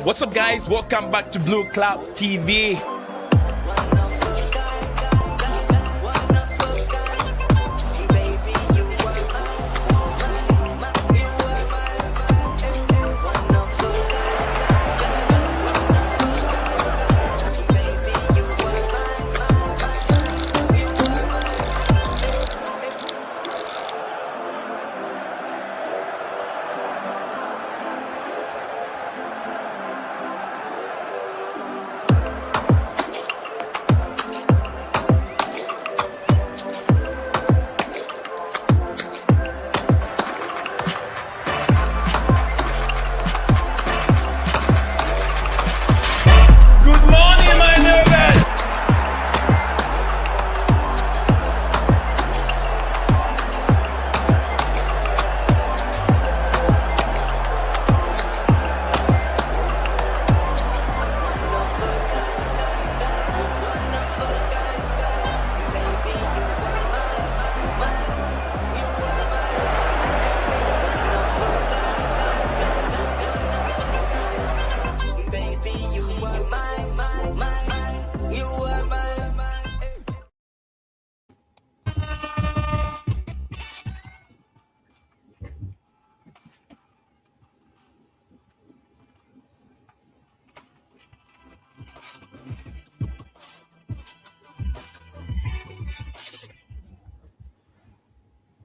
What's up, guys? Welcome back to Blue Clouds TV.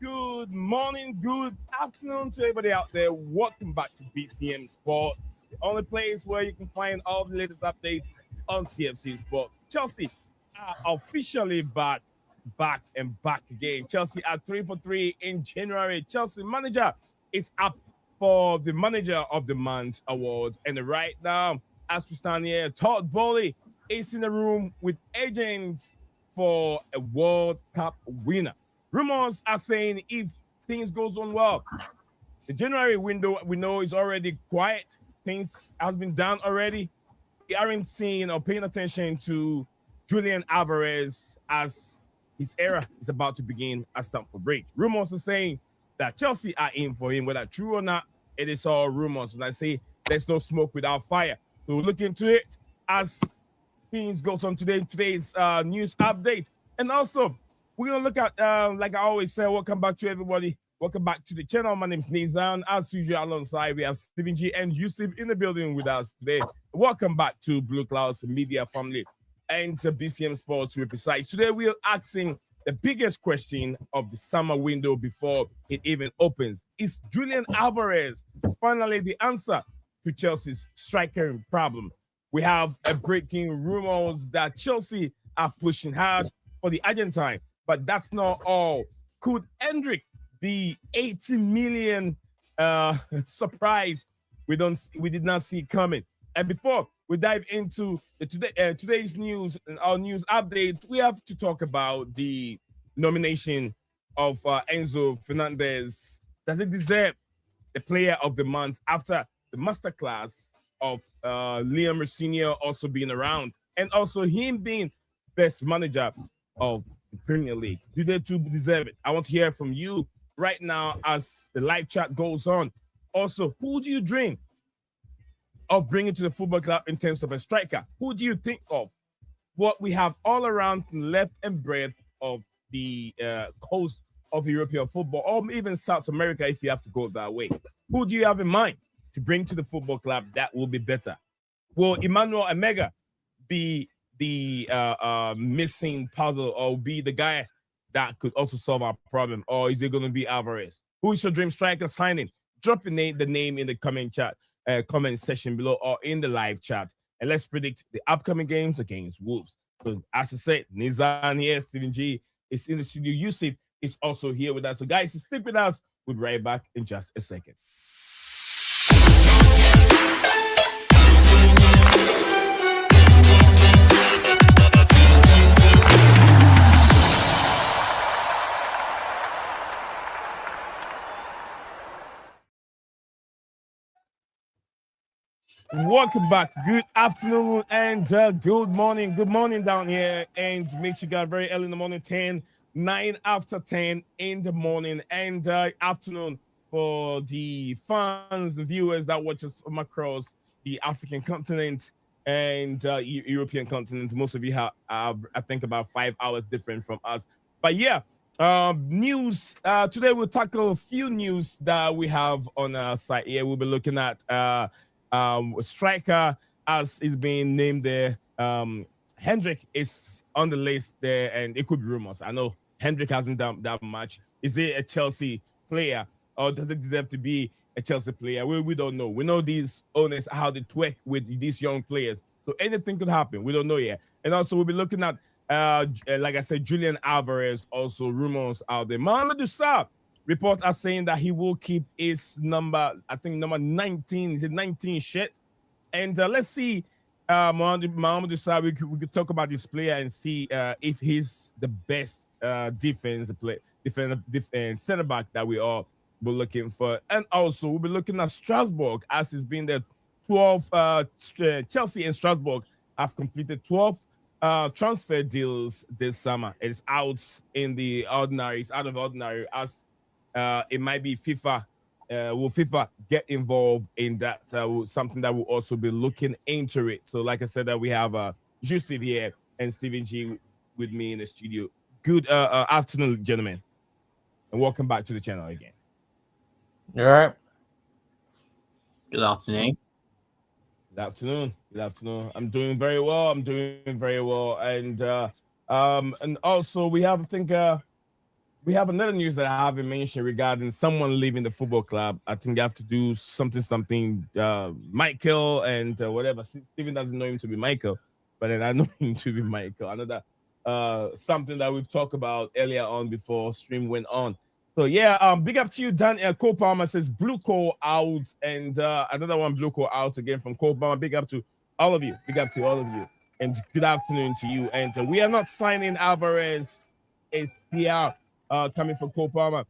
Good morning, good afternoon to everybody out there. Welcome back to BCM Sports, the only place where you can find all the latest updates on CFC Sports. Chelsea are officially back again. Chelsea are 3 for 3 in January. Chelsea manager is up for the Manager of the Month award. And right now, as we stand here, Todd Bowley is in the room with agents for a World Cup winner. Rumors are saying if things goes on well, the January window we know is already quiet. Things has been done already. We aren't seeing or paying attention to Julián Álvarez as his era is about to begin at Stamford Bridge. Rumors are saying that Chelsea are in for him. Whether true or not, it is all rumors. When I say there's no smoke without fire, so we'll look into it as things goes on today's news update. And also, we're going to look at, like I always say, welcome back to everybody. Welcome back to the channel. My name is Nizan. As usual, alongside, we have Stephen G and Yusuf in the building with us today. Welcome back to BlueClouds Media family and to BCM Sports to be precise. Today, we are asking the biggest question of the summer window before it even opens. Is Julián Álvarez finally the answer to Chelsea's striker problem? We have a breaking rumors that Chelsea are pushing hard for the Argentine. But that's not all. Could Endrick be 80 million surprise we did not see coming? And before we dive into today's news and our news update, we have to talk about the nomination of Enzo Fernandez. Does it deserve the Player of the Month after the masterclass of Liam Rosenior also being around, and also him being best manager of Premier League? Do they too deserve it? I want to hear from you right now as the live chat goes on. Also, who do you dream of bringing to the football club in terms of a striker? Who do you think of? What we have all around left and breadth of the coast of European football, or even South America if you have to go that way. Who do you have in mind to bring to the football club that will be better? Will Emmanuel Emega be the missing puzzle, or be the guy that could also solve our problem, or is it going to be Álvarez? Who is your dream striker signing? Drop the name in the comment section below or in the live chat, and let's predict the upcoming games against Wolves. So as I said, Nizan here, Stephen G is in the studio, Yusuf is also here with us. So guys, stick with us. We'll be right back in just a second. Welcome back. Good afternoon and good morning. Good morning down here. And make sure you got very early in the morning, 9 after 10 in the morning and afternoon for the fans, the viewers that watch us from across the African continent and European continent. Most of you have, I think, about 5 hours different from us. But yeah, news. Today we'll tackle a few news that we have on our site here. We'll be looking at striker as is being named there. Hendrick is on the list there, and it could be rumors. I know Hendrick hasn't done that much. Is it a Chelsea player, or does it deserve to be a Chelsea player? We don't know. We know these owners, how they twerk with these young players. So anything could happen. We don't know yet. And also, we'll be looking at, like I said, Julián Álvarez, also rumors out there. Mamadou Sarr, reports are saying that he will keep his number, I think number 19. Is it 19 shit? And let's see, Mamadou Sarr, we could talk about this player and see if he's the best defense center back that we all be looking for. And also, we'll be looking at Strasbourg, as it's been there. 12 Chelsea and Strasbourg have completed 12 transfer deals this summer. It's out in the ordinary. It's out of ordinary, as it might be FIFA. Will FIFA get involved in that? Something that will also be looking into it. So, like I said, that we have Yusuf here and Stephen G with me in the studio. Good afternoon, gentlemen, and welcome back to the channel again. You all right? Good afternoon. Good afternoon. Good afternoon. I'm doing very well. And also we have, I think, we have another news that I haven't mentioned regarding someone leaving the football club. I think you have to do something. Michael and whatever. Steven doesn't know him to be Michael, but then I know him to be Michael. Another something that we've talked about earlier on before stream went on. So yeah, big up to you, Dan. Cole Palmer says Blue Call out, and another one Blue Call out again from Cole Palmer. Big up to all of you. Big up to all of you, and good afternoon to you. And we are not signing Álvarez. It's PR coming from Cole Palmer.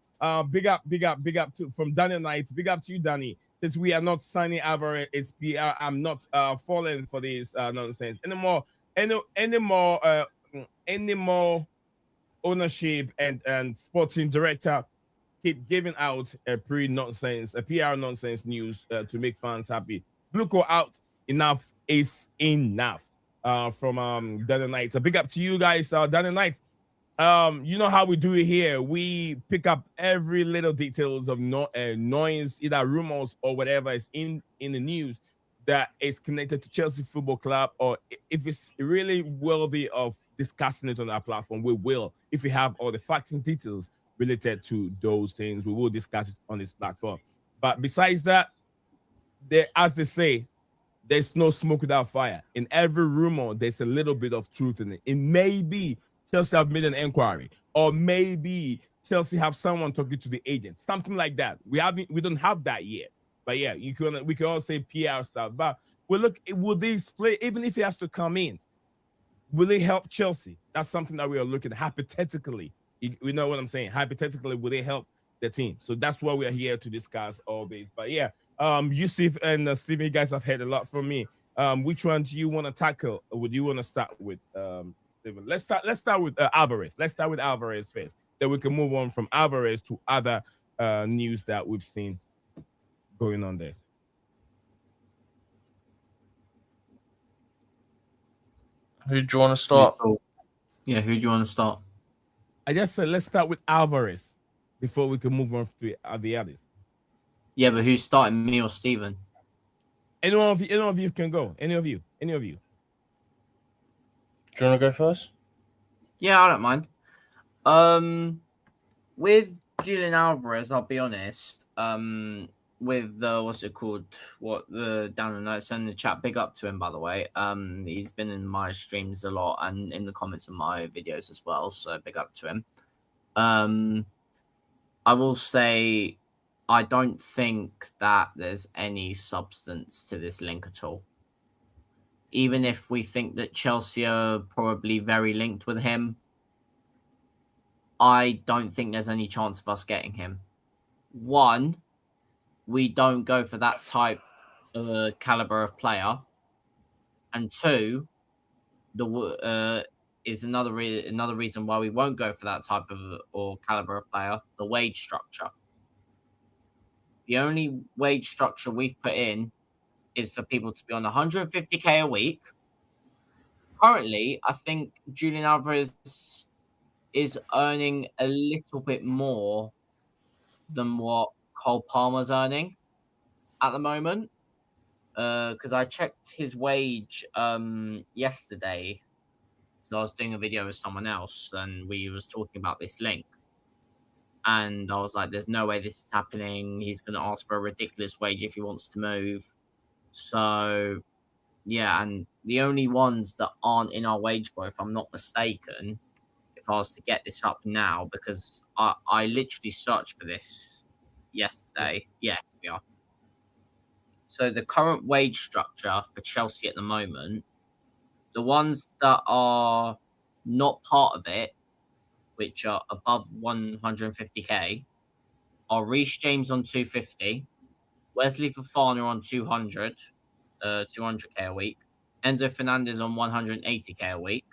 Big up to from Daniel Knight. Big up to you, Danny. Since we are not signing Álvarez, it's PR. I'm not falling for this nonsense anymore. Any more ownership and sporting director keep giving out a PR nonsense news to make fans happy. Blue Call out. Enough is enough. From Daniel Knight. So big up to you guys, Daniel Knight. You know how we do it here. We pick up every little details of noise, either rumors or whatever is in the news that is connected to Chelsea Football Club, or if it's really worthy of discussing it on our platform, we will. If we have all the facts and details related to those things, we will discuss it on this platform. But besides that, as they say, there's no smoke without fire. In every rumor, there's a little bit of truth in it. It may be Chelsea have made an inquiry, or maybe Chelsea have someone talking to the agent, something like that. We don't have that yet. But yeah, we can all say PR stuff. But we look, will this play, even if he has to come in, will it help Chelsea? That's something that we are looking at hypothetically. We know what I'm saying. Hypothetically, will they help the team? So that's what we are here to discuss all this. But yeah, Yusuf and Stephen, you guys have heard a lot from me. Which one do you want to tackle? Or would you want to start with, Stephen? Let's start with Álvarez. Let's start with Álvarez first. Then we can move on from Álvarez to other news that we've seen going on there. Who do you want to start? Yeah, who do you want to start? I just said let's start with Álvarez before we can move on to the others. Yeah, but who's starting, me or Stephen? Any of you can go. Any of you. Do you want to go first? Yeah, I don't mind. With Julián Álvarez, I'll be honest. With what's it called? What the down the notes in the chat. Big up to him, by the way. He's been in my streams a lot and in the comments of my videos as well. So big up to him. I will say, I don't think that there's any substance to this link at all. Even if we think that Chelsea are probably very linked with him, I don't think there's any chance of us getting him. One, we don't go for that type of caliber of player. And two, is another reason why we won't go for that type of or caliber of player, the wage structure. The only wage structure we've put in is for people to be on 150k a week. Currently, I think Julián Álvarez is earning a little bit more than what Cole Palmer's earning at the moment. Because I checked his wage yesterday. So I was doing a video with someone else, and we was talking about this link. And I was like, "There's no way this is happening. He's going to ask for a ridiculous wage if he wants to move." So, yeah, and the only ones that aren't in our wage bowl, if I'm not mistaken, if I was to get this up now, because I literally searched for this yesterday. Yeah, here we are. So the current wage structure for Chelsea at the moment, the ones that are not part of it, which are above 150k, are Reece James on 250, Wesley Fofana on 200k a week, Enzo Fernandez on 180k a week,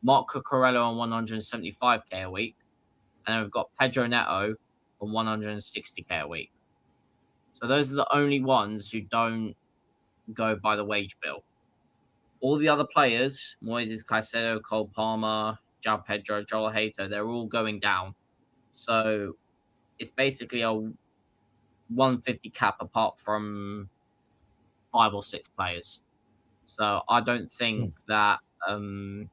Mark Cucurella on 175k a week, and then we've got Pedro Neto on 160k a week. So those are the only ones who don't go by the wage bill. All the other players, Moises Caicedo, Cole Palmer, João Pedro, Joel Hato, they're all going down. So it's basically a 150 cap apart from 5 or 6 players. So I don't think that Julián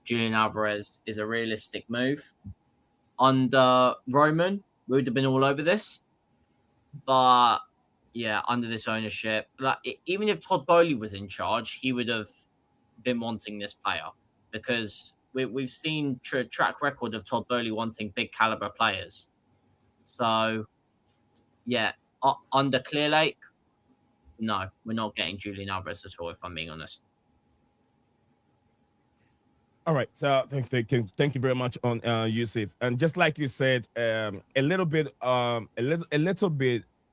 Álvarez is a realistic move. Under Roman, we would have been all over this. But yeah, under this ownership, like even if Todd Boehly was in charge, he would have been wanting this player, because we've seen track record of Todd Boehly wanting big caliber players. So yeah, under Clearlake, no, we're not getting Julián Álvarez at all, if I'm being honest. All right, so thank you very much on Yusuf. And just like you said, a little bit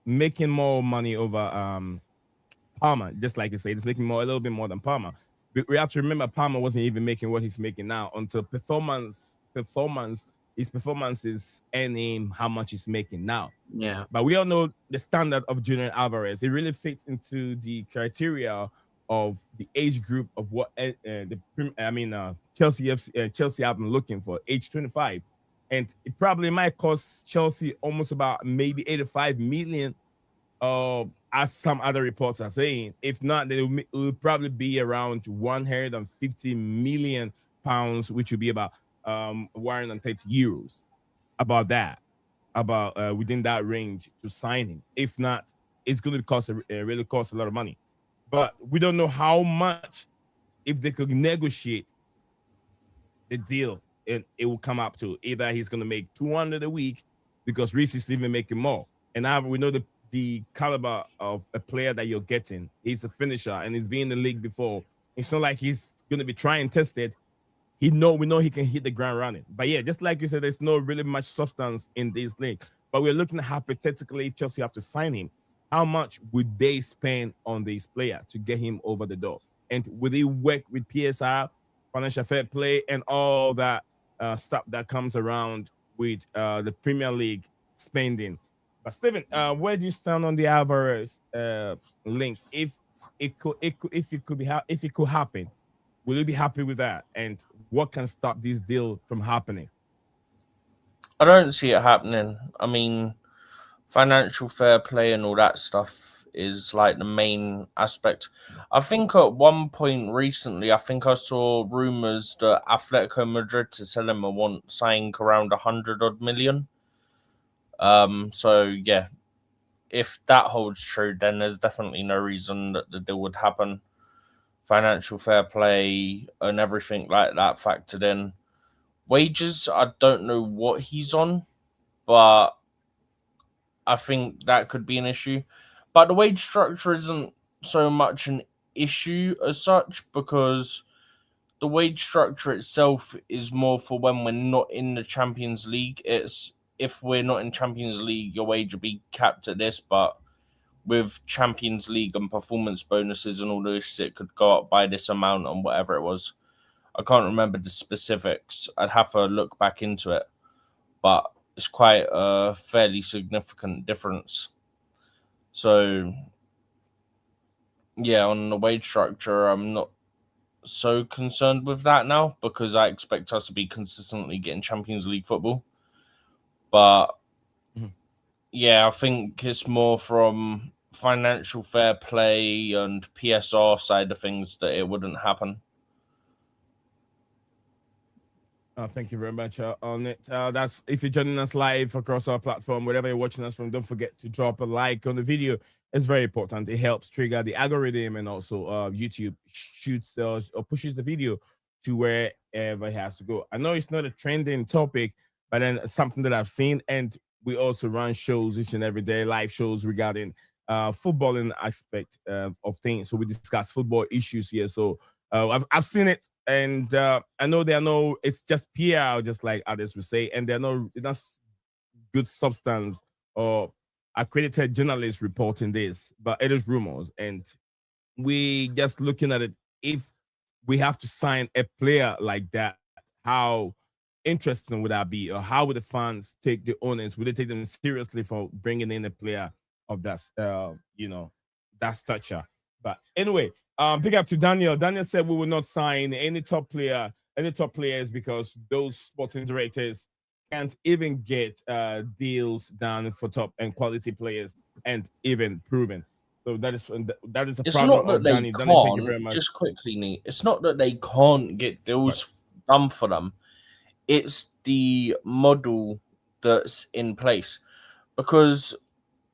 making more money over Palmer. Just like you said, it's making a little bit more than Palmer. We have to remember Palmer wasn't even making what he's making now until his performance is earning how much he's making now. Yeah, but we all know the standard of Julián Álvarez. It really fits into the criteria of the age group of what Chelsea have been looking for, age 25, and it probably might cost Chelsea almost about maybe 85 million, as some other reports are saying. If not, then it will probably be around 150 million pounds, which would be about 130 euros. About within that range to sign him. If not, it's going to really cost a lot of money. But we don't know how much, if they could negotiate the deal, and it will come up to either he's going to make 200 a week, because Reece is even making more. And we know the caliber of a player that you're getting. He's a finisher, and he's been in the league before. It's not like he's going to be trying tested. We know he can hit the ground running. But yeah, just like you said, there's no really much substance in this league. But we're looking at hypothetically, if Chelsea have to sign him, how much would they spend on this player to get him over the door? And would he work with PSR, financial fair play, and all that stuff that comes around with the Premier League spending? But Stephen, where do you stand on the Alvarez link? If it could happen, will you be happy with that? And what can stop this deal from happening? I don't see it happening. I mean, financial fair play and all that stuff is like the main aspect. I think at one point recently, I think I saw rumors that Atletico Madrid to sell him want signing around 100 odd million. So yeah, if that holds true, then there's definitely no reason that the deal would happen. Financial fair play and everything like that factored in. Wages, I don't know what he's on, but I think that could be an issue. But the wage structure isn't so much an issue as such, because the wage structure itself is more for when we're not in the Champions League. It's if we're not in Champions League, your wage will be capped at this, but with Champions League and performance bonuses and all this, it could go up by this amount and whatever it was. I can't remember the specifics. I'd have to look back into it. But it's quite a fairly significant difference. So, Yeah, on the wage structure, I'm not so concerned with that now because I expect us to be consistently getting Champions League football. But yeah, I think it's more from financial fair play and PSR side of things that it wouldn't happen. Thank you very much on it. That's if you're joining us live across our platform, wherever you're watching us from, don't forget to drop a like on the video. It's very important. It helps trigger the algorithm, and also YouTube shoots or pushes the video to wherever it has to go. I know it's not a trending topic, but then something that I've seen, and we also run shows each and every day, live shows regarding footballing aspect of things. So we discuss football issues here. So I've seen it, and I know there are no. It's just PR, just like others would say, and there are no that's good substance or accredited journalists reporting this, but it is rumors, and we just looking at it. If we have to sign a player like that, how interesting would that be, or how would the fans take the owners? Would they take them seriously for bringing in a player of that, that stature? But anyway, big up to Daniel. Daniel said we will not sign any top players because those sporting directors can't even get deals done for top and quality players and even proven. So that is a It's problem not that of they Danny. Danny, thank you very can't, much. just quickly, Nate. It's not that they can't get deals done for them. It's the model that's in place. Because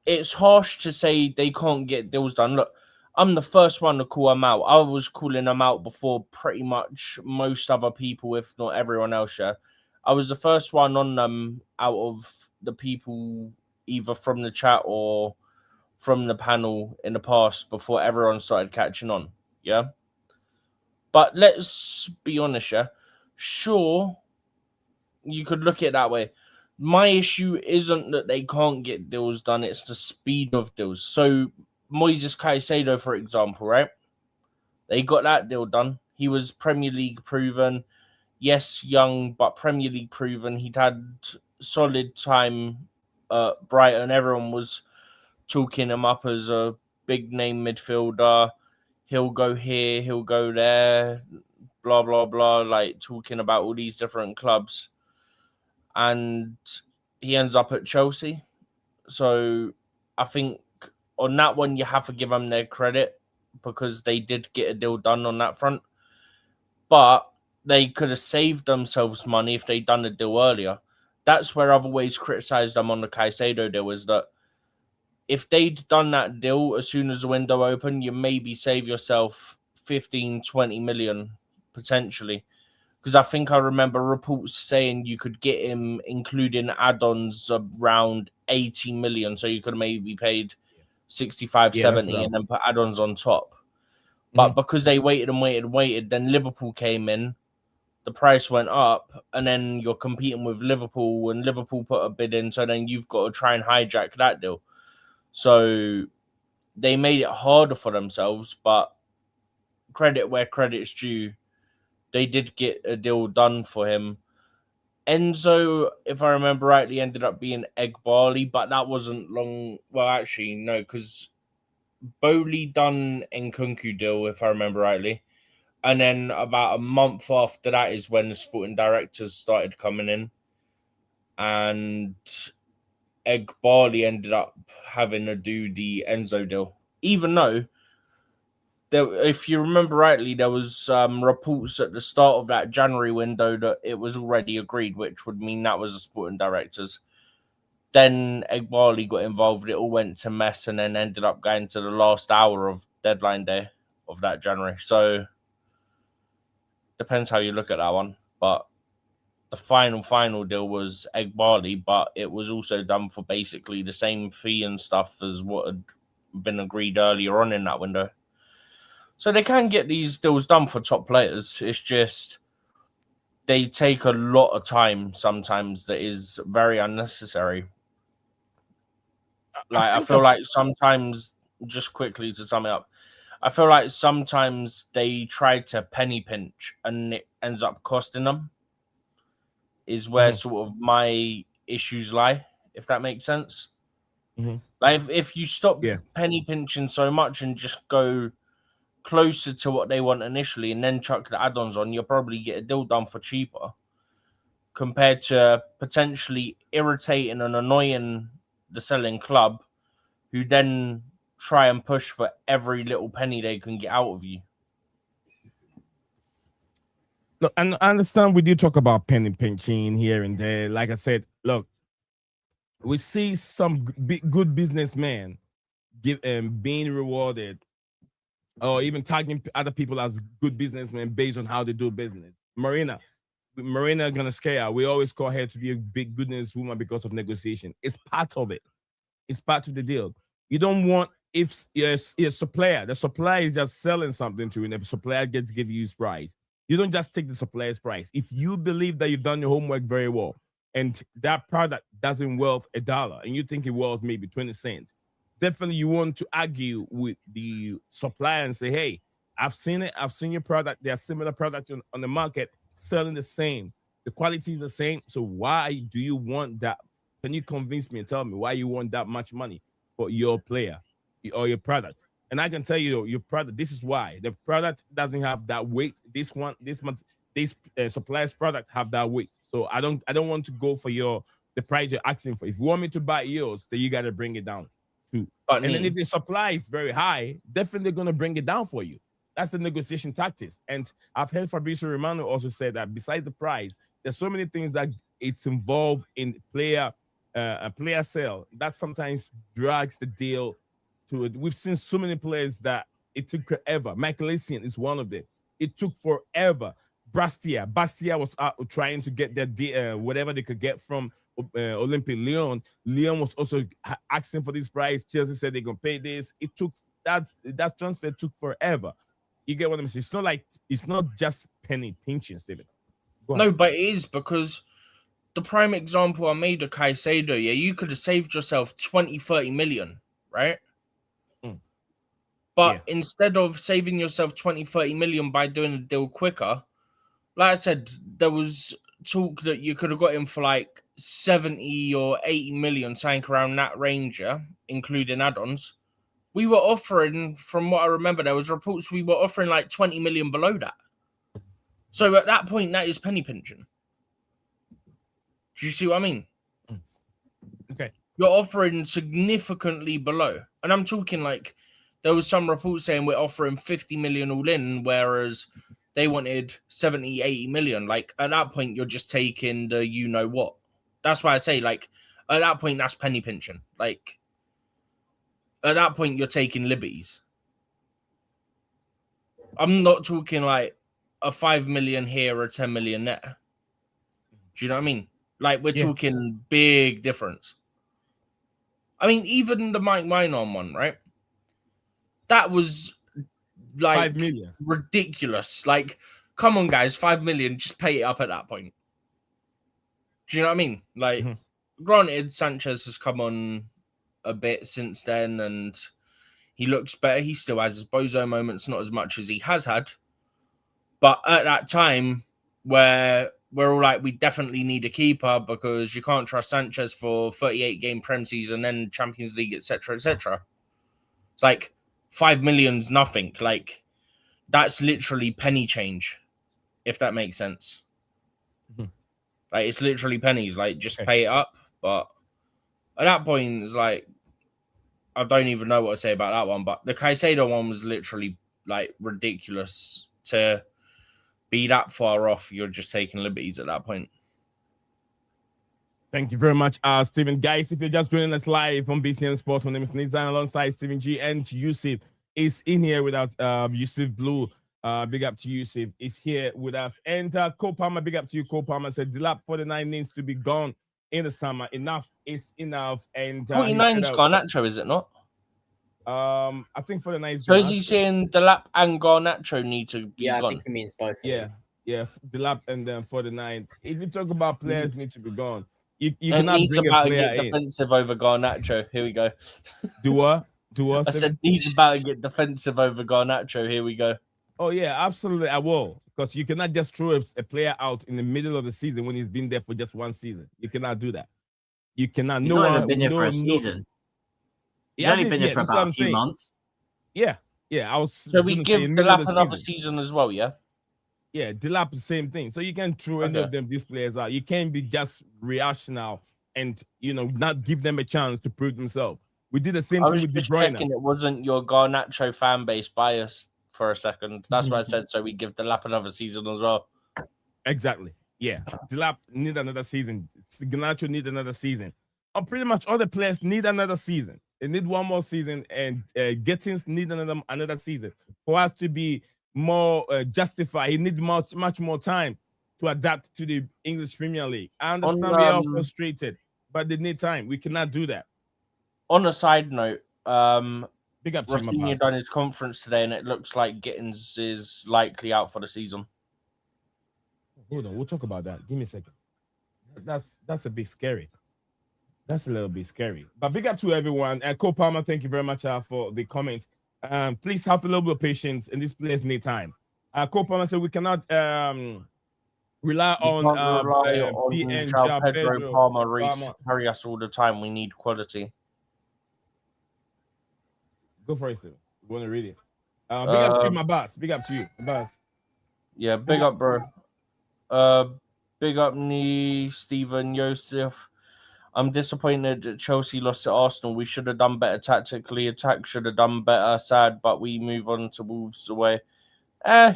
it's harsh to say they can't get deals done. Look, I'm the first one to call them out. I was calling them out before pretty much most other people, if not everyone else. Yeah, I was the first one on them out of the people either from the chat or from the panel in the past before everyone started catching on. Yeah, but let's be honest. Yeah, sure, you could look at it that way. My issue isn't that they can't get deals done, it's the speed of deals. So Moises Caicedo, for example, right? They got that deal done. He was Premier League proven. Yes, young, but Premier League proven. He'd had solid time at Brighton. Everyone was talking him up as a big name midfielder. He'll go here, he'll go there, blah, blah, blah, like talking about all these different clubs. And he ends up at Chelsea. So I think on that one, you have to give them their credit because they did get a deal done on that front. But they could have saved themselves money if they'd done the deal earlier. That's where I've always criticised them on the Caicedo deal, is that if they'd done that deal as soon as the window opened, you maybe save yourself 15, 20 million potentially. Because I think I remember reports saying you could get him, including add-ons, around 80 million. So you could have maybe paid 65, 70 and then put add-ons on top. But because they waited and waited and waited, then Liverpool came in, the price went up, and then you're competing with Liverpool, and Liverpool put a bid in, so then you've got to try and hijack that deal. So they made it harder for themselves, but credit where credit's due. They did get a deal done for him. Enzo, if I remember rightly, ended up being Egbali, but that wasn't long. Well, actually, no, because Bowley done Nkunku deal, if I remember rightly. And then about a month after that is when the sporting directors started coming in. And Egbali ended up having to do the Enzo deal. Even though, if you remember rightly, there was reports at the start of that January window that it was already agreed, which would mean that was the sporting directors. Then Egbali got involved. It all went to mess and then ended up going to the last hour of deadline day of that January. So depends how you look at that one. But the final deal was Egbali, but it was also done for basically the same fee and stuff as what had been agreed earlier on in that window. So they can get these deals done for top players. It's just they take a lot of time sometimes that is very unnecessary. Like, I feel like sometimes, just quickly to sum it up, I feel like sometimes they try to penny pinch and it ends up costing them, is where sort of my issues lie, if that makes sense. Like, if you stop penny pinching so much and just go closer to what they want initially and then chuck the add-ons on, you'll probably get a deal done for cheaper compared to potentially irritating and annoying the selling club who then try and push for every little penny they can get out of you. Look, and I understand we do talk about penny pinching here and there. Like I said, look, we see some good businessmen being rewarded or even tagging other people as good businessmen based on how they do business. Marina gonna scare. We always call her to be a big goodness woman because of negotiation. It's part of it. It's part of the deal. You don't want if you're a supplier. The supplier is just selling something to you, and the supplier gets to give you his price. You don't just take the supplier's price. If you believe that you've done your homework very well, and that product doesn't worth $1, and you think it worth maybe 20 cents, definitely you want to argue with the supplier and say, hey, I've seen it. I've seen your product. There are similar products on the market selling the same. The quality is the same. So why do you want that? Can you convince me and tell me why you want that much money for your player or your product? And I can tell you your product, this is why. The product doesn't have that weight. This supplier's product have that weight. So I don't want to go for the price you're asking for. If you want me to buy yours, then you got to bring it down. And then if the supply is very high, definitely going to bring it down for you. That's the negotiation tactics. And I've heard Fabrizio Romano also say that besides the price, there's so many things that it's involved in a player sale that sometimes drags the deal to it. We've seen so many players that it took forever. Michael Essien is one of them. It took forever. Bastia was out trying to get their whatever they could get from Olympique Lyon. Lyon was also asking for this price. Chelsea said they're gonna pay this. It took that transfer took forever. You get what I'm saying? It's not just penny pinching, Steven. No, but it is, because the prime example I made of Caicedo, yeah, you could have saved yourself 20-30 million, right? But instead of saving yourself 20-30 million by doing a deal quicker, like I said, there was talk that you could have got him for like 70 or 80 million, something around that range, including add-ons. We were offering, from what I remember, there was reports we were offering like 20 million below that. So at that point, that is penny pinching. Do you see what I mean? Okay. You're offering significantly below. And I'm talking like, there was some reports saying we're offering 50 million all in, whereas they wanted 70, 80 million. Like, at that point, you're just taking the you-know-what. That's why I say, like, at that point, that's penny pinching. Like, at that point, you're taking liberties. I'm not talking like a 5 million here or 10 million there. Do you know what I mean? Like, we're talking big difference. I mean, even the Mike Minor one, right? That was like 5 million. Ridiculous. Like, come on, guys, 5 million, just pay it up at that point. Do you know what I mean? Like, granted, Sanchez has come on a bit since then and he looks better. He still has his bozo moments, not as much as he has had. But at that time, where we're all like, we definitely need a keeper because you can't trust Sanchez for 38-game Prem season, then Champions League, etc., etc. It's like 5 million's nothing. Like, that's literally penny change, if that makes sense. Like, it's literally pennies. Like, just pay it up. But at that point, it's like, I don't even know what to say about that one. But the Caicedo one was literally, like, ridiculous to be that far off. You're just taking liberties at that point. Thank you very much, Stephen. Guys, if you're just joining us live on BCM Sports, my name is Nizan alongside Stephen G and Yusuf is in here with us. Yusuf Blue, big up to Yusuf, is here with us. And Cole Palmer, big up to you, Cole Palmer, said Dilap 49 needs to be gone in the summer. Enough is enough. And 49 is Garnacho, is it not? I think 49 is So is he saying Dilap and Garnacho need to be gone? I think he means both. Yeah, Dilap and then 49. If you talk about players need to be gone, you and cannot needs bring about a player to get in. defensive over Garnacho. Here we go. Do what? I said he's about to get defensive over Garnacho. Here we go. Oh yeah, absolutely. I will, because you cannot just throw a player out in the middle of the season when he's been there for just one season. You cannot do that. You cannot. He's not even been there for a season. He's only been there for about a few months. Yeah. Yeah, I was So we gonna give say in the middle of Delap the another season. season as well, yeah? Yeah, Delap the same thing. So you can't throw any of them these players out. You can't be just reactional and not give them a chance to prove themselves. We did the same I thing was with De just Bruyne. checking it wasn't your Garnacho fan base biased for a second. That's why I said so we give Delap another season as well. Exactly. Yeah. Delap need another season. Garnacho need another season. Pretty much all the players need another season. They need one more season, and Gittins need another season for us to be more justified. He needs much more time to adapt to the English Premier League. I understand we are frustrated, but they need time. We cannot do that. On a side note, Big up to Rosenior done his conference today, and it looks like Gittins is likely out for the season. Hold on, we'll talk about that. Give me a second. That's a bit scary. That's a little bit scary. But big up to everyone. Cole Palmer, thank you very much for the comment. Please have a little bit of patience, and these players need time. Cole Palmer said we cannot rely on BN, Pedro, Palmer, Reese, hurry us all the time. We need quality. Go for it, Steven. You want to read it? Big up to you, my boss. Big up to you, my boss. Yeah, big up, bro. Big up me, Steven, Joseph. I'm disappointed that Chelsea lost to Arsenal. We should have done better tactically. Attack should have done better. Sad, but we move on to Wolves away.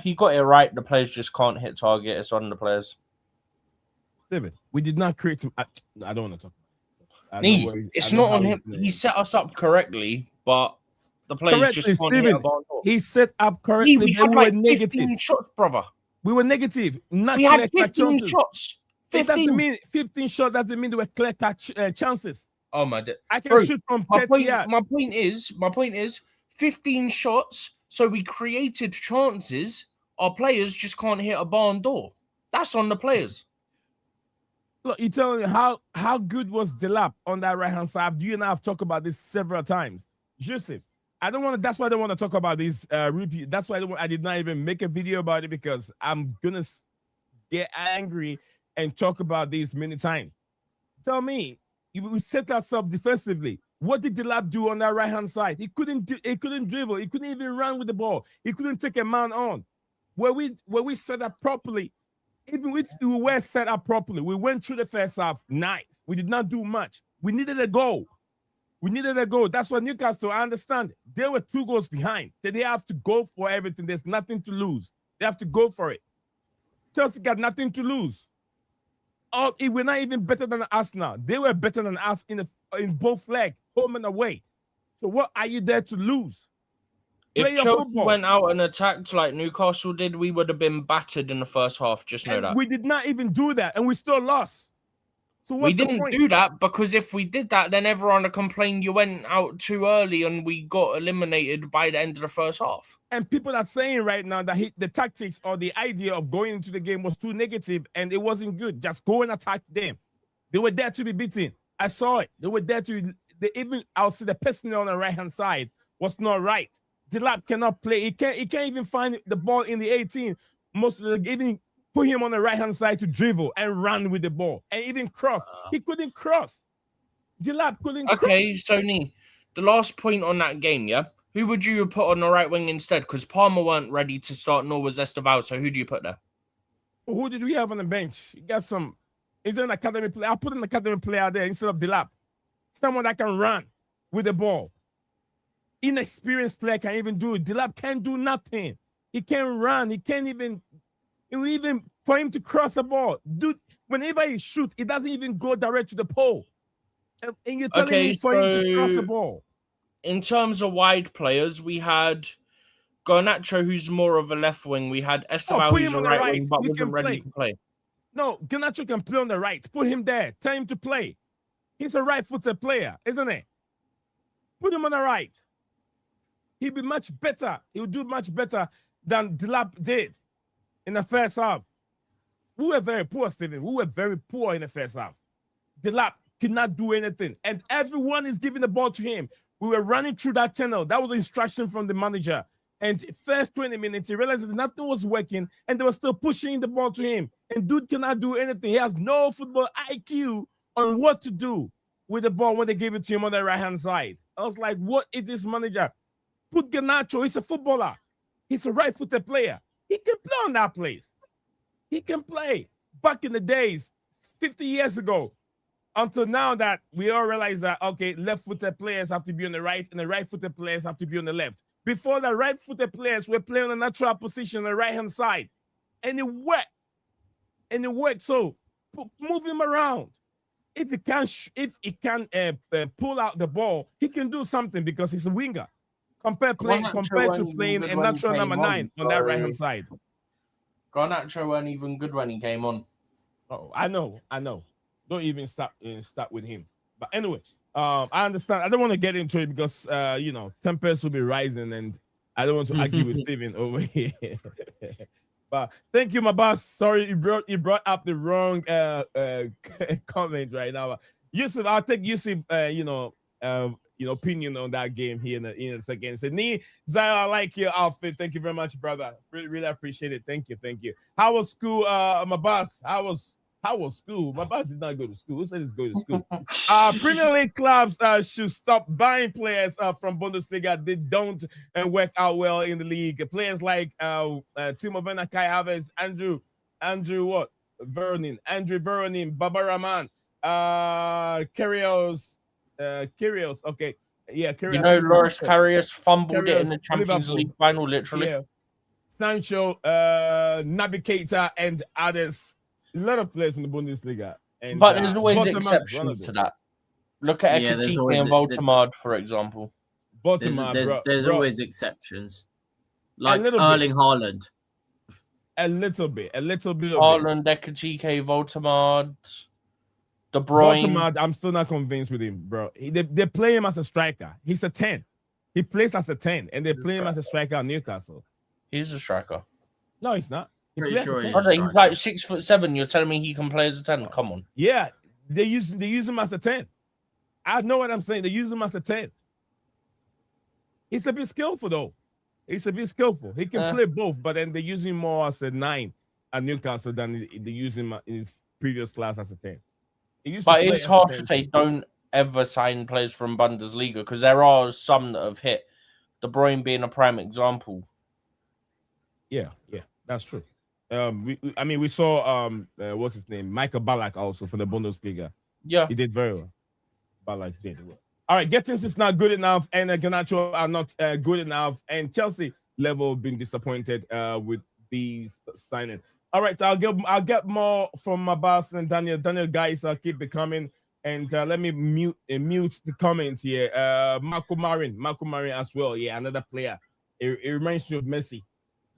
He got it right. The players just can't hit target. It's on the players. Steven, we did not create some. I don't want to talk about it. It's not on him. He set us up correctly, but the players just can't hit a ball. He set up correctly. We had like 15 shots, brother. We were negative. We had 15 shots. 15. It doesn't mean 15 shots doesn't mean they were clear cut chances. Oh my god! I can shoot from 30 yards. My point is 15 shots. So we created chances. Our players just can't hit a barn door. That's on the players. Look, you telling me how good was Delap on that right hand side? You and I have talked about this several times. Joseph, I don't want to. That's why I don't want to talk about this repeat. That's why I did not even make a video about it, because I'm gonna get angry and talk about this many times. Tell me, we set ourselves defensively. What did Delap do on that right hand side? He couldn't dribble. He couldn't even run with the ball. He couldn't take a man on. Where we set up properly, even if we were set up properly, we went through the first half nice. We did not do much. We needed a goal. That's why Newcastle, I understand, they were 2 goals behind. They have to go for everything. There's nothing to lose. They have to go for it. Chelsea got nothing to lose. We're not even better than Arsenal. They were better than us in both legs, home and away. So what are you there to lose? If Chelsea went out and attacked like Newcastle did, we would have been battered in the first half. Just know that. We did not even do that, and we still lost. So we didn't do that, because if we did that, then everyone would complain you went out too early and we got eliminated by the end of the first half. And people are saying right now that the tactics or the idea of going into the game was too negative and it wasn't good. Just go and attack them. They were there to be beaten. I saw it. They were there to. I'll see the person on the right hand side was not right. Delap cannot play. He can't even find the ball in the 18. Most of the even. Put him on the right-hand side to dribble and run with the ball and even cross. He couldn't cross. Delap couldn't cross. Okay, Sony, the last point on that game, yeah? Who would you put on the right wing instead? Because Palmer weren't ready to start, nor was Esteval, so who do you put there? Who did we have on the bench? You got some... Is there an academy player? I'll put an academy player there instead of Delap. Someone that can run with the ball. Inexperienced player can even do it. Delap can't do nothing. He can't run. He can't even for him to cross the ball. Dude, whenever he shoots, it doesn't even go direct to the pole. And you're telling me for him to cross the ball. In terms of wide players, we had Garnacho, who's more of a left wing. We had Esteval, who's a right wing, but wasn't ready to play. No, Garnacho can play on the right. Put him there. Tell him to play. He's a right-footed player, isn't he? Put him on the right. He'll be much better. He'll do much better than Delap did in the first half. We were very poor, Steven. We were very poor in the first half. Delap could not do anything. And everyone is giving the ball to him. We were running through that channel. That was an instruction from the manager. And first 20 minutes, he realized that nothing was working, and they were still pushing the ball to him. And dude cannot do anything. He has no football IQ on what to do with the ball when they gave it to him on the right-hand side. I was like, what is this manager? put Garnacho. He's a footballer. He's a right-footed player. He can play on that place. He can play. Back in the days, 50 years ago, until now that we all realize that, okay, left-footed players have to be on the right and the right-footed players have to be on the left. Before the right-footed players were playing on a natural position on the right-hand side. And it worked. So move him around. If he can pull out the ball, he can do something because he's a winger. Compared to playing a natural number 9 on that right-hand side. Garnacho weren't even good when he came on. Oh, I know. Don't even start with him. But anyway, I understand. I don't want to get into it because tempers will be rising, and I don't want to argue with Steven over here. But thank you, my boss. Sorry, you brought up the wrong comment right now. Yusuf, I'll take Yusuf. Opinion on that game here in a second. So, Zaya, I like your outfit. Thank you very much, brother. Really appreciate it. Thank you. How was school, my boss? How was school? My boss did not go to school. Who said he's going to school? Premier League clubs should stop buying players from Bundesliga. They don't work out well in the league. Players like Timo Werner, Kai Havertz, Andrew Veronin, Baba Rahman, Kyrgios, okay. Yeah, Kyrgios. Loris Karius fumbled it in the Champions League final, literally. Yeah. Sancho, Naby Keita, and others. A lot of players in the Bundesliga. But there's always exceptions to that. Look at Ekitike and Voltemard, for example. There's always exceptions. Like Erling Haaland. A little bit. Haaland, Ekitike, Voltemard, De Bruyne. Voltemard, I'm still not convinced with him, bro. They play him as a striker. He's a 10. He plays as a 10, and they play him as a striker at Newcastle. He's a striker. No, he's not. Pretty sure he's like 6'7". You're telling me he can play as a 10? Come on. Yeah, they use him as a 10. I know what I'm saying. They use him as a 10. He's a bit skillful, though. He can play both, but then they use him more as a 9 at Newcastle than they use him in his previous class as a 10. But it's hard to say don't ever sign players from Bundesliga because there are some that have hit. De Bruyne being a prime example. Yeah, that's true. We saw what's his name, Michael Ballack also for the Bundesliga. Yeah, he did very well. Ballack did well. All right, Gettins is not good enough, and Garnacho are not good enough, and Chelsea level been disappointed with these signings. All right, so I'll get more from my boss and Daniel. Daniel, guys, keep it coming, and let me mute the comments here. Marco Marin as well. Yeah, another player. It reminds me of Messi.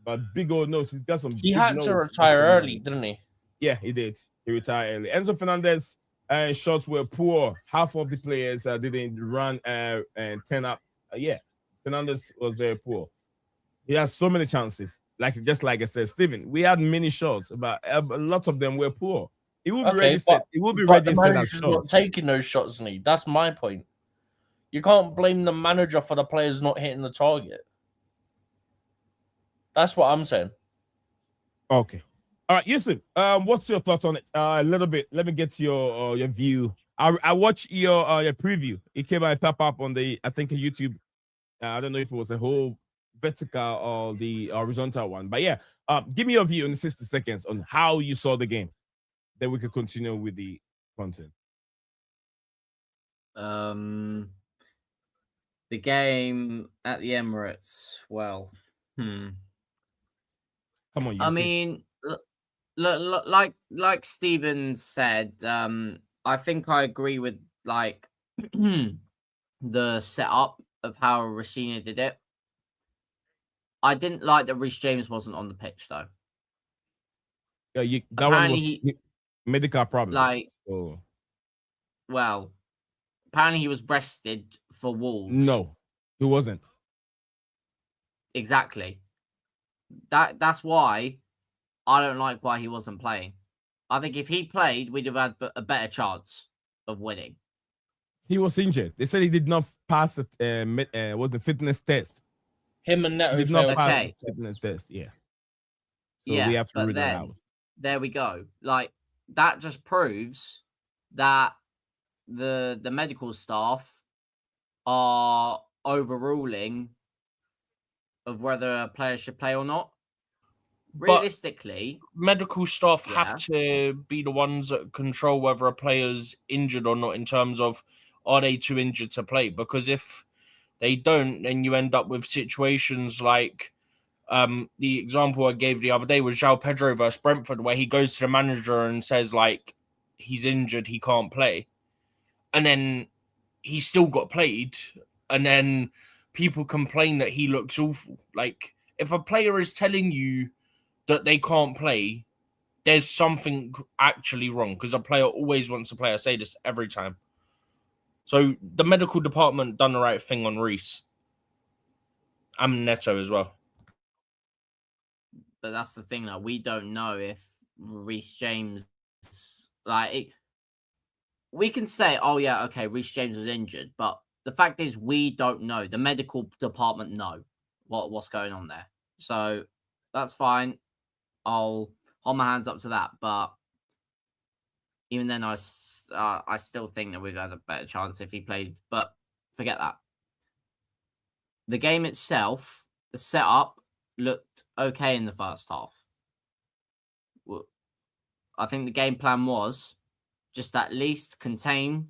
But big old nose. He's got some. He had to retire early, didn't he? Yeah, he did. He retired early. Enzo Fernandez shots were poor. Half of the players didn't run and 10 up. Fernandez was very poor. He has so many chances. Just like I said, Steven, we had many shots, but lots of them were poor. It will be registered. It will be registered as shots. Not taking those shots, Lee. That's my point. You can't blame the manager for the players not hitting the target. That's what I'm saying. Okay. All right, Yusuf, what's your thoughts on it? A little bit. Let me get your view. I watched your preview. It came out pop up on a YouTube. I don't know if it was a whole vertical or the horizontal one, but yeah. Give me your view in 60 seconds on how you saw the game. Then we can continue with the content. The game at the Emirates. Well, Come on, Yusuf. I mean, like Steven said, I think I agree with the setup of how Rosenior did it. I didn't like that Reece James wasn't on the pitch though. Yeah, that one was medical problem. Well, apparently he was rested for Wolves. No, he wasn't. Exactly. That's why I don't like why he wasn't playing. I think if he played, we'd have had a better chance of winning. He was injured. They said he did not pass the fitness test. Him and Neto did not pass the fitness test. Yeah. So we have to rule that out. There we go. That just proves that the medical staff are overruling of whether a player should play or not. But Realistically, medical staff Yeah. have to be the ones that control whether a player's injured or not in terms of are they too injured to play? Because if they don't, then you end up with situations like the example I gave the other day was João Pedro versus Brentford, where he goes to the manager and says, like, he's injured, he can't play. And then he still got played. And then people complain that he looks awful. Like, if a player is telling you that they can't play, there's something actually wrong, because a player always wants to play. I say this every time. So the medical department done the right thing on Reece. And Neto as well. but that's the thing. Like, we don't know if Reece James, like, we can say, oh yeah, okay, Reece James was injured, but the fact is we don't know. The medical department know what's going on there. So that's fine. I'll hold my hands up to that. But even then, I still think that we'd have a better chance if he played. But forget that. The game itself, the setup looked okay in the first half. I think the game plan was just at least contain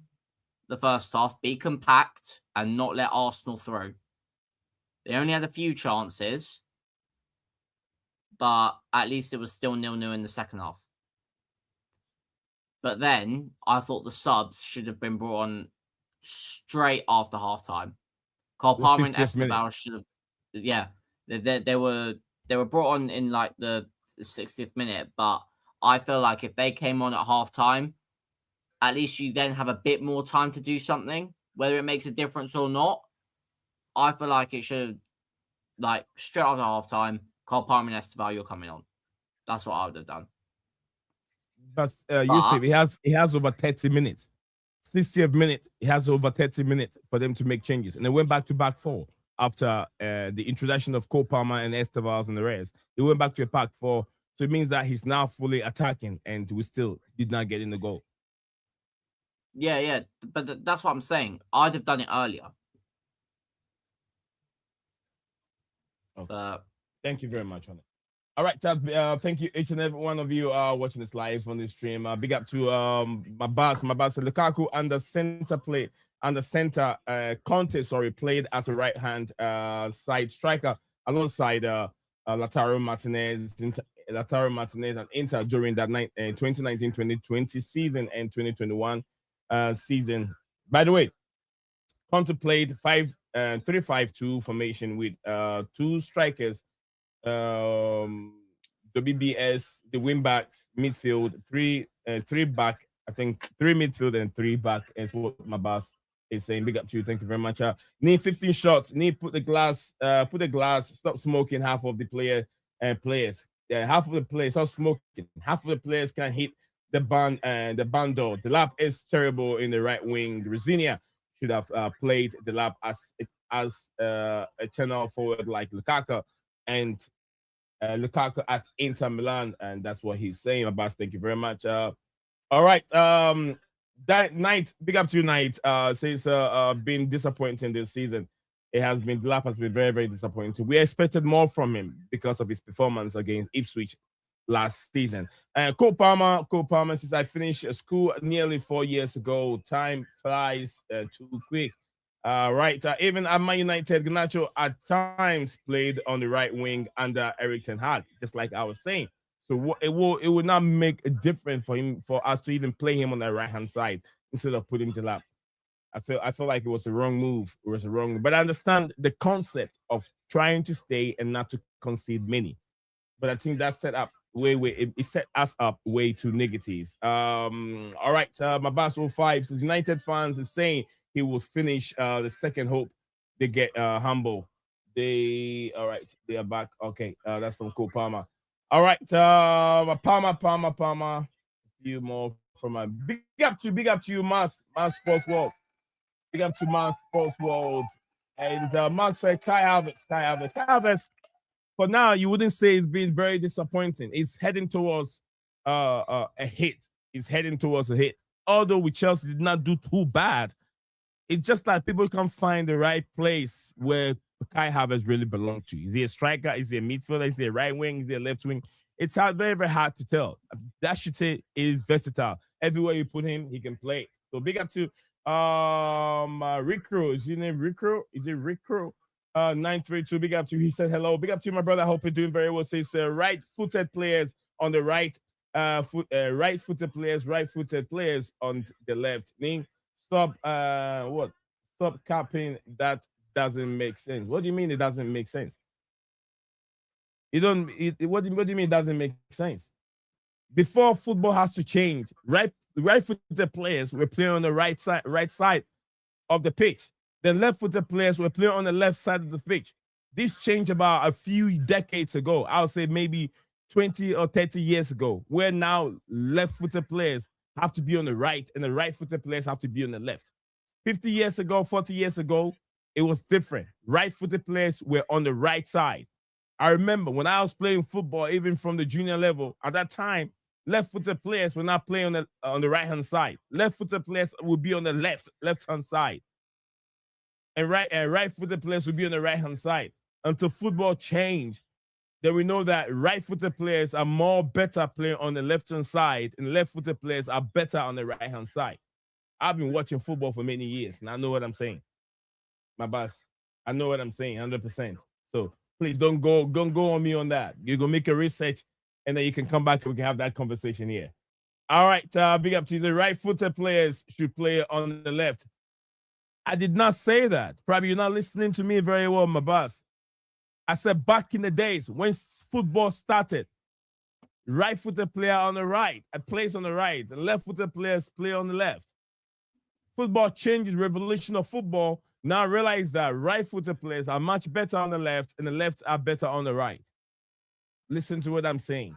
the first half, be compact, and not let Arsenal through. They only had a few chances, but at least it was still 0-0 in the second half. But then I thought the subs should have been brought on straight after halftime. Cole Palmer and Esteval should have, they were brought on in like the 60th minute. But I feel like if they came on at halftime, at least you then have a bit more time to do something, whether it makes a difference or not. I feel like it should, like, straight after halftime, Cole Palmer and Esteval, you're coming on. That's what I would have done. But Yusuf, he has over 30 minutes. 60th minute, he has over 30 minutes for them to make changes. And they went back to back four after the introduction of Cole Palmer and Esteval and the rest. They went back to a back four. So it means that he's now fully attacking, and we still did not get in the goal. Yeah. But that's what I'm saying. I'd have done it earlier. Okay. But thank you very much on it. All right, thank you each and every one of you watching this live on this stream. Big up to my boss Lukaku and the center play and the center Conte, played as a right hand side striker alongside Lautaro Martinez and Inter during that 2019-2020 season and 2021 season. By the way, Conte played 3-5-2 formation with two strikers. WBS, the wing backs, midfield, three back. I think 3 midfield and 3 back is what my boss is saying. Big up to you. Thank you very much. Need 15 shots. Need put the glass. Stop smoking. Half of the players. Half of the players stop smoking. Half of the players can hit the bando. The lap is terrible in the right wing. Rosenior should have played the lap as a channel forward like Lukaku and Lukaku at Inter Milan, and that's what he's saying. Abbas, thank you very much. All right, that night, big up to you, Night. Says been disappointing this season. The lap has been very, very disappointing. We expected more from him because of his performance against Ipswich last season. Cole Palmer says, I finished school nearly 4 years ago. Time flies too quick. Right. Even at Man United, Garnacho at times played on the right wing under Erik ten Hag, just like I was saying. So it would not make a difference for us to even play him on the right hand side instead of putting the lap. I feel like it was a wrong move. But I understand the concept of trying to stay and not to concede many. But I think that set up it set us up way too negative. All right. My boss 05 says United fans are saying he will finish the second hope. They get humble. They are back. Okay, that's from Cole Palmer. All right, Palmer. A few more from my big up to you, Mass Sports World. Big up to Mass Sports World. And Mass said Kai Havertz. For now, you wouldn't say it's been very disappointing. It's heading towards a hit. Although with Chelsea did not do too bad. It's just that people can't find the right place where Kai Havertz really belong to? Is he a striker? Is he a midfielder? Is he a right wing? Is he a left wing? It's very, very hard to tell. That should say is versatile. Everywhere you put him, he can play it. So big up to Rick Crow. Is his name Rick Crow? Is it Rick Crow? 932. Big up to you. He said hello. Big up to you, my brother. I hope you're doing very well. Says right-footed players on the right, right-footed players on the left. Name stop. What? Stop capping. That doesn't make sense. What do you mean it doesn't make sense? You don't. What do you mean it doesn't make sense? Before football has to change, right-footed players were playing on the right side of the pitch. The left-footed players were playing on the left side of the pitch. This changed about a few decades ago. I would say maybe 20 or 30 years ago, where now left-footed players have to be on the right and the right-footed players have to be on the left. 50 years ago, 40 years ago, it was different. Right-footed players were on the right side. I remember when I was playing football, even from the junior level, at that time, left-footed players were not playing on the right-hand side. Left-footed players would be on the left-hand side. And right-footed players would be on the right-hand side. Until football changed, then we know that right-footed players are more better playing on the left-hand side, and left-footed players are better on the right-hand side. I've been watching football for many years, and I know what I'm saying. My boss, I know what I'm saying, 100%. So please don't go on me on that. You go make a research, and then you can come back and we can have that conversation here. All right, big up to you. The right-footed players should play on the left. I did not say that. Probably you're not listening to me very well, my boss. I said back in the days when football started, right-footed player on the right, plays on the right, and left-footed players play on the left. Football changes, revolution of football. Now I realize that right-footed players are much better on the left, and the left are better on the right. Listen to what I'm saying.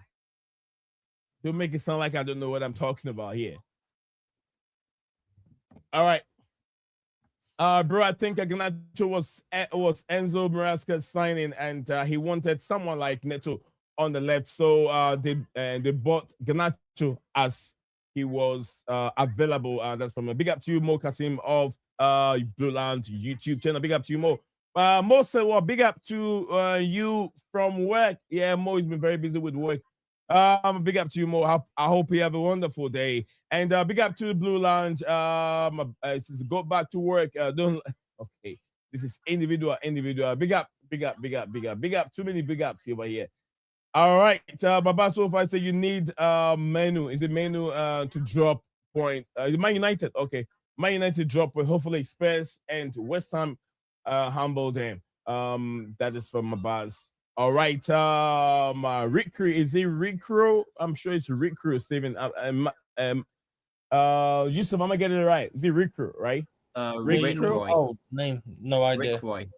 Don't make it sound like I don't know what I'm talking about here. All right. Bro, I think Garnacho was Enzo Maresca's signing, and he wanted someone like Neto on the left. So they bought Garnacho as he was available. That's from a big up to you, Mo Kasim of BlueClouds YouTube channel. Big up to you, Mo. Mo said, well, big up to you from work. Yeah, Mo has been very busy with work. Big up to you, Mo. I hope you have a wonderful day. And big up to the Blue Lounge. Says, go back to work. Okay. This is individual. Big up. Too many big ups over here. All right. Baba Sofa said you need menu. Is it menu to drop point? Man United. Okay. Man United drop point. Hopefully Spurs and West Ham humble them. That is from my boss. All right, Rick Crew, is it Rick Crew? I'm sure it's Rick Crew, Steven. Yusuf, I'm gonna get it right. Is it Rick Crew, right? Rick Roy. Oh, name, no idea. Rick Roy.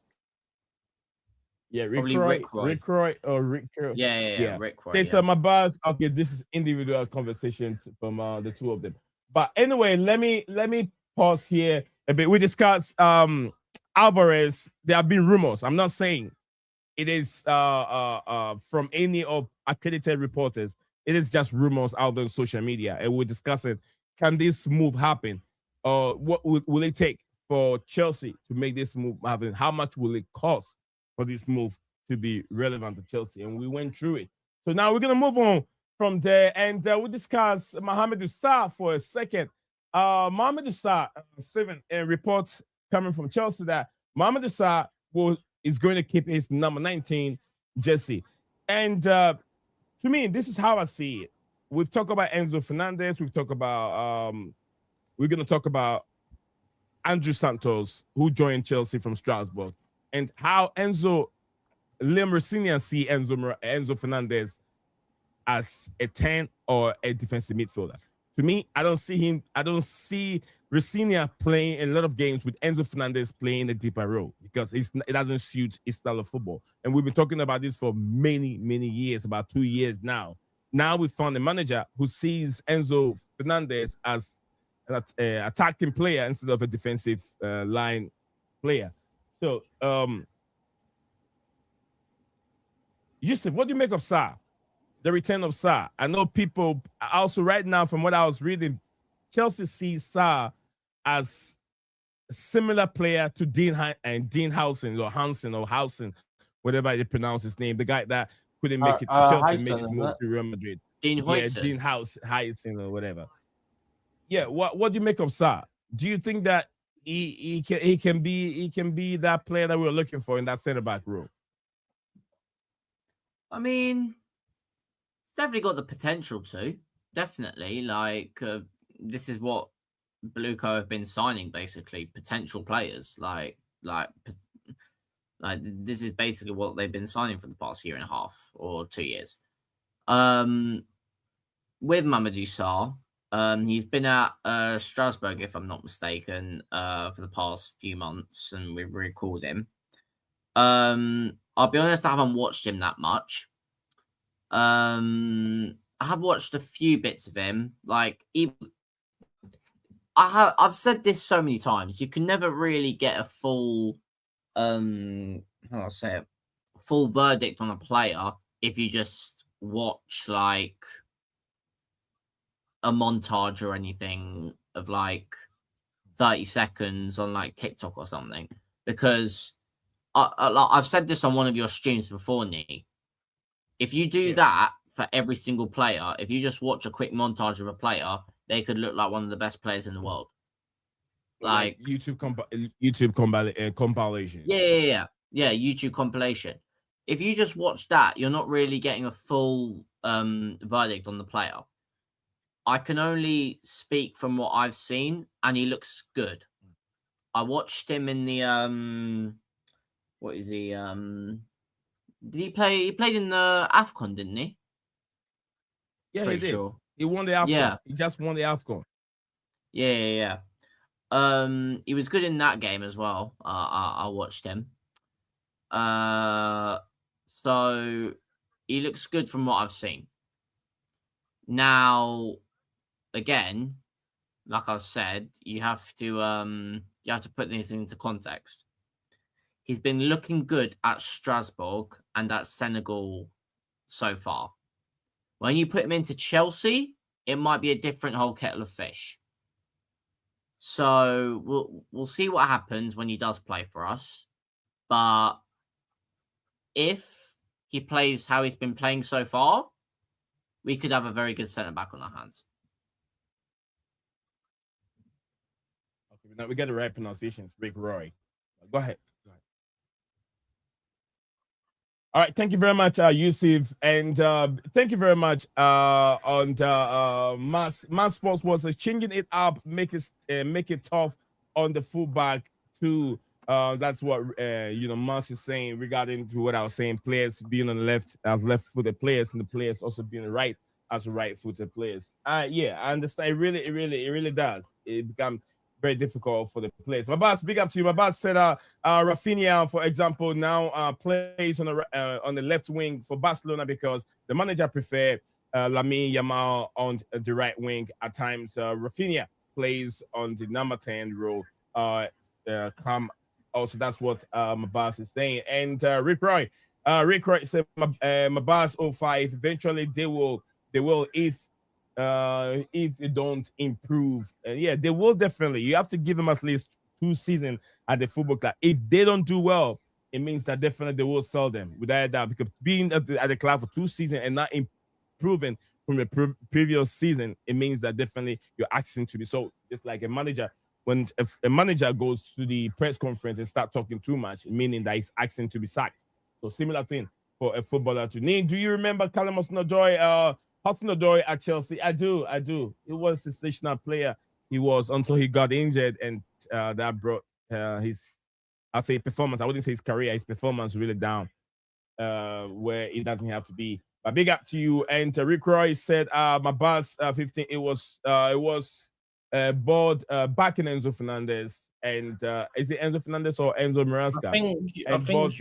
Yeah, Probably Rick Roy. Rick Roy or Rick Crew. Yeah. Rick Roy. Okay, so my boss. Okay, this is individual conversation from the two of them. But anyway, let me pause here a bit. We discussed Álvarez. There have been rumors. I'm not saying it is from any of accredited reporters. It is just rumors out there on social media, and we're discussing, can this move happen? What will it take for Chelsea to make this move happen? How much will it cost for this move to be relevant to Chelsea? And we went through it. So now we're going to move on from there, and we'll discuss Mohamed Salah for a second. Mohamed Salah, 7 reports coming from Chelsea that Mohamed Salah is going to keep his number 19 jersey. And to me, this is how I see it. We've talked about Enzo Fernandez. We've talked about, we're going to talk about Andrew Santos, who joined Chelsea from Strasbourg, and how Liam Rosenior see Enzo Fernandez as a 10 or a defensive midfielder. To me, I don't see Rosenior playing a lot of games with Enzo Fernandez playing a deeper role because it doesn't suit his style of football. And we've been talking about this for many, many years, about 2 years now. Now we found a manager who sees Enzo Fernandez as an attacking player instead of a defensive line player. So, Yusuf, what do you make of Sarr? The return of Sarr. I know people also right now, from what I was reading, Chelsea sees Sarr as similar player to Dean Housen or Housen, whatever they pronounce his name. The guy that couldn't make it to Chelsea, made his move to Real Madrid. Dean Housen. Dean Housen or whatever. Yeah, what do you make of Sarr? Do you think that he can be that player that we were looking for in that center back role? I mean, it's definitely got the potential to. Definitely, like this is what BlueClouds have been signing, basically potential players. Like this is basically what they've been signing for the past year and a half or 2 years. With Mamadou Sarr. He's been at Strasbourg, if I'm not mistaken, for the past few months, and we've recalled him. I'll be honest, I haven't watched him that much. I have watched a few bits of him. Like, I've said this so many times. You can never really get a full, how do I say it, full verdict on a player if you just watch like a montage or anything of like 30 seconds on like TikTok or something, because I've said this on one of your streams before, Nee. If you do that for every single player, if you just watch a quick montage of a player, they could look like one of the best players in the world. Like YouTube compilation. Yeah, YouTube compilation. If you just watch that, you're not really getting a full verdict on the player. I can only speak from what I've seen, and he looks good. I watched him in the what is he? Did he play? He played in the AFCON, didn't he? Yeah, he did. Sure. He won the AFCON. Yeah. He just won the AFCON. Yeah. He was good in that game as well. I watched him. So he looks good from what I've seen. Now, again, like I've said, you have to put these into context. He's been looking good at Strasbourg and at Senegal so far. When you put him into Chelsea, it might be a different whole kettle of fish. So we'll see what happens when he does play for us. But if he plays how he's been playing so far, we could have a very good centre back on our hands. Okay, now we get the right pronunciations. Rick Roy. Go ahead. All right, thank you very much, Yusuf, and thank you very much on Mass Sports was changing it up, make it tough on the fullback too. That's what Mass is saying regarding to what I was saying. Players being on the left as left-footed players, and the players also being right as right-footed players. Yeah, I understand. It really does. It becomes very difficult for the players. My boss, big up to you. My boss said Rafinha, for example, now plays on the left wing for Barcelona because the manager prefer Lamine Yamal on the right wing. At times, Rafinha plays on the number 10 role. Also, that's what my boss is saying. And Rick Roy said my boss 05. Eventually, they will if they don't improve. And yeah, they will definitely. You have to give them at least 2 seasons at the football club. If they don't do well, it means that definitely they will sell them without a doubt. Because being at the club for 2 seasons and not improving from the previous season, it means that definitely you're asking to be sold. Just like a manager, when a manager goes to the press conference and start talking too much, meaning that he's asking to be sacked. So similar thing for a footballer to need. Do you remember Callum Hudson-Odoi at Chelsea? I do. He was a sensational player. He was until he got injured, and that brought his performance. I wouldn't say his career, his performance really down, where it doesn't have to be. But big up to you. And Rick Roy said, my boss 15. It was board backing Enzo Fernandez, and is it Enzo Fernandez or Enzo Maresca? I think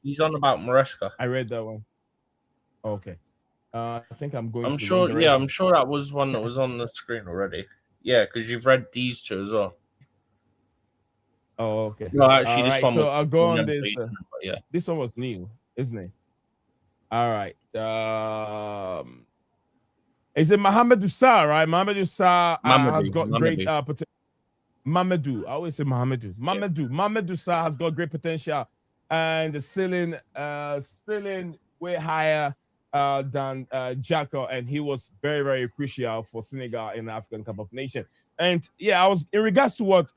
he's on about Maresca. I read that one. Okay. I think I'm going. I'm sure. Yeah, I'm sure that was one that was on the screen already. Yeah, because you've read these two as well. Oh, okay. No, actually, this one. So I'll go on this. Yeah, this one was new, isn't it? All right. Is it Mohamed Sarr? Right, Mohamed Sarr has got great potential. Mamadou. I always say Mamadou. Mamadou Sarr has got great potential, and the ceiling way higher than Jacko, and he was very, very crucial for Senegal in the African Cup of Nations. And yeah, I was in regards to what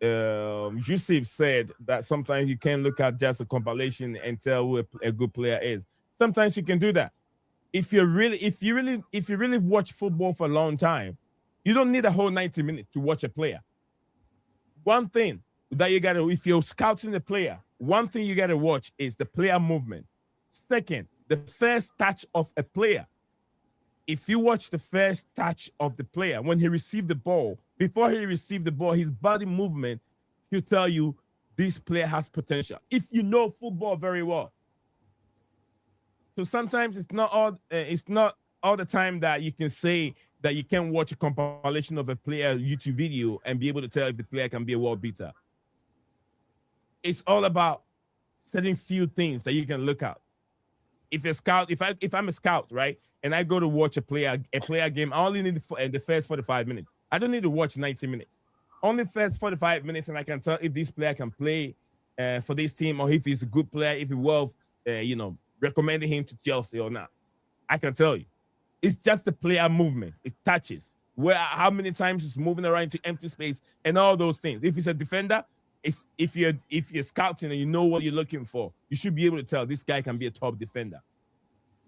Yusuf said, that sometimes you can't look at just a compilation and tell who a good player is. Sometimes you can do that. If you really watch football for a long time, you don't need a whole 90 minutes to watch a player. One thing that you gotta, if you're scouting a player, one thing you gotta watch is the player movement. Second, the first touch of a player. If you watch the first touch of the player when he received the ball, before he received the ball, his body movement will tell you this player has potential. If you know football very well. So sometimes it's not all the time that you can say that you can watch a compilation of a player YouTube video and be able to tell if the player can be a world beater. It's all about certain few things that you can look at. If a scout, if I'm a scout, right, and I go to watch a player game, I only need the first 45 minutes. I don't need to watch 90 minutes. Only first 45 minutes, and I can tell if this player can play for this team, or if he's a good player, if he was, recommending him to Chelsea or not. I can tell you. It's just the player movement. It touches. How many times he's moving around to empty space and all those things. If he's a defender, if you're scouting and you know what you're looking for, you should be able to tell this guy can be a top defender.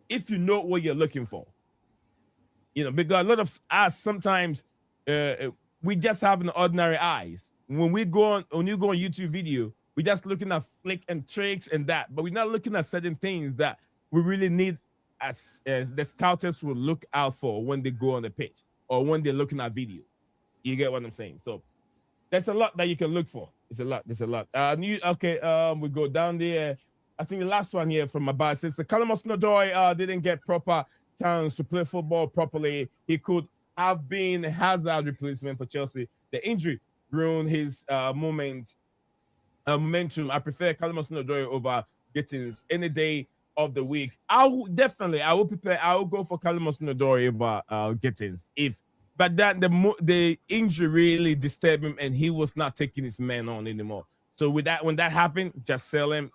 If you know what you're looking for. Because a lot of us sometimes we just have an ordinary eyes. When you go on YouTube video, we're just looking at flick and tricks and that, but we're not looking at certain things that we really need as the scouters will look out for when they go on the pitch or when they're looking at video. You get what I'm saying? So there's a lot that you can look for. There's a lot. We go down there. I think the last one here from my bar says the Callum Hudson-Odoi didn't get proper chance to play football properly. He could have been a Hazard replacement for Chelsea. The injury ruined his momentum. I prefer Callum Hudson-Odoi over Gittins any day of the week. I will go for Callum Hudson-Odoi over Gittins but that the injury really disturbed him and he was not taking his man on anymore. So when that happened, just sell him.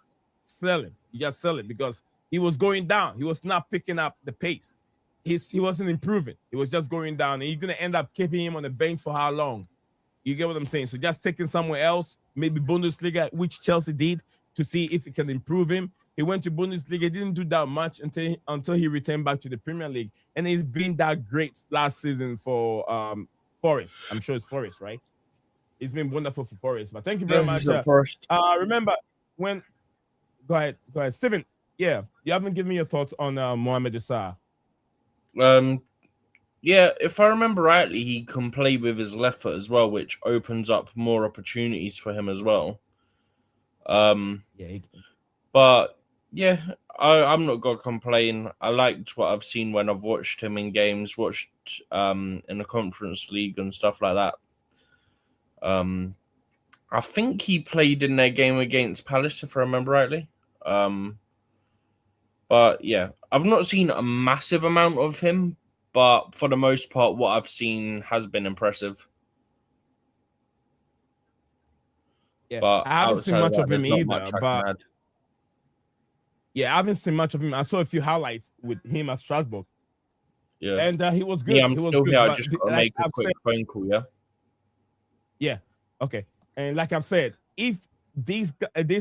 You just sell him because he was going down. He was not picking up the pace. He wasn't improving. He was just going down, and you're gonna end up keeping him on the bench for how long? You get what I'm saying? So just take him somewhere else, maybe Bundesliga, which Chelsea did, to see if it can improve him. He went to Bundesliga, didn't do that much until he returned back to the Premier League, and he's been that great last season for Forest. I'm sure it's Forest, right? It's been wonderful for Forest. But thank you very much. Remember when? Go ahead, Stephen. Yeah, you haven't given me your thoughts on Mohamed Salah. Yeah, if I remember rightly, he can play with his left foot as well, which opens up more opportunities for him as well. But yeah, I'm not gonna complain. I liked what I've seen when I've watched him in games, watched in the Conference League and stuff like that. I think he played in their game against Palace, if I remember rightly. But yeah, I've not seen a massive amount of him, but for the most part, what I've seen has been impressive. Yeah, but I haven't seen much of him either. But yeah, I haven't seen much of him. I saw a few highlights with him at Strasbourg. Yeah, and he was good. Yeah, I'm he was still good, here. I just got to make a quick phone call. Yeah. Yeah. Okay. And like I've said, if this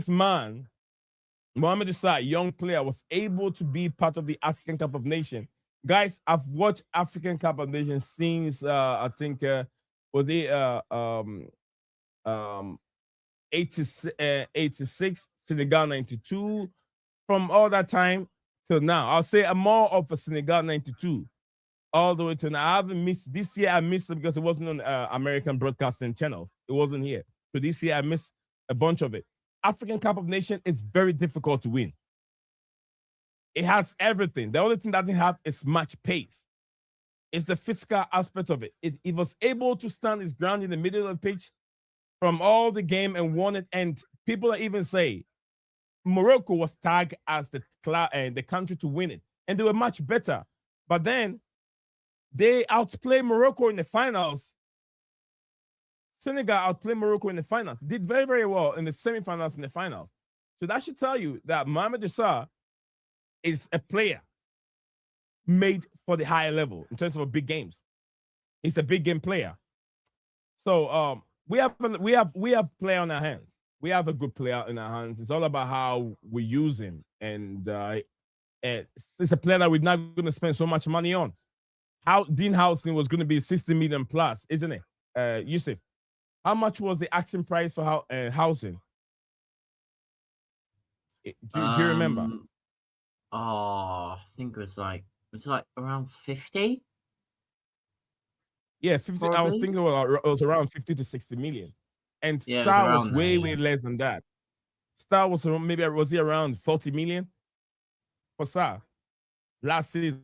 man, Mohamed Salah, young player, was able to be part of the African Cup of Nations, guys, I've watched African Cup of Nations since I think was it 86, Senegal 92. From all that time till now, I'll say I'm more of a Senegal 92 all the way to now. I haven't missed this year. I missed it because it wasn't on American broadcasting channels. It wasn't here. So this year I missed a bunch of it. African Cup of Nations is very difficult to win. It has everything. The only thing that doesn't have is much pace. It's the physical aspect of it. It was able to stand its ground in the middle of the pitch from all the game and won it. And people even say Morocco was tagged as the country to win it, and they were much better. But then they outplayed Morocco in the finals Senegal outplayed Morocco in the finals. Did very, very well in the semifinals and the finals. So that should tell you that Mohamed Issa is a player made for the higher level in terms of big games. He's a big game player. So we have player on our hands. We have a good player in our hands. It's all about how we use him, and it's a player that we're not going to spend so much money on. How Dean Howson was going to be 60 million plus, isn't it? Yusuf, how much was the asking price for Howson? Do you remember? I think it was like around 50. Yeah, 50. Probably. I was thinking it was around 50 to 60 million, and Yeah, Star was way less than that. Star was he around 40 million for Star last season,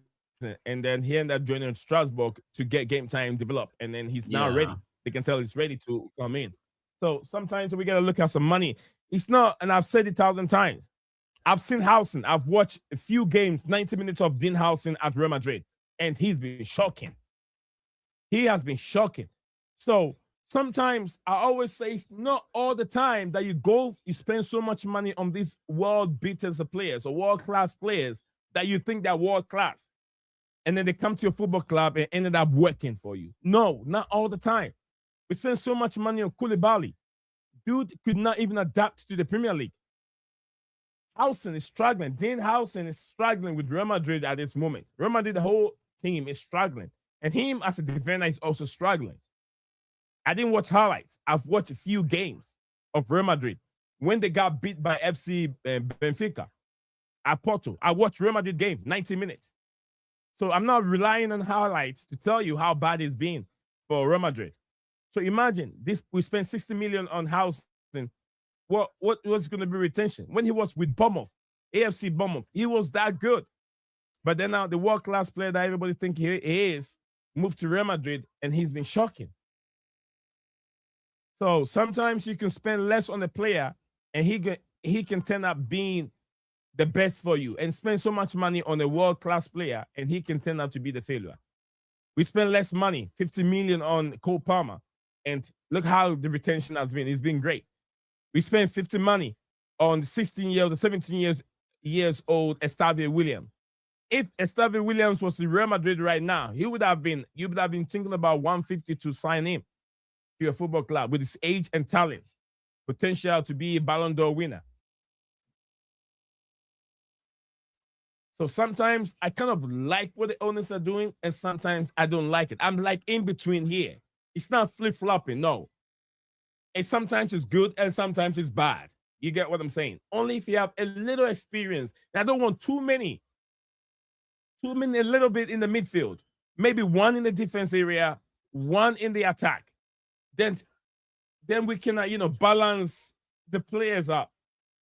and then he ended up joining Strasbourg to get game time developed, and then he's now ready. They can tell he's ready to come in. So sometimes we got to look at some money. It's not, and I've said it 1,000 times. I've seen Howson. I've watched a few games, 90 minutes of Dean Howson at Real Madrid, and he's been shocking. He has been shocking. So sometimes I always say it's not all the time that you spend so much money on these world beaters of players or world-class players that you think they're world-class. And then they come to your football club and ended up working for you. No, not all the time. We spend so much money on Koulibaly. Dude could not even adapt to the Premier League. Howson is struggling. Dean Howson is struggling with Real Madrid at this moment. Real Madrid, the whole team is struggling. And him as a defender is also struggling. I didn't watch highlights. I've watched a few games of Real Madrid when they got beat by FC Benfica at Porto. I watched Real Madrid game, 90 minutes. So I'm not relying on highlights to tell you how bad it's been for Real Madrid. So imagine this: we spent 60 million on Howson. What was going to be retention? When he was with Bournemouth, AFC Bournemouth, he was that good. But then now the world-class player that everybody think he is moved to Real Madrid, and he's been shocking. So sometimes you can spend less on a player, and he can turn up being the best for you, and spend so much money on a world-class player, and he can turn out to be the failure. We spend less money, 50 million on Cole Palmer, and look how the retention has been. It's been great. We spent 50 money on the 16-year-old, the 17 years old Estavio Williams. If Estavio Williams was in Real Madrid right now, you would have been thinking about 150 to sign him to your football club with his age and talent, potential to be a Ballon d'Or winner. So sometimes I kind of like what the owners are doing, and sometimes I don't like it. I'm like in between here. It's not flip-flopping, no. And sometimes it's good and sometimes it's bad. You get what I'm saying? Only if you have a little experience. And I don't want too many, a little bit in the midfield. Maybe one in the defense area, one in the attack. Then we can, balance the players up.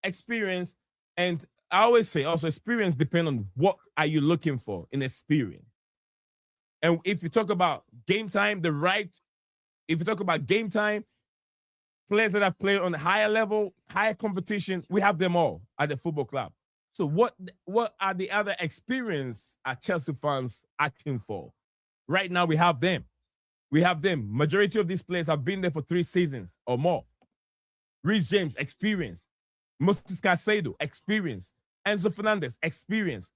Experience, and I always say also experience depends on what are you looking for in experience. And if you talk about game time, players that have played on a higher level, higher competition, we have them all at the football club. So what are the other experience are Chelsea fans asking for? Right now, we have them. Majority of these players have been there for 3 seasons or more. Reece James, experience. Moses Caicedo, experience. Enzo Fernandez, experience.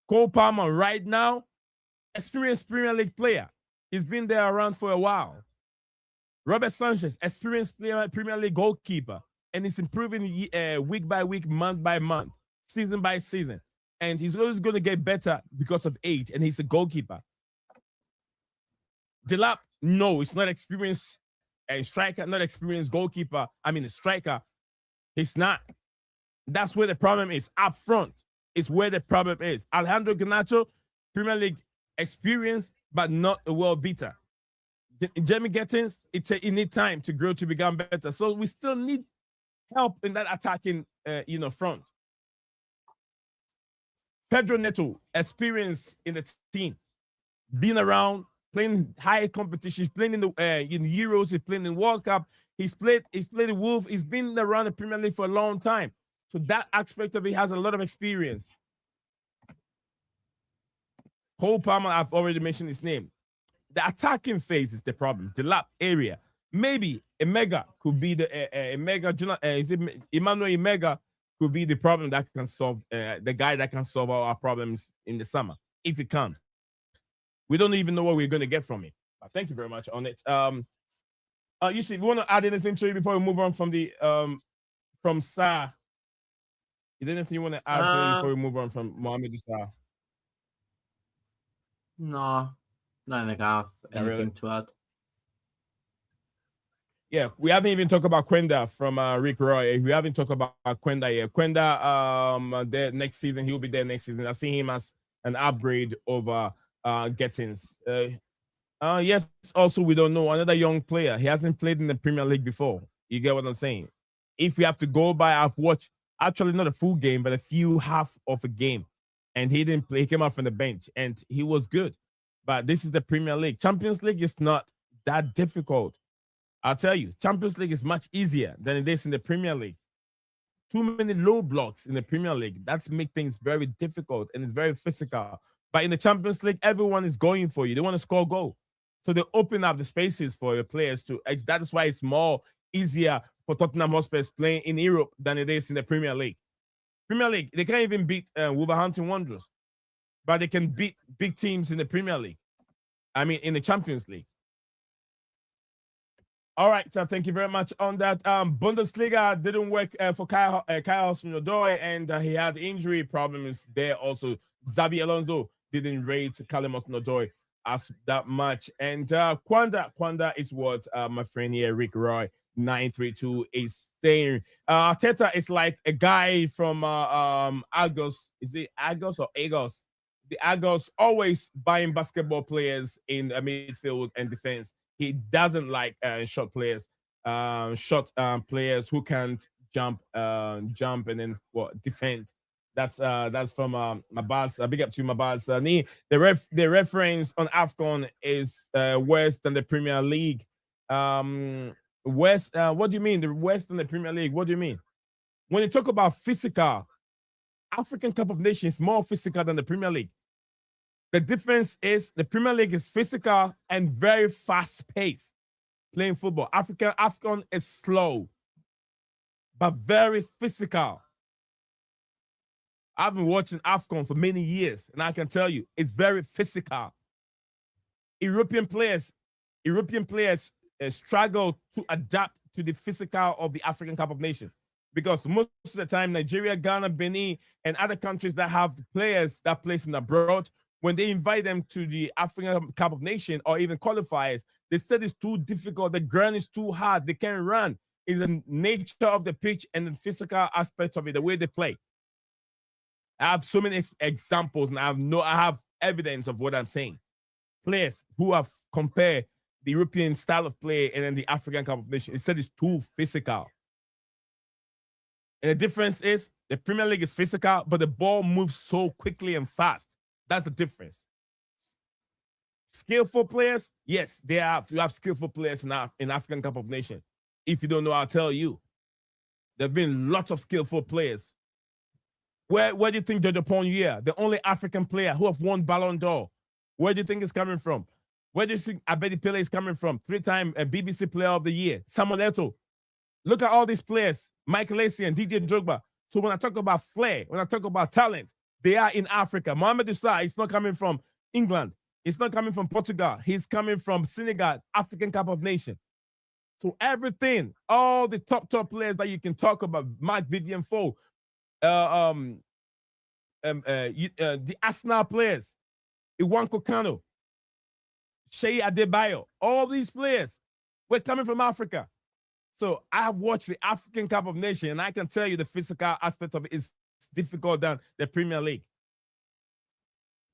Cole Palmer, right now, experienced Premier League player. He's been there around for a while. Robert Sanchez, experienced Premier League goalkeeper, and he's improving week by week, month by month, season by season. And he's always going to get better because of age, and he's a goalkeeper. Delap, no, it's not experienced striker, not experienced goalkeeper. I mean, a striker. He's not. That's where the problem is. Up front is where the problem is. Alejandro Garnacho, Premier League experience, but not a world beater. Jamie Gittins, it need time to grow to become better. So we still need help in that attacking, front. Pedro Neto, experience in the team, being around, playing high competitions, playing in the in Euros, he's playing in World Cup. He's played in Wolves. He's been around the Premier League for a long time. So that aspect of it has a lot of experience. Cole Palmer, I've already mentioned his name. The attacking phase is the problem. The lap area. maybe Emega could be the is it Emmanuel Emega could be the problem that can solve the guy that can solve all our problems in the summer if it comes. We don't even know what we're going to get from it. But thank you very much on it. You see, if you want to add anything to it before we move on from the from Sa? Is there anything you want to add to it before we move on from Mohamed Sa? No, I don't think I have anything to add. Yeah, we haven't even talked about Quenda from Rick Roy. We haven't talked about Quenda yet. Quenda, there next season, he'll be there next season. I see him as an upgrade over Gettins. Yes, also, we don't know. Another young player. He hasn't played in the Premier League before. You get what I'm saying? If we have to go by, I've watched, actually not a full game, but a few half of a game. And he didn't play. He came out from the bench, and he was good. But this is the Premier League. Champions League is not that difficult. I'll tell you, Champions League is much easier than it is in the Premier League. Too many low blocks in the Premier League. That's make things very difficult, and it's very physical. But in the Champions League, everyone is going for you. They want to score goal. So they open up the spaces for your players to. That is why it's more easier for Tottenham Hotspur playing in Europe than it is in the Premier League. Premier League, they can't even beat Wolverhampton Wanderers, but they can beat big teams in the Premier League. I mean, in the Champions League. All right, so thank you very much on that. Bundesliga didn't work for Kyle Hudson-Odoi, and he had injury problems there also. Xabi Alonso didn't rate Callum Hudson-Odoi as that much. And Quanda is what my friend here, Rick Roy, 932 is saying. Arteta is like a guy from Argos. Is it Argos or Agos? The Argos always buying basketball players in midfield and defense. He doesn't like short players, players who can't jump and then defend. That's from my boss. Big up to my boss. The reference on AFCON is worse than the Premier League. West. What do you mean? The West than the Premier League? What do you mean? When you talk about physical, African Cup of Nations is more physical than the Premier League. The difference is the Premier League is physical and very fast-paced playing football. AFCON is slow, but very physical. I've been watching AFCON for many years, and I can tell you, it's very physical. European players struggle to adapt to the physical of the African Cup of Nations because most of the time, Nigeria, Ghana, Benin, and other countries that have players that play in abroad, when they invite them to the African Cup of Nations or even qualifiers, they said it's too difficult. The ground is too hard. They can't run. It's the nature of the pitch and the physical aspect of it, the way they play. I have so many examples, and I have evidence of what I'm saying. Players who have compared the European style of play and then the African Cup of Nations, it said it's too physical. And the difference is the Premier League is physical, but the ball moves so quickly and fast. That's the difference. Skillful players, yes, you have skillful players in African Cup of Nations. If you don't know, I'll tell you. There have been lots of skillful players. Where do you think Jojo Ponye, the only African player who have won Ballon d'Or, where do you think it's coming from? Where do you think Abedi Pele is coming from? 3-time BBC Player of the Year. Samuel Eto'o. Look at all these players. Michael Essien and DJ Drogba. So when I talk about flair, when I talk about talent, they are in Africa. Mohamed Issa is not coming from England. He's not coming from Portugal. He's coming from Senegal, African Cup of Nations. So everything, all the top players that you can talk about, Mark Vivian Foe, the Arsenal players, Iwan Kokano, Shea Adebayo, all these players were coming from Africa. So I have watched the African Cup of Nations, and I can tell you the physical aspect of it is difficult than the Premier League.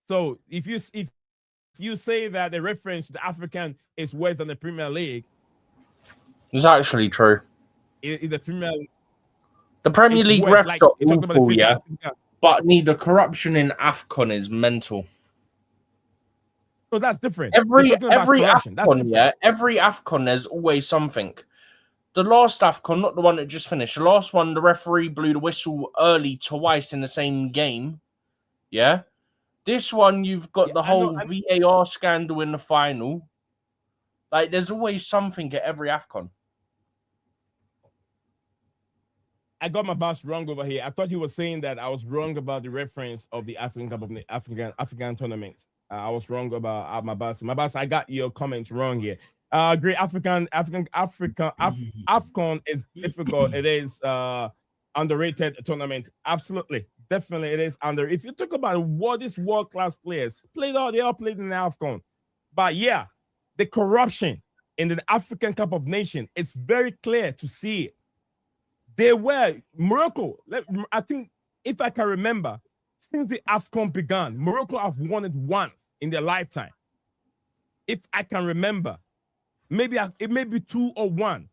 So if you say that the reference to the African is worse than the Premier League, it's actually true. In the Premier League, the Premier League refs are awful, yeah. But the corruption in AFCON is mental. So that's different. Every AFCON, yeah, every AFCON there's always something. The last AFCON, not the one that just finished, the last one, the referee blew the whistle early twice in the same game. Yeah? This one, you've got the whole VAR scandal in the final. Like, there's always something at every AFCON. I got my boss wrong over here. I thought he was saying that I was wrong about the reference of the African Cup of African tournament. I was wrong about my boss. My boss, I got your comments wrong here. Great AFCON is difficult. It is underrated tournament. Absolutely, definitely, it is under. If you talk about what these world-class players played, they all played in the AFCON. But yeah, the corruption in the African Cup of Nations, it's very clear to see it. They were Morocco. I think, if I can remember, since the AFCON began, Morocco have won it once in their lifetime. If I can remember, maybe it may be 2 or 1.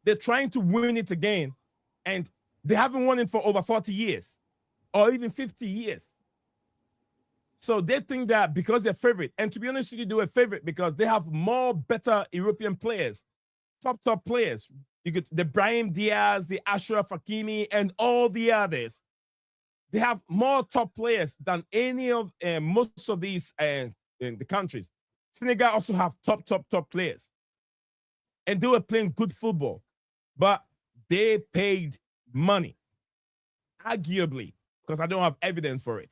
They're trying to win it again, and they haven't won it for over 40 years or even 50 years. So they think that because they're favorite, and to be honest with you, they were favorite because they have more better European players, top players. You get the Brahim Diaz, the Ashraf Hakimi, and all the others. They have more top players than any of most of these in the countries. Senegal also have top players, and they were playing good football, but they paid money, arguably, because I don't have evidence for it.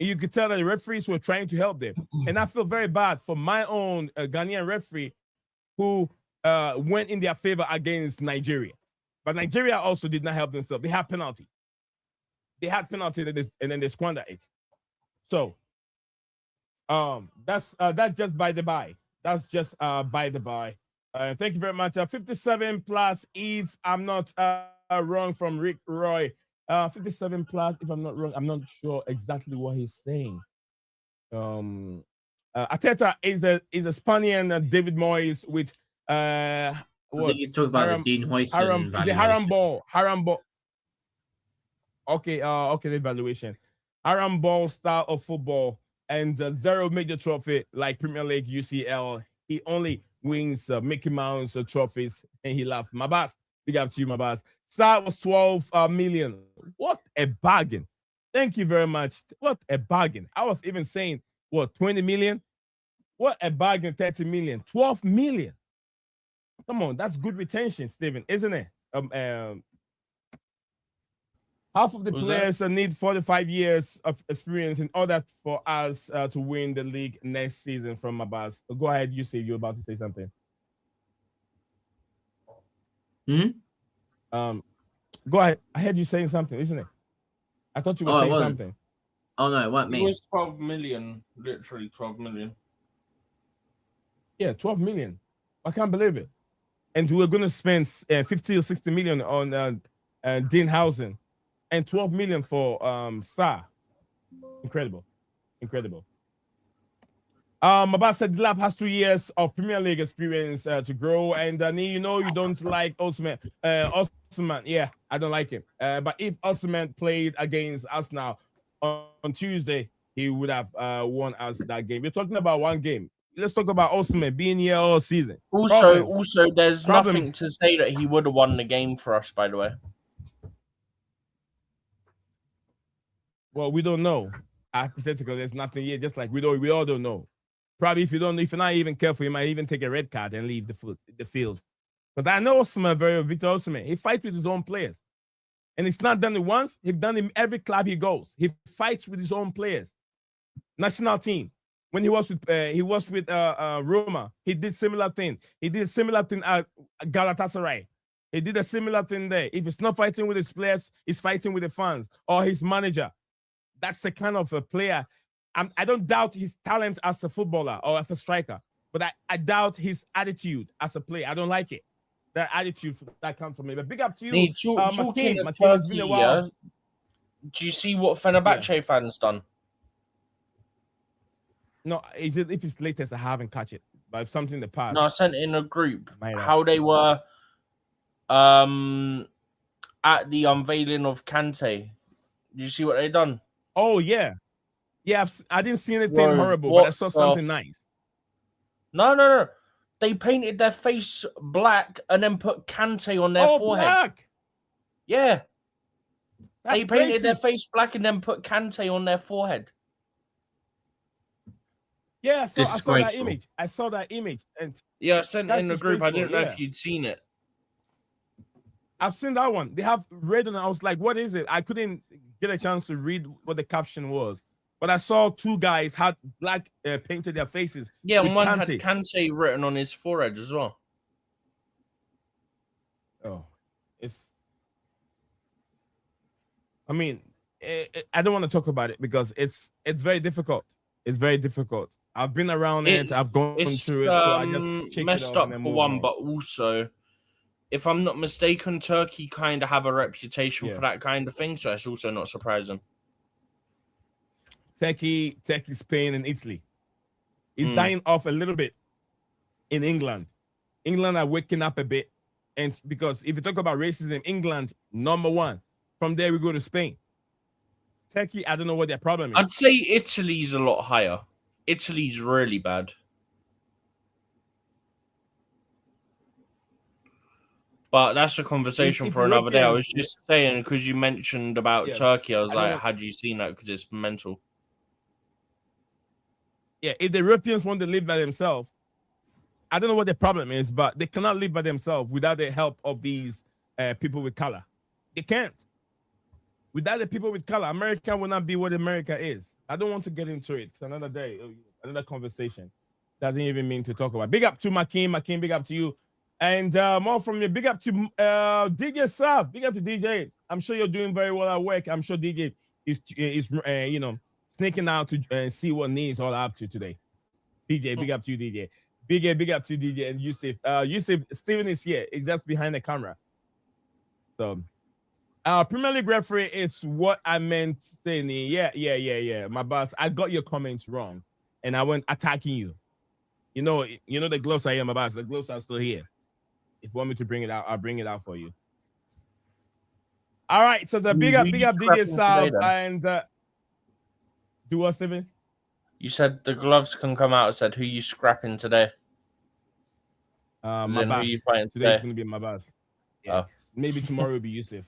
And you could tell that the referees were trying to help them, and I feel very bad for my own Ghanaian referee who went in their favor against Nigeria. But Nigeria also did not help themselves. They had penalty. And then they squandered it. So that's just by the by. That's just by the by. Thank you very much. 57 plus, if I'm not wrong, from Rick Roy. 57 plus, if I'm not wrong. I'm not sure exactly what he's saying. Arteta is a Spaniard, David Moyes with what? I think he's talking about the Dean Huijsen valuation. Is it Haram Ball? Okay, the evaluation. Haram Ball style of football and 0 major trophy like Premier League, UCL. He only wins Mickey Mouse trophies, and he laughed. Mabas, big up to you, Mabas. Star was 12 million. What a bargain. Thank you very much. What a bargain. I was even saying, what, 20 million? What a bargain, 30 million. 12 million. Come on, that's good retention, Steven, isn't it? Half of the players need 45 years of experience in order for us to win the league next season from Mabas. Go ahead, you say you're about to say something. Go ahead. I heard you saying something, isn't it? I thought you were saying something. Oh, no, it wasn't me. It was 12 million, literally 12 million. Yeah, 12 million. I can't believe it. And we're going to spend 50 or 60 million on Dean Housen and 12 million for Sarr. Incredible. Mabas said Dilap has 2 years of Premier League experience to grow, and you don't like Osman. Osman, yeah, I don't like him. But if Osman played against us now on Tuesday, he would have won us that game. We're talking about one game. Let's talk about Osman being here all season. Also, there's nothing to say that he would have won the game for us, by the way. Well, we don't know. Hypothetically, there's nothing here. Just like we all don't know. Probably if you're not even careful, you might even take a red card and leave the field. Because I know Victor Osimhen. He fights with his own players, and it's not done it once. He's done it in every club he goes. He fights with his own players. National team. When he was with Roma, he did similar thing. He did a similar thing at Galatasaray. He did a similar thing there. If he's not fighting with his players, he's fighting with the fans or his manager. That's the kind of a player. I don't doubt his talent as a footballer or as a striker, but I doubt his attitude as a player. I don't like it. That attitude that comes from me. But big up to you, McCain. It's been a while. Do you see what Fenerbahce fans done? No, if it's latest, I haven't catch it. But if something in the past. No, I sent in a group how they were at the unveiling of Kante. Did you see what they done? Oh, yeah. Yeah, I didn't see anything horrible, but I saw something nice. No. They painted their face black and then put Kante on their forehead. Black. Yeah. They painted their face black and then put Kante on their forehead. Yeah, I saw that Disgraceful. image. I saw that image, and Yeah, I sent it in the group. I didn't know yeah. if you'd seen it. I've seen that one. They have red, and I was like, "What is it?" I couldn't get a chance to read what the caption was, but I saw two guys had black painted their faces. Yeah, with and one Kante. had Kante written on his forehead as well. Oh, I mean, I don't want to talk about it because it's very difficult. It's very difficult. I've been around it. I've gone through it, so I just check messed it off up and for move one, on. but also, if I'm not mistaken, Turkey kind of have a reputation for that kind of thing, so it's also not surprising. Turkey, Spain, and Italy. It's dying off a little bit in England. England are waking up a bit, and because if you talk about racism, England #1. From there we go to Spain. Turkey, I don't know what their problem is. I'd say Italy's a lot higher. Italy's really bad. But that's a conversation for another day. I was just saying, because you mentioned about Turkey, I was like, had you seen that? Because it's mental. Yeah, if the Europeans want to live by themselves, I don't know what their problem is, but they cannot live by themselves without the help of these people with color. They can't. Without the people with color, America will not be what America is. I don't want to get into it. It's another day, another conversation. Doesn't even mean to talk about. Big up to Makim. Makim, big up to you. And more from you. Big up to DJ Saf. Big up to DJ. I'm sure you're doing very well at work. I'm sure DJ is sneaking out to see what Nee's all up to today. DJ, big up to you, DJ. Big up to DJ and Yusuf. Yusuf, Steven is here. He's just behind the camera. So, Premier League referee is what I meant to say. Yeah. My boss, I got your comments wrong, and I went attacking you. You know the gloves are here, my boss. The gloves are still here. If you want me to bring it out, I'll bring it out for you. All right, so the big up DJ Sal and do what, Steven? You said the gloves can come out. I said, who you scrapping today? My boss. Who you fighting today? Today's gonna be my boss. Yeah. Oh. Maybe tomorrow will be Yusuf.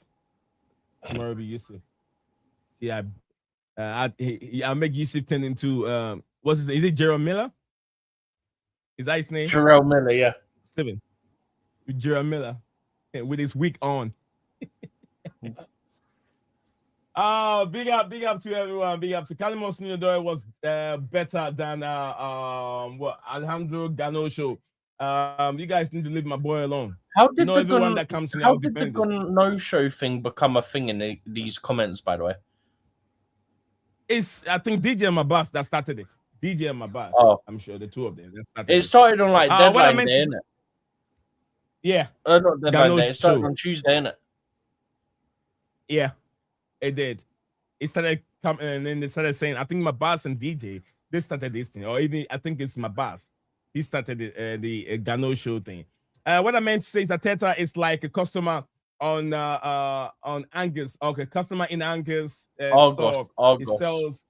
See, I'll make Yusuf turn into what's his name? Is it Gerald Miller? Is that his name? Gerald Miller, yeah. Steven. Gerald Miller. With his wig on. Oh, big up to everyone. Big up to Kalimos Nudoi was better than Alejandro Gano-Show. You guys need to leave my boy alone. How did the everyone that comes to me, how did the no-show thing become a thing in these comments, by the way? I think DJ and my boss that started it. DJ and my boss. Oh. I'm sure the two of them. It started on like deadline day, innit? Yeah. Not deadline day. It started on Tuesday, innit? Yeah, it did. It started coming, and then they started saying, I think my boss and DJ, they started this thing. Or even, I think it's my boss. He started the Gano show thing. What I meant to say is that Teta is like a customer on Angus. Okay, customer in Angus store. It sells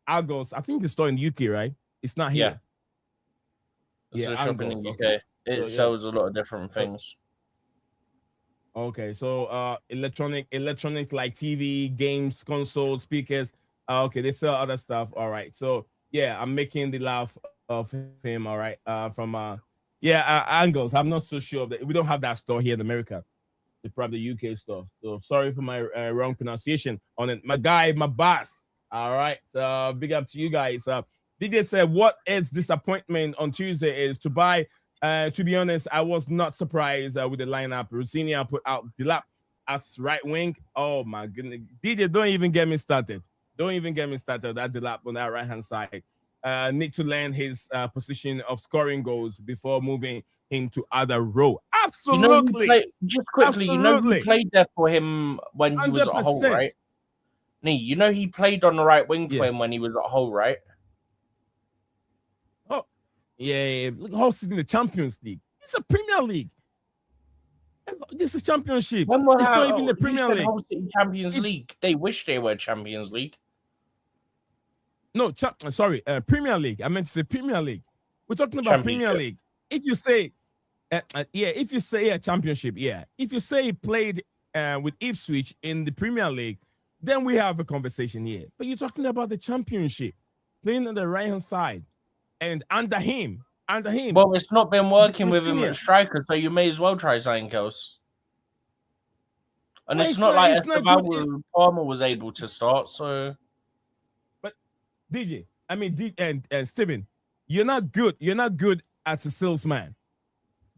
Argos. I think the store in UK, right? It's not here. Yeah, it's a shop in the UK. It sells a lot of different things. Okay, so electronic like TV, games, consoles, speakers. Okay, they sell other stuff. All right, so yeah, I'm making the laugh of him. All right, from Angles. I'm not so sure that we don't have that store here in America. It's probably UK store. So sorry for my wrong pronunciation on it. My guy, my boss. All right, big up to you guys. DJ said, "What is disappointment on Tuesday is to buy." To be honest, I was not surprised with the lineup. Rosenior put out Dilap as right wing. Oh my goodness, DJ, don't even get me started. That Dilap on that right hand side. Need to learn his position of scoring goals before moving him to other role. Absolutely. Just quickly, Absolutely. You played there for him when he 100%. Was at Hull, right? Nee, he played on the right wing for him when he was at Hull, right? Oh, yeah. Look, Hull's in the Champions League. It's a Premier League. This is Championship. It's not even the Premier League. Hull City Champions League. They wish they were Champions League. No, Premier League. I meant to say Premier League. We're talking about Premier League. If you say, if you say a Championship, if you say he played with Ipswich in the Premier League, then we have a conversation here. But you're talking about the Championship, playing on the right-hand side. And under him, Well, it's not been working with him Rosenior. at striker, so you may as well try something else. And Well, it's not like it's not good. Palmer was able to start, so. But DJ, I mean, and Steven, you're not good. You're not good as a salesman,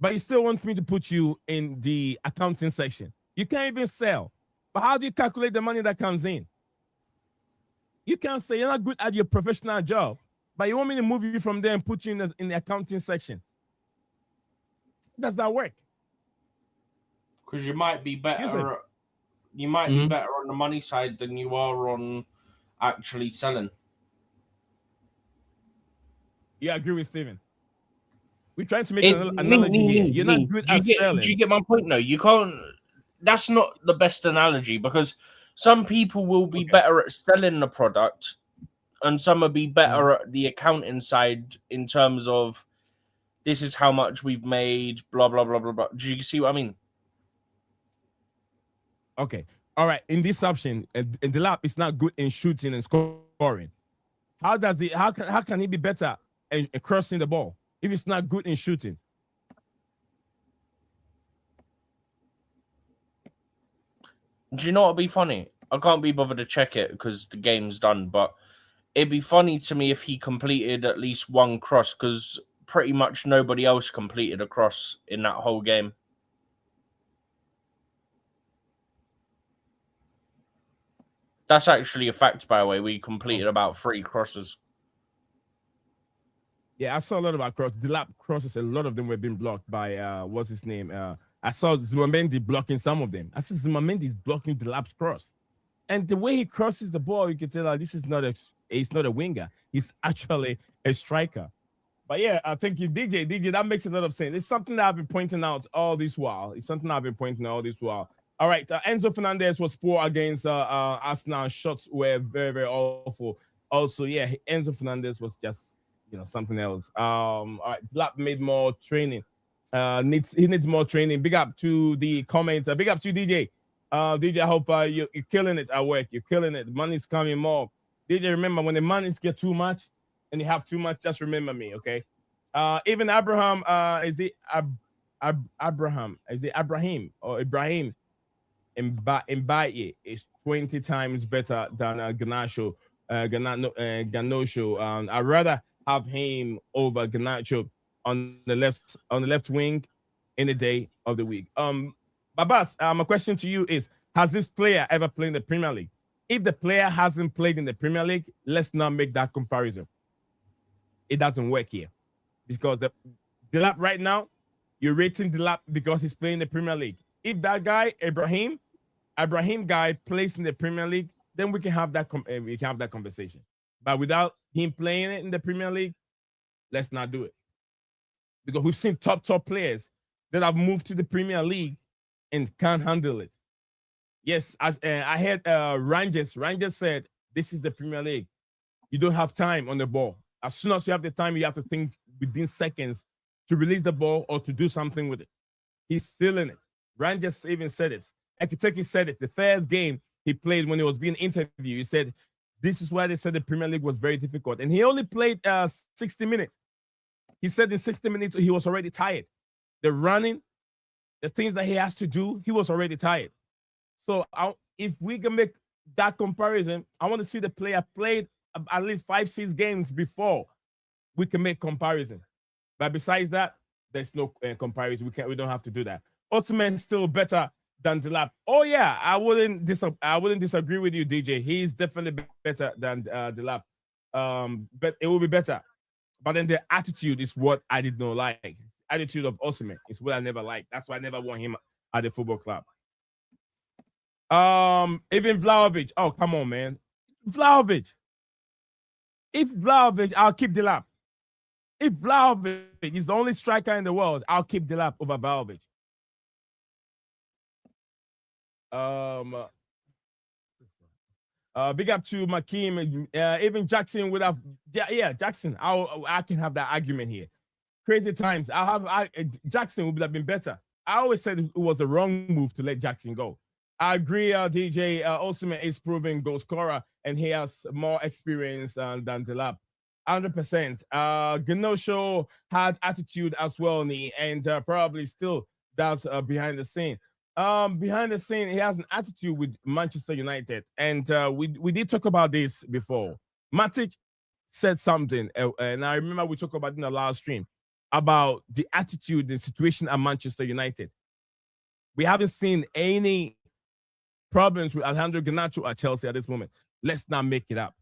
but you still want me to put you in the accounting section. You can't even sell. But how do you calculate the money that comes in? You can't say you're not good at your professional job, but you want me to move you from there and put you in the accounting section. Does that work? Because you might be better. You might be better on the money side than you are on actually selling. Yeah, I agree with Steven. We're trying to make an analogy here. You're not good at selling. Do you get my point? No, you can't. That's not the best analogy because some people will be better at selling the product and some will be better at the accounting side in terms of this is how much we've made, blah, blah, blah, blah, blah. Do you see what I mean? Okay. All right. In this option, Delap is not good in shooting and scoring. How can he be better at crossing the ball if it's not good in shooting? Do you know what'd be funny? I can't be bothered to check it because the game's done, but it'd be funny to me if he completed at least one cross because pretty much nobody else completed a cross in that whole game. That's actually a fact, by the way. We completed about 3 crosses. Yeah, I saw a lot of our crosses. The lap crosses, a lot of them were being blocked by, what's his name? I saw Zumamendi blocking some of them. I said Zumamendi is blocking the lap's cross. And the way he crosses the ball, you can tell that this is he's not a winger. He's actually a striker. But yeah, I think you, DJ, that makes a lot of sense. It's something that I've been pointing out all this while. All right, Enzo Fernandez was poor against Arsenal. Shots were very, very awful. Also, yeah, Enzo Fernandez was just, something else. All right, Black made more training. He needs more training. Big up to the comments. Big up to DJ. DJ, I hope you're killing it at work. You're killing it. Money's coming more. DJ, remember when the monies get too much and you have too much, just remember me, okay? Even Abraham, is it Abraham? Is it Abraham or Ibrahim? Mbaye is 20 times better than Ganacho. Ganosho. I'd rather have him over Ganacho on the left wing in the day of the week. Babas, my question to you is: has this player ever played in the Premier League? If the player hasn't played in the Premier League, let's not make that comparison. It doesn't work here because the Delap right now, you're rating Delap because he's playing in the Premier League. If that guy Ibrahim guy plays in the Premier League, then we can have that conversation. But without him playing it in the Premier League, let's not do it. Because we've seen top players that have moved to the Premier League and can't handle it. Yes, I heard Rangers said, this is the Premier League. You don't have time on the ball. As soon as you have the time, you have to think within seconds to release the ball or to do something with it. He's feeling it. Rangers even said it. Ekiteke said it. The first game he played when he was being interviewed, he said, this is why they said the Premier League was very difficult. And he only played 60 minutes. He said in 60 minutes, he was already tired. The running, the things that he has to do, he was already tired. So if we can make that comparison, I want to see the player played at least 5-6 games before we can make comparison. But besides that, there's no comparison. We don't have to do that. Ottoman still better than Delap. Oh yeah, I wouldn't disagree with you, DJ. He's definitely better than Delap. But it will be better. But then the attitude is what I did not like. Attitude of Osimhen is what I never liked. That's why I never want him at the football club. Even Vlahovic. Oh, come on, man. Vlahovic. If Vlahovic, I'll keep Delap. If Vlahovic is the only striker in the world, I'll keep Delap over Vlahovic. Big up to Makeem. Even Jackson would have. Yeah, Jackson. I can have that argument here. Crazy times. Jackson would have been better. I always said it was a wrong move to let Jackson go. I agree, DJ. Osimhen is proven goal scorer, and he has more experience than Delap. 100%. Ganosho had attitude as well, and probably still does behind the scene. Behind the scene, he has an attitude with Manchester United, and we did talk about this before. Matic said something, and I remember we talked about it in the last stream about the attitude, the situation at Manchester United. We haven't seen any problems with Alejandro Garnacho at Chelsea at this moment. Let's not make it up.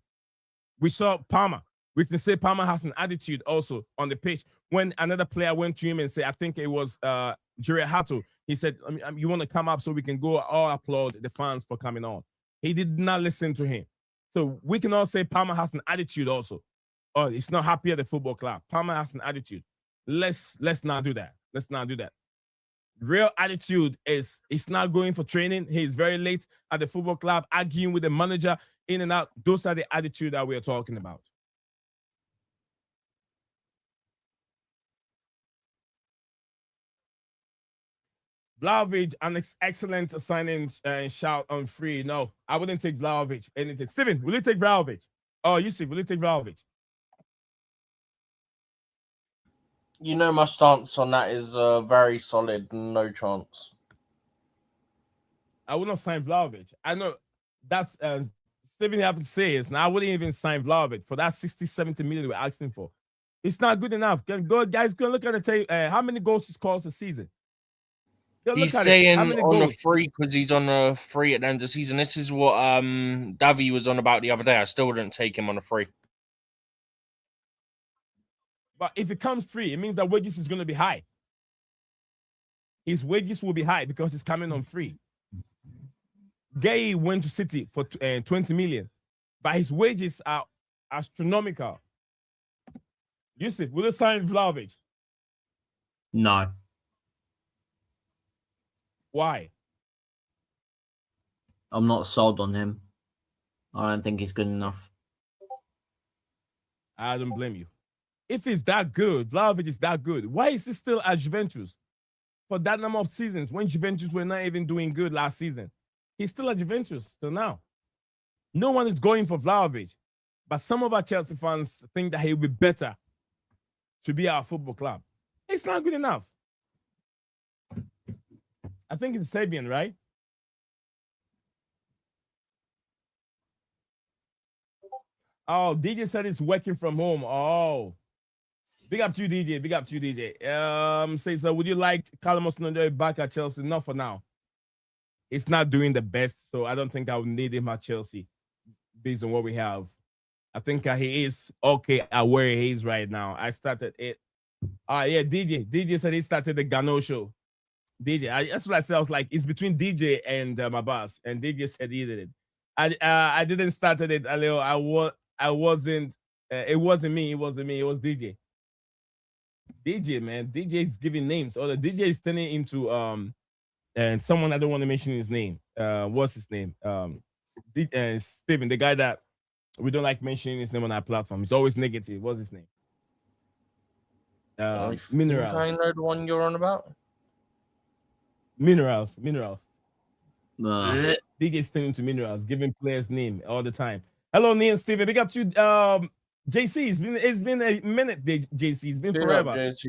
We saw Palmer. We can say Palmer has an attitude also on the pitch. When another player went to him and said, I think it was Jure Hato, he said, you want to come up so we can go all applaud the fans for coming on. He did not listen to him. So we can all say Palmer has an attitude also. Oh, he's not happy at the football club. Palmer has an attitude. Let's not do that. Let's not do that. Real attitude is he's not going for training. He's very late at the football club, arguing with the manager in and out. Those are the attitude that we're talking about. Vlahovic, an excellent signing and shout on free. No, I wouldn't take Vlahovic. Anything. Steven, will you take Vlahovic? Oh, Yusuf, will you take Vlahovic? You know my stance on that is very solid, no chance. I would not sign Vlahovic. I know that's Steven have to say is now I wouldn't even sign Vlahovic for that 60, 70 million we're asking for. It's not good enough. Guys, go look at the tape. How many goals he scores a season? He's saying on a free because he's on a free at the end of the season. This is what Davi was on about the other day. I still wouldn't take him on a free. But if it comes free, it means that wages is going to be high. His wages will be high because he's coming on free. Gay went to City for 20 million, but his wages are astronomical. Yusuf, will you sign Vlahovic? No. Why? I'm not sold on him. I don't think he's good enough. I don't blame you. If he's that good, Vlahovic is that good, why is he still at Juventus for that number of seasons when Juventus were not even doing good last season? He's still at Juventus till now. No one is going for Vlahovic, but some of our Chelsea fans think that he'll be better to be our football club. It's not good enough. I think it's Serbian, right? Oh, DJ said it's working from home. Oh. Big up to you, DJ. Big up to you, DJ. Says, would you like Callum Hudson-Odoi back at Chelsea? Not for now. It's not doing the best, so I don't think I would need him at Chelsea based on what we have. I think he is okay at where he is right now. I started it. Yeah, DJ. DJ said he started the Gano show. DJ, that's what I said. I was like, it's between DJ and my boss, and DJ said he did it. I didn't start it. I wasn't. It wasn't me. It wasn't me. It was DJ. DJ, man. DJ is giving names. Or the DJ is turning into and someone I don't want to mention his name. What's his name? Steven, the guy that we don't like mentioning his name on our platform. He's always negative. What's his name? Minerals. I know the one you're on about. Minerals. DJ is turning to Minerals, giving players name all the time. Hello, Neil Steven. Big up to JC. It's been a minute, JC. It's been forever. JC,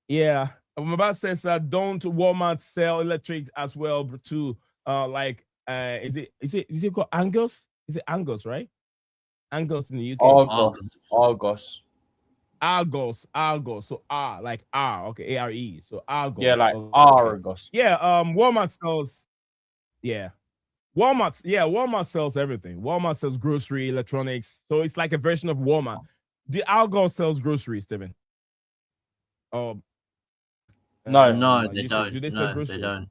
yeah. Mabad says don't Walmart sell electric as well too. Is it called Angus? Is it Angus, right? Angus in the UK. Argos. So like okay, ARE. So Argos. Yeah, like okay. Argos. Yeah, Walmart sells. Yeah. Walmart sells everything. Walmart sells grocery, electronics. So it's like a version of Walmart. The Argos sells groceries, Steven. No, they don't. Do they sell groceries? They don't.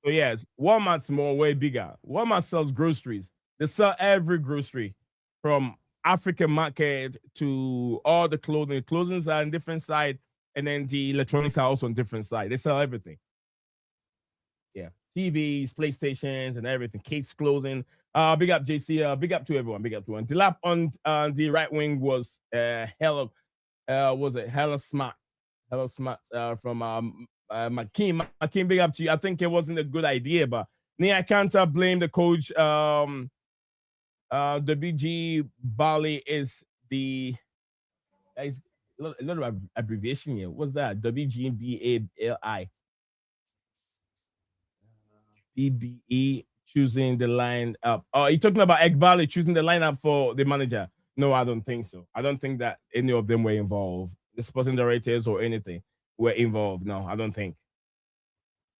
So yes, Walmart's way bigger. Walmart sells groceries. They sell every grocery from African market to all the clothing. The clothing are on different side, and then the electronics are also on different side. They sell everything. Yeah. TVs, PlayStations, and everything. Kate's clothing. Big up JC. Big up to everyone. Big up to everyone. The lap on the right wing was hella smart. Hello, smart from Makeem. Makeem, big up to you. I think it wasn't a good idea, but I can't blame the coach WG Bali is the is a little abbreviation here. What's that? WGBALI. BBE choosing the line up. Oh, you're talking about Ekbali choosing the lineup for the manager? No, I don't think so. I don't think that any of them were involved. The sporting directors or anything were involved. No, I don't think.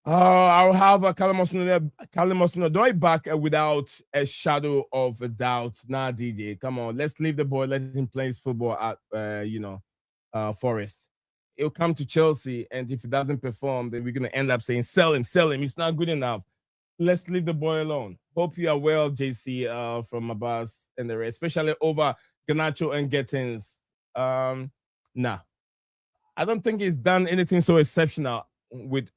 I'll have a Callum Hudson-Odoi back without a shadow of a doubt. Nah, DJ, come on, let's leave the boy. Let him play his football at Forest. He'll come to Chelsea, and if he doesn't perform, then we're gonna end up saying sell him. He's not good enough. Let's leave the boy alone. Hope you are well, JC, from Abbas and the rest, especially over Garnacho and Gettins. Nah, I don't think he's done anything so exceptional with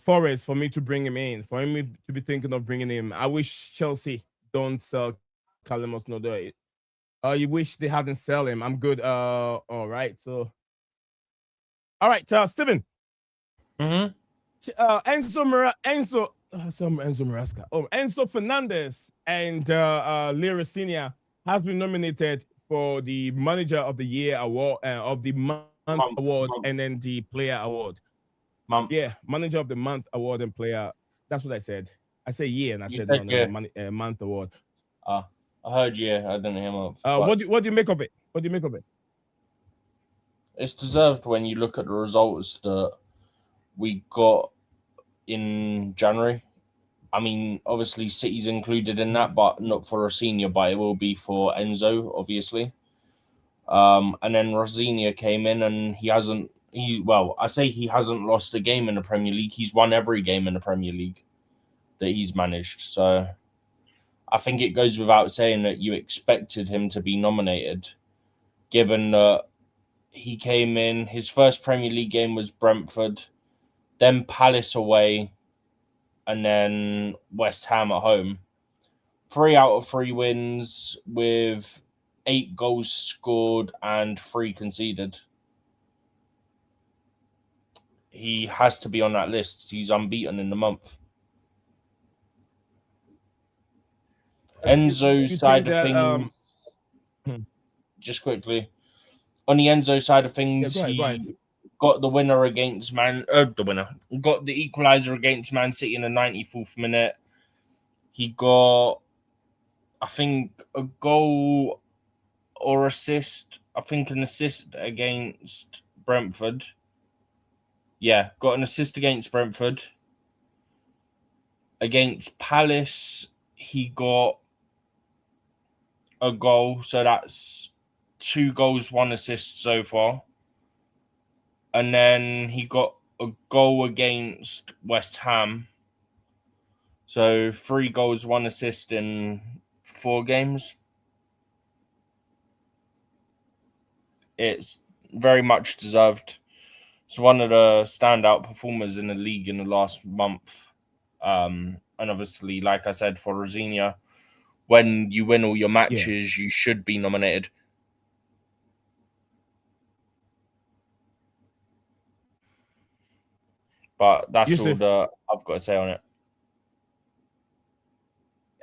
Forest for me to bring him in, for him to be thinking of bringing him. I wish Chelsea don't sell Callum Hudson-Odoi. You wish they hadn't sell him. I'm good. All right. So, all right, Steven. Mm-hmm. Enzo Fernandez and Liam Rosenior has been nominated for the Manager of the Year award, of the month award, and then the Player award. Yeah, Manager of the Month award and Player. That's what I said. I say year, and I said no, month award. I heard yeah. I didn't hear him. What do you make of it? What do you make of it? It's deserved when you look at the results that we got in January. I mean, obviously City's included in that, but not for Rosenior, but it will be for Enzo, obviously. And then Rosenior came in, and he hasn't lost a game in the Premier League. He's won every game in the Premier League that he's managed. So I think it goes without saying that you expected him to be nominated, given that he came in, his first Premier League game was Brentford, then Palace away, and then West Ham at home. 3 out of 3 wins with 8 goals scored and 3 conceded. He has to be on that list. He's unbeaten in the month. Enzo's side of things, just quickly, on the Enzo side of things, go ahead. he got the winner against got the equaliser against Man City in the 94th minute. He got, I think, a goal or assist. I think an assist against Brentford. Yeah, got an assist against Brentford. Against Palace, he got a goal. So that's 2 goals, 1 assist so far. And then he got a goal against West Ham. So 3 goals, 1 assist in 4 games. It's very much deserved. It's one of the standout performers in the league in the last month. And obviously, like I said, for Rosenior, when you win all your matches, you should be nominated. But that's all that I've got to say on it.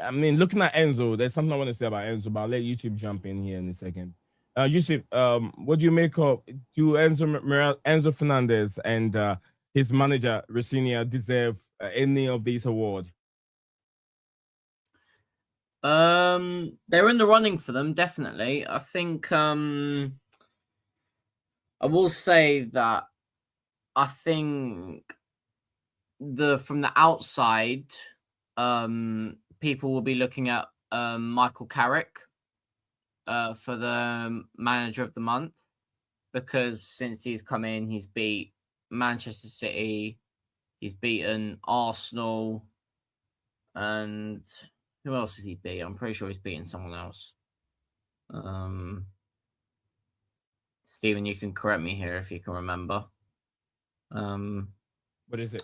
I mean, looking at Enzo, there's something I want to say about Enzo, but I'll let YouTube jump in here in a second. Yusuf, what do you make of, do Enzo Fernandez and his manager, Rosenior, deserve any of these awards? They're in the running for them, definitely. I think I will say that I think from the outside, people will be looking at Michael Carrick for the Manager of the Month, because since he's come in, he's beat Manchester City, he's beaten Arsenal, and who else has he beat? I'm pretty sure he's beaten someone else. Stephen, you can correct me here if you can remember. What is it?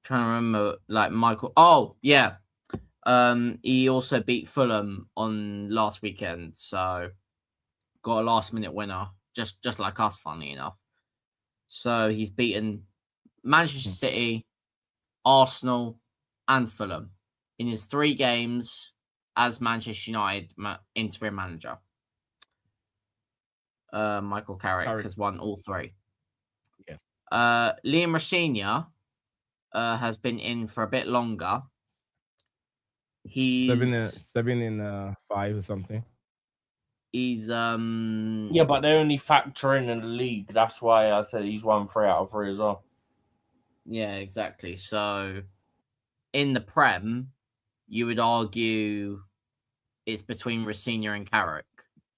Trying to remember, like Michael. Oh, yeah. He also beat Fulham on last weekend, so got a last-minute winner, just like us, funnily enough. So he's beaten Manchester City, Arsenal, and Fulham in his 3 games as Manchester United interim manager. Michael Carrick has won all 3. Yeah. Liam Rosenior has been in for a bit longer. He's 7 in 5 or something. He's Yeah, but they only factor in the league. That's why I said he's won 3 out of 3 as well. Yeah, exactly. So in the Prem, you would argue it's between Rosenior and Carrick.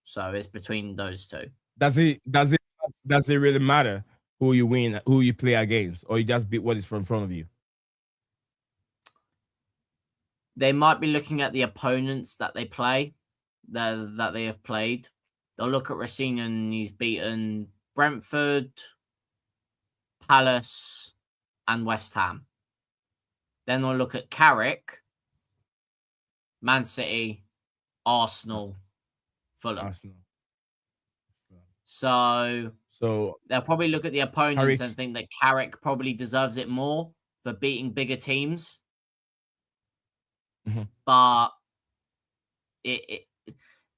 So it's between those 2. Does it really matter who you win, who you play against, or you just beat what is in front of you? They might be looking at the opponents that they play, that they have played. They'll look at Rosenior and he's beaten Brentford, Palace, and West Ham. Then they'll look at Carrick, Man City, Arsenal, Fulham. So they'll probably look at the opponents and think that Carrick probably deserves it more for beating bigger teams. Mm-hmm. But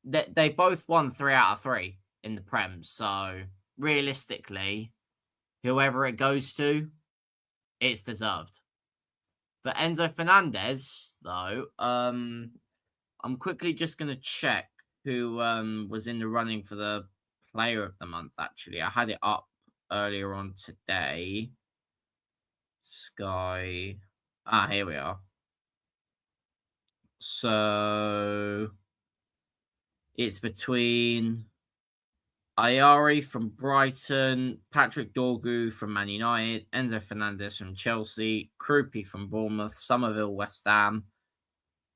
they both won 3 out of 3 in the Prem. So realistically, whoever it goes to, it's deserved. For Enzo Fernandez, though, I'm quickly just going to check who was in the running for the Player of the Month, actually. I had it up earlier on today. Sky. Here we are. So it's between Ayari from Brighton, Patrick Dorgu from Man United, Enzo Fernandez from Chelsea, Krupi from Bournemouth, Somerville, West Ham,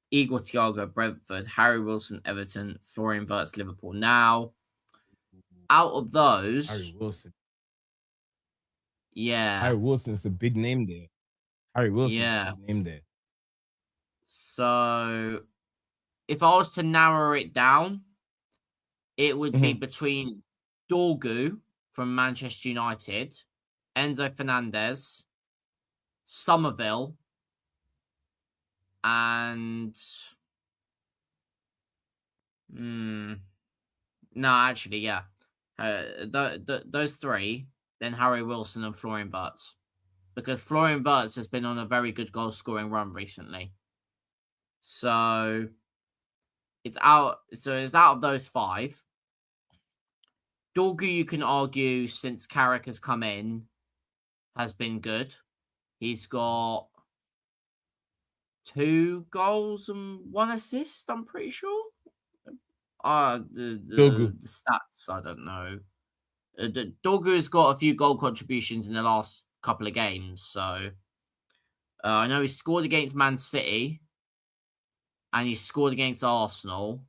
Igor Thiago, Brentford, Harry Wilson, Everton, Florian Wirtz, Liverpool. Now, out of those... Harry Wilson. Yeah. Harry Wilson's a big name there. Harry Wilson's Yeah. a big name there. So, if I was to narrow it down, it would be between Dorgu from Manchester United, Enzo Fernandez, Somerville, and... No, actually, yeah. Those 3, then Harry Wilson and Florian Wirtz. Because Florian Wirtz has been on a very good goal-scoring run recently. So it's out of those 5. Dorgu, you can argue, since Carrick has come in, has been good. He's got 2 goals and 1 assist, I'm pretty sure. The stats, I don't know. Dorgu has got a few goal contributions in the last couple of games. So I know he scored against Man City and he scored against Arsenal.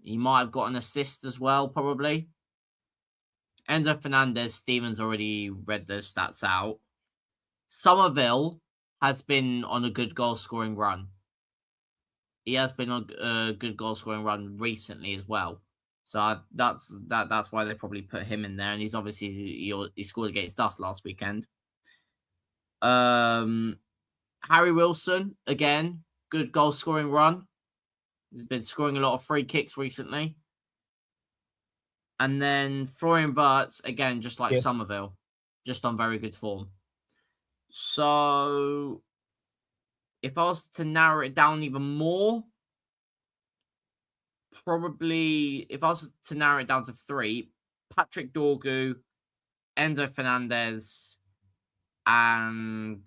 He might have got an assist as well, probably. Enzo Fernandez, Stevens already read those stats out. Somerville has been on a good goal-scoring run. He has been on a good goal-scoring run recently as well. So that's why they probably put him in there. And he's obviously he scored against us last weekend. Harry Wilson, again, good goal-scoring run. He's been scoring a lot of free kicks recently. And then Florian Wirtz, again, just like Somerville, just on very good form. So if I was to narrow it down even more, probably, if I was to narrow it down to 3, Patrick Dorgu, Enzo Fernandez, and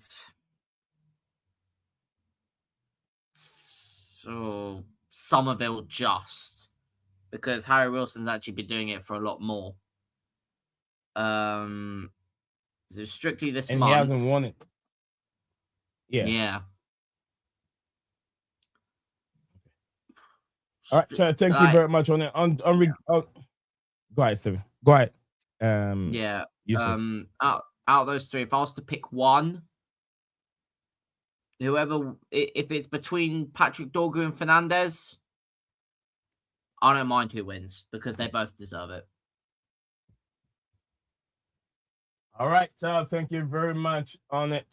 Somerville just. Because Harry Wilson's actually been doing it for a lot more. So strictly this month. And he hasn't won it. Yeah. All right, Chad, thank you very much on it. Go ahead, Steven. Go ahead. Yeah. Out of those 3, if I was to pick one, whoever, if it's between Patrick Dorgu and Fernandez, I don't mind who wins because they both deserve it. All right, thank you very much on it.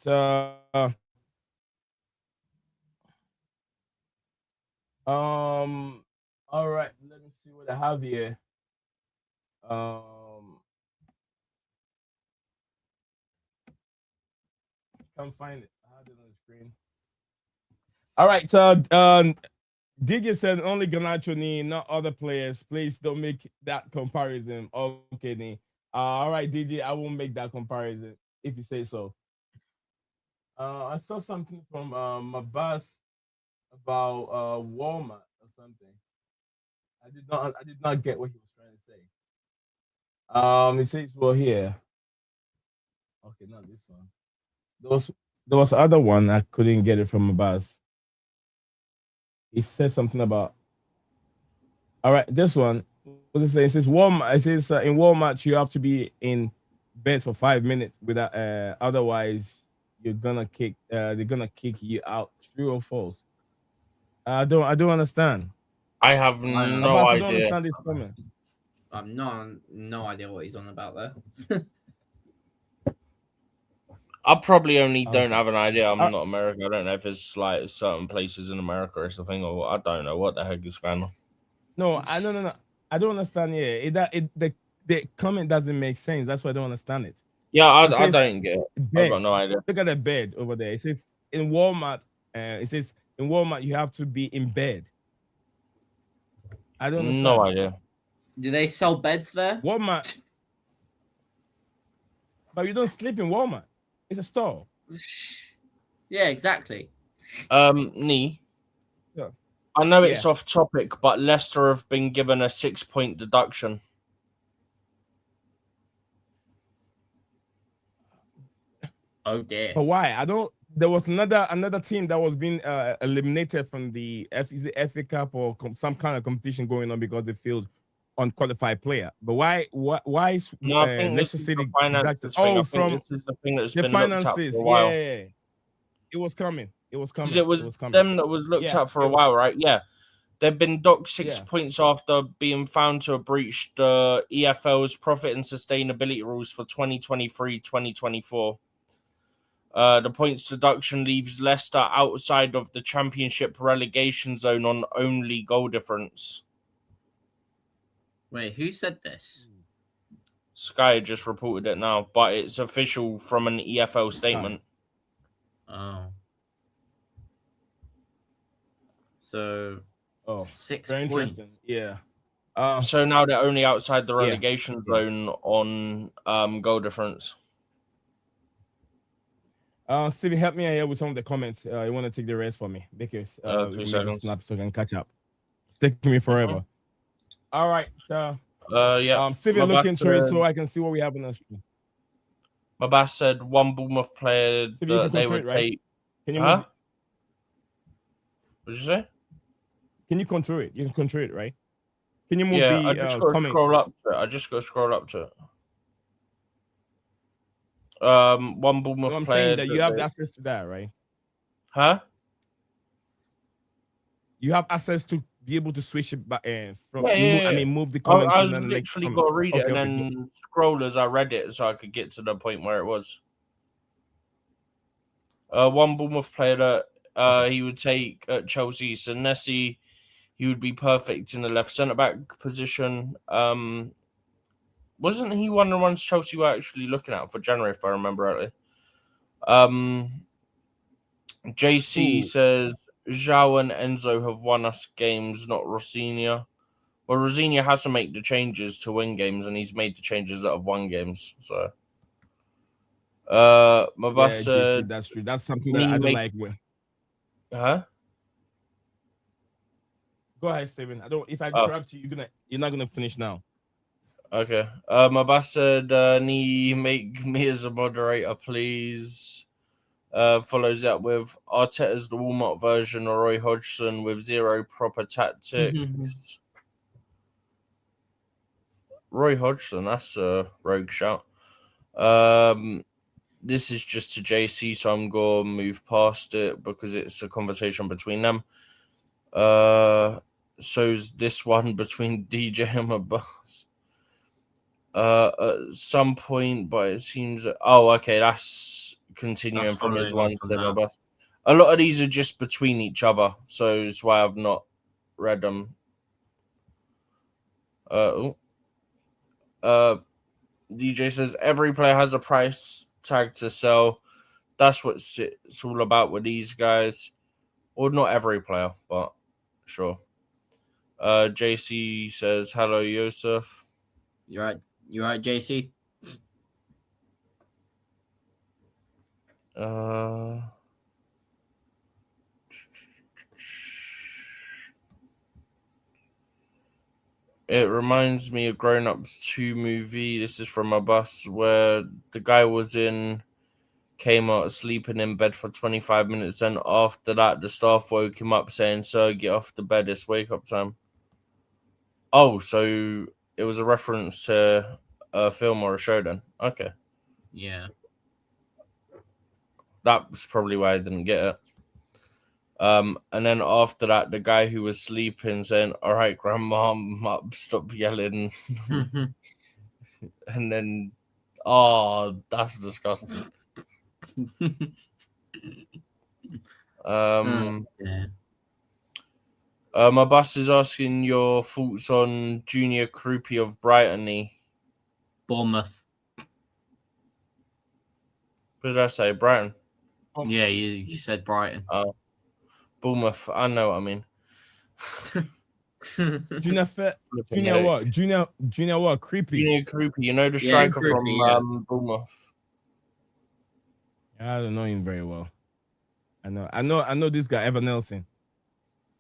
All right, let me see what I have here. Can't find it. I had it on the screen. All right, so DJ said only Garnacho need, not other players. Please don't make that comparison. Okay, Ni. All right, DJ, I won't make that comparison if you say so. I saw something from my boss about Walmart or something. I did not get what he was trying to say. It says well here. Okay, not this one. There was other one I couldn't get it from my boss. He said something about. All right, this one. What does it say? It says Walmart. It says in Walmart you have to be in bed for 5 minutes without. Otherwise, you're gonna kick. They're gonna kick you out. True or false? I don't understand. I have no idea. I don't understand this comment. I've no idea what he's on about there. I probably only don't have an idea. I'm not American. I don't know if it's like certain places in America or something, or I don't know what the heck is going on. No, I don't understand. Yeah, the comment doesn't make sense. That's why I don't understand it. Yeah, I don't get it. I've got no idea. Look at the bed over there. It says in Walmart. It says in Walmart you have to be in bed. I don't understand. No idea. Do they sell beds there? Walmart. But you don't sleep in Walmart. It's a store. Yeah, exactly. Nee. Yeah. I know it's off topic, but Leicester have been given a 6-point deduction. Oh dear. But why? I don't. There was another team that was being eliminated from the FA Cup or some kind of competition going on because they failed unqualified player. But why is Leicester City deducted? Oh, from this is the thing that's the been finances. Looked at for a while. Yeah. It was coming. Because it was them that was looked at for a while, right? Yeah. They've been docked 6 points after being found to have breached the EFL's profit and sustainability rules for 2023-2024. The points deduction leaves Leicester outside of the Championship relegation zone on only goal difference. Wait, who said this? Sky just reported it now, but it's official from an EFL statement. Oh. So, 6 very points. interesting. Yeah. So now they're only outside the relegation zone on goal difference. Stevie, help me here with some of the comments. You want to take the rest for me because 2 seconds. Snap so I can catch up. It's taking me forever. All right. So, Stevie, look into it so I can see what we have on the screen. My boss said one Bournemouth player that they would take. Can you move? What did you say? Can you control it? You can control it, right? Can you move the I just got to scroll up to it. I just got to scroll up to it. One Bournemouth I'm player. saying that you have access to that, right? Huh? You have access to be able to switch it back from. Yeah. I mean, move the comment. I literally got to read it and then scroll as I read it so I could get to the point where it was. One Bournemouth player that he would take at Chelsea, Senesi. He would be perfect in the left centre back position. Wasn't he one of the ones Chelsea were actually looking at for January, if I remember rightly? JC says João and Enzo have won us games, not Rosenior. Well, Rosenior has to make the changes to win games, and he's made the changes that have won games. So, my boss said that's true. That's something that I don't like. Huh? Go ahead, Steven. If I interrupt you, you're not gonna finish now. Okay. My boss said, make me as a moderator, please. Follows up with Arteta's the Walmart version of Roy Hodgson with 0 proper tactics. Roy Hodgson, that's a rogue shout. This is just to JC, so I'm going to move past it because it's a conversation between them. So's this one between DJ and my boss. At some point, but it seems okay, that's continuing from his one to my boss. A lot of these are just between each other, so it's why I've not read them. DJ says every player has a price tag to sell. That's what it's all about with these guys. Or not every player, but sure. JC says hello, Yusuf. You're right. You're right, JC. It reminds me of Grown Ups 2 movie. This is from a bus where the guy came out sleeping in bed for 25 minutes, and after that the staff woke him up saying, "Sir, get off the bed, it's wake up time." Oh, so it was a reference to a film or a show then. Okay. Yeah. That was probably why I didn't get it. And then after that, the guy who was sleeping saying, "All right, grandma, I'm up, stop yelling." And then, oh, that's disgusting. Yeah. My boss is asking your thoughts on Junior Krupi of Brighton. Bournemouth. What did I say? Brighton? Yeah, you said Brighton. Oh, Bournemouth. I know what I mean. Junior what? Junior what? Creepy. Junior Krupi. You know the striker from Bournemouth. I don't know him very well. I know this guy, Evan Nelson.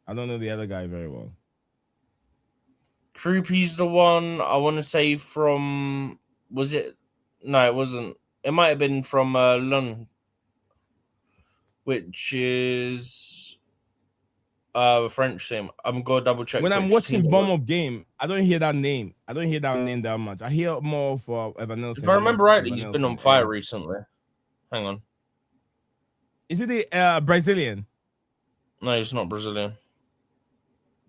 I don't know the other guy very well. Krupi's the one I want to say from. Was it? No, it wasn't. It might have been from Lund, which is a French team. I'm gonna double check. When I'm watching Bournemouth game, I don't hear that name. I don't hear that name that much. I hear more for Evan Nelson. If I remember rightly, he's been on fire recently. Hang on. Is it the Brazilian? No, he's not Brazilian.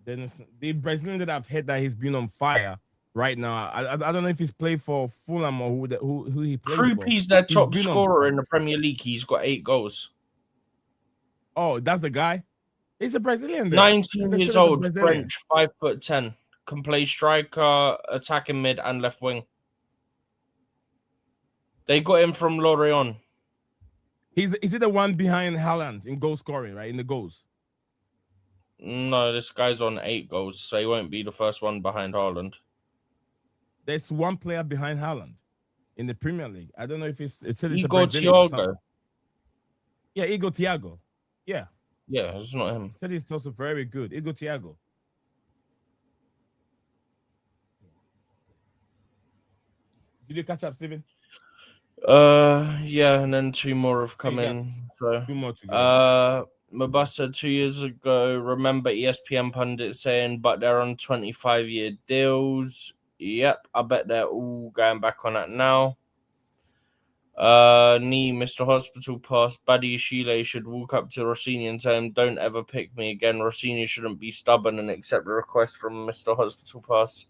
Then the Brazilian that I've heard that he's been on fire right now. I don't know if he's played for Fulham or who he plays for. Krupi's their top scorer in the Premier League. He's got 8 goals. Oh, that's the guy? He's a Brazilian then. 19 years old, French, 5'10". Can play striker, attacking mid, and left wing. They got him from Lorient. Is he the one behind Haaland in goal scoring, right? In the goals? No, this guy's on 8 goals, so he won't be the first one behind Haaland. There's one player behind Haaland in the Premier League. I don't know if it's a Thiago. Yeah, Igor Thiago. Yeah. Yeah, it's not him. He said he's also very good. Igor Thiago. Did you catch up, Steven? Yeah, and then 2 more have come in. So 2 more to go. Mabasa 2 years ago, remember ESPN pundit saying, but they're on 25-year deals. Yep, I bet they're all going back on that now. Mr. Hospital Pass, Buddy Shile should walk up to Rosenior and tell him, don't ever pick me again. Rosenior shouldn't be stubborn and accept the request from Mr. Hospital Pass.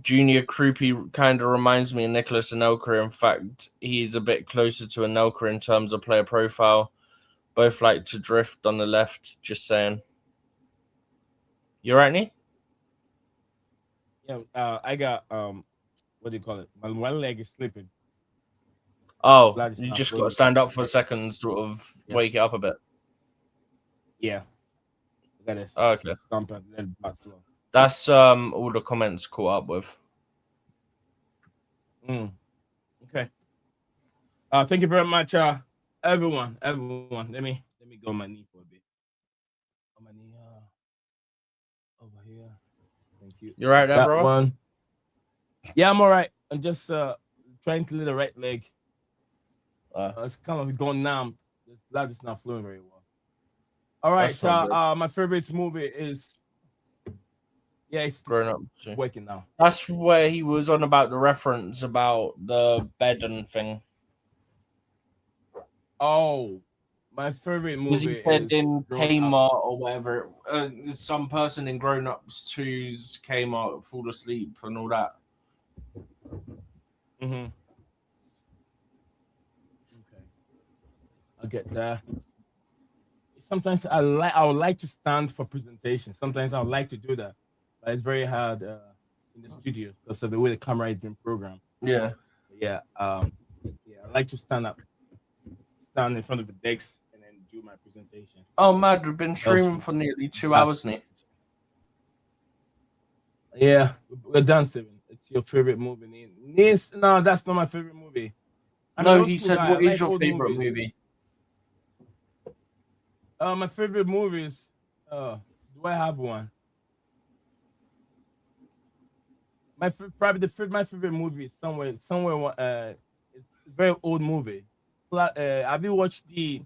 Junior Krupi kind of reminds me of Nicholas Anelka. In fact, he's a bit closer to Anelka in terms of player profile. Both like to drift on the left, just saying. You right, Nee? Yeah, I got what do you call it? My one leg is slipping. Oh, you just got to stand up for a second, sort of wake it up a bit. Yeah. Okay. Stomp and let it back slow. That's all the comments caught up with. Okay. Thank you very much, everyone. Let me go on my knee for a bit. On my knee, over here. Thank you. You right there, bro? One. Yeah, I'm all right. I'm just trying to lead the right leg. It's kind of going numb. The blood is not flowing very well. All right, so my favorite movie is it's Grown Up. Working now. That's where he was on about the reference about the bed and thing. Oh, my favorite movie was he said in Kmart or whatever. Some person in Grown Ups 2's Kmart fall asleep and all that. Okay. I'll get there. sometimes I would like to stand for presentation. Sometimes I would like to do that, but it's very hard in the studio because of the way the camera is being programmed. Yeah. Yeah, I like to stand in front of the decks and then do my presentation. Oh, mad! We've been streaming for nearly 2 hours now. Yeah, we're done, Steven. It's your favorite movie. No, that's not my favorite movie. No, he said, what is your favorite movie? My favorite movies. Do I have one? My favorite movie is somewhere. It's a very old movie. Have you watched the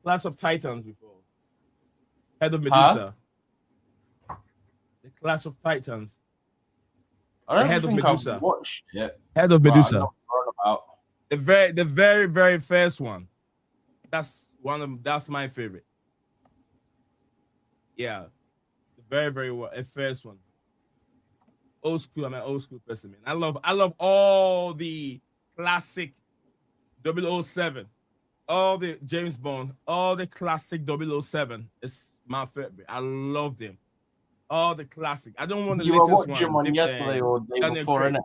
Clash of Titans before? Head of Medusa. The Clash of Titans. I don't think I've watched it. Head of Medusa. The very, very first one. That's my favorite. Yeah, the very, very first one. Old school. I'm an old school person, man. I love all the classic 007, all the James Bond, all the classic 007. It's my favorite. I love them. All the classic. I don't want the latest one yesterday or the day before, innit?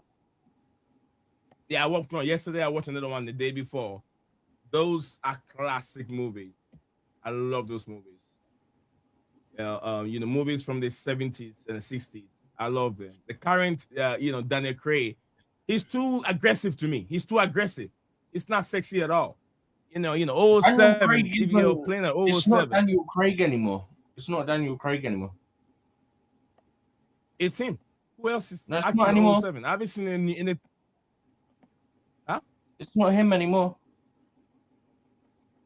Yeah, I watched one yesterday. I watched another one the day before. Those are classic movies. I love those movies. Movies from the 70s and the 60s. I love them. The current, Daniel Craig, he's too aggressive to me. He's too aggressive. It's not sexy at all. 07. If you're playing at 07, it's not Daniel Craig anymore. It's not Daniel Craig anymore. It's him. Who else is acting in 07? I haven't seen any in it. Huh? It's not him anymore.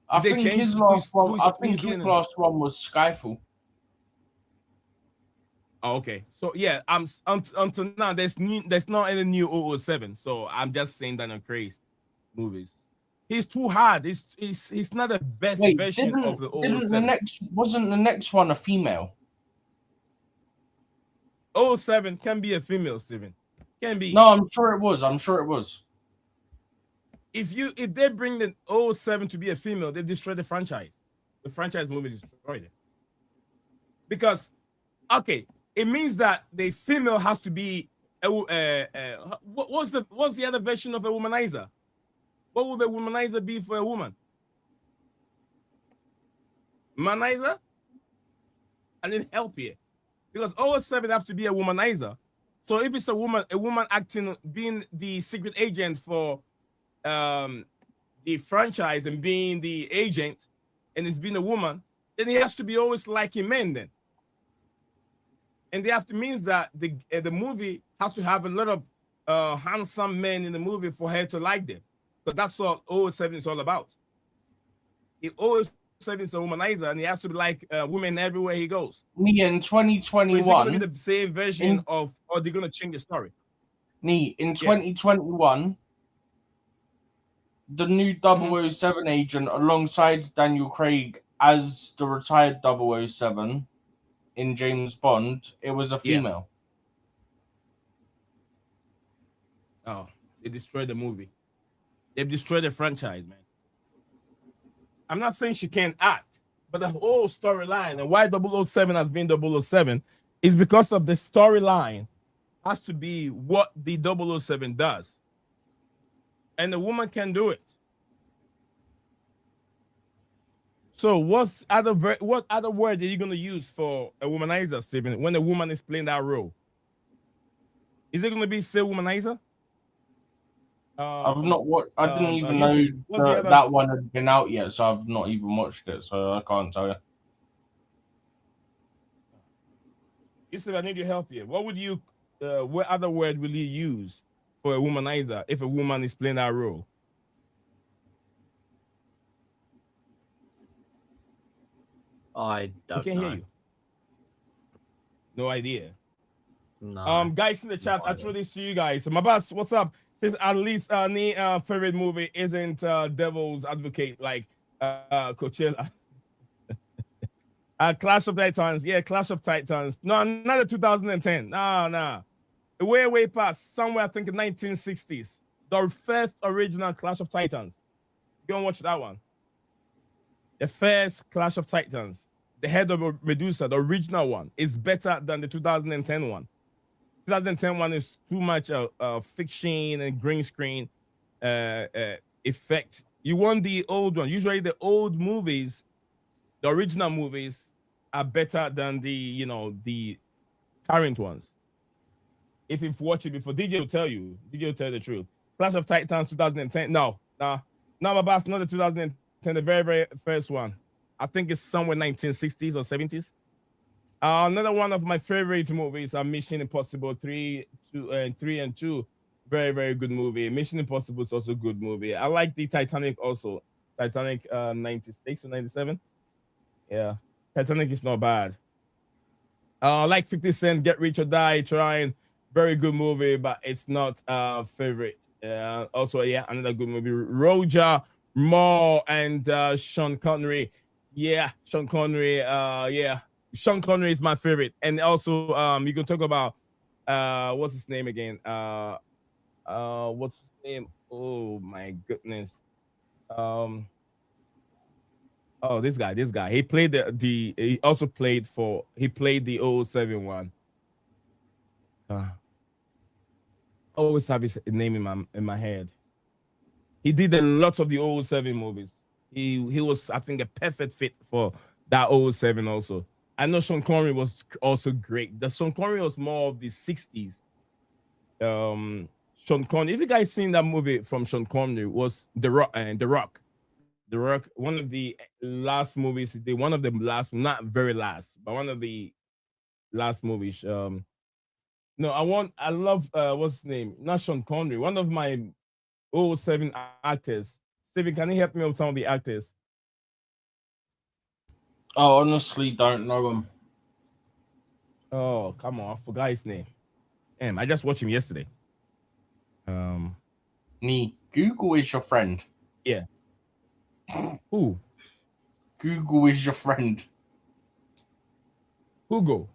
I think his last one was Skyfall. Oh, okay. So yeah, until now there's not any new 007. So I'm just saying Daniel Craig's movies. He's too hard. He's not the best version of the 007. Wasn't the next one a female? 07 can be a female, Steven. Can be. No, I'm sure it was. If they bring the 07 to be a female, they destroy the franchise. The franchise movie destroyed it. Because, okay, it means that the female has to be what's the other version of a womanizer? What would a womanizer be for a woman? Womanizer? I need help here. Because 07 has to be a womanizer. So if it's a woman acting, being the secret agent for the franchise and being the agent, and it's being a woman, then he has to be always liking men then. And they have to means that the movie has to have a lot of handsome men in the movie for her to like them. But that's what 07 is all about. He always 07 is a womanizer, and he has to be like women everywhere he goes. In 2021, so is it going to be the same version or they're going to change the story? In 2021, the new 007 agent alongside Daniel Craig as the retired 007 in James Bond, it was a female. Oh, they destroyed the movie. They've destroyed the franchise, man. I'm not saying she can't act, but the whole storyline and why 007 has been 007 is because of the storyline has to be what the 007 does. And the woman can do it. So what other word are you going to use for a womanizer, Stephen, when a woman is playing that role? Is it going to be still womanizer? I've not watched. I didn't even know that one had been out yet, so I've not even watched it, so I can't tell you. Yusuf, I need your help here. What would you? What other word will you use for a womanizer if a woman is playing that role? I don't know. Hear you. No idea. No. Guys in the chat, I throw this to you guys. My boss, what's up? Says at least favorite movie isn't Devil's Advocate like Coachella. Clash of Titans, Clash of Titans. No, not the 2010. No. Way past somewhere I think in 1960s. The first original Clash of Titans. Go and watch that one. The first Clash of Titans, the head of Medusa, the original one, is better than the 2010 one. 2010 one is too much fiction and green screen effect. You want the old one. Usually the old movies, the original movies, are better than the current ones. If you've watched it before, DJ will tell you. DJ will tell you the truth. Clash of Titans 2010. No, Babas, not the 2010, the very, very first one. I think it's somewhere 1960s or 70s. Another one of my favorite movies are Mission Impossible 3 and 2. Very, very good movie. Mission Impossible is also a good movie. I like the Titanic also. Titanic 96 or 97. Yeah. Titanic is not bad. Like 50 Cent, Get Rich or Die Trying. Very good movie, but it's not favorite. Also, yeah, another good movie. Roger Moore and Sean Connery. Yeah, Sean Connery. Yeah. Sean Connery is my favorite. And also, you can talk about what's his name again? What's his name? Oh my goodness. Oh, this guy. He played he also played the 007 one. Always have his name in my head. He did a lot of the 007 movies. He was, I think, a perfect fit for that 007 also. I know Sean Connery was also great. The Sean Connery was more of the 60s. Sean Connery, if you guys seen that movie from Sean Connery, was The Rock. The Rock, one of the last movies, one of the last, not very last, but one of the last movies. No, I love what's his name? Not Sean Connery. One of my 007 actors. Steven, can you help me with some of the actors? I honestly don't know him. Oh, come on. I forgot his name. Damn, I just watched him yesterday. Google is your friend. Yeah. Who? Google is your friend. Hugo.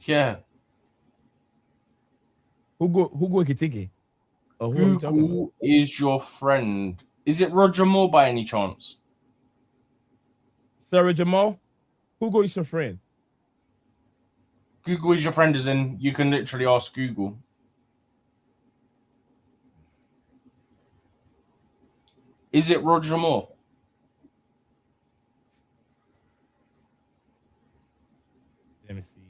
Yeah. Hugo Kitiki. Oh, Google is your friend. Is it Roger Moore by any chance? Sarah Jamal? Hugo is your friend. Google is your friend, as in you can literally ask Google. Is it Roger Moore? Let me see.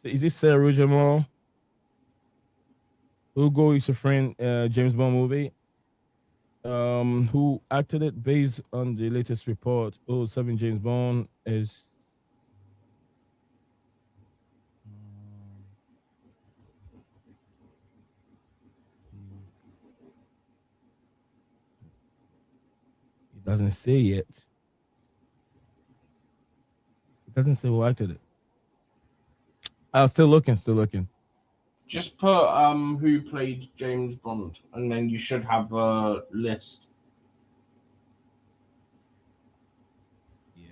Is this Sarah Jamal? Hugo is your friend, James Bond movie. Who acted it based on the latest report? 007 James Bond is. It doesn't say yet. It doesn't say who acted it. Still looking. Just put who played James Bond, and then you should have a list. Yeah.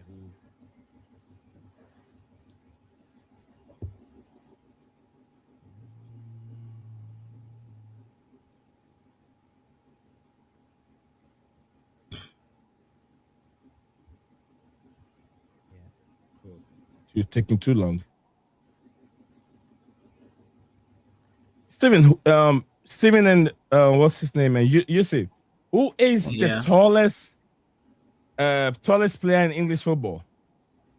Cool. You're taking too long. Steven and what's his name? And you see, who is the tallest player in English football,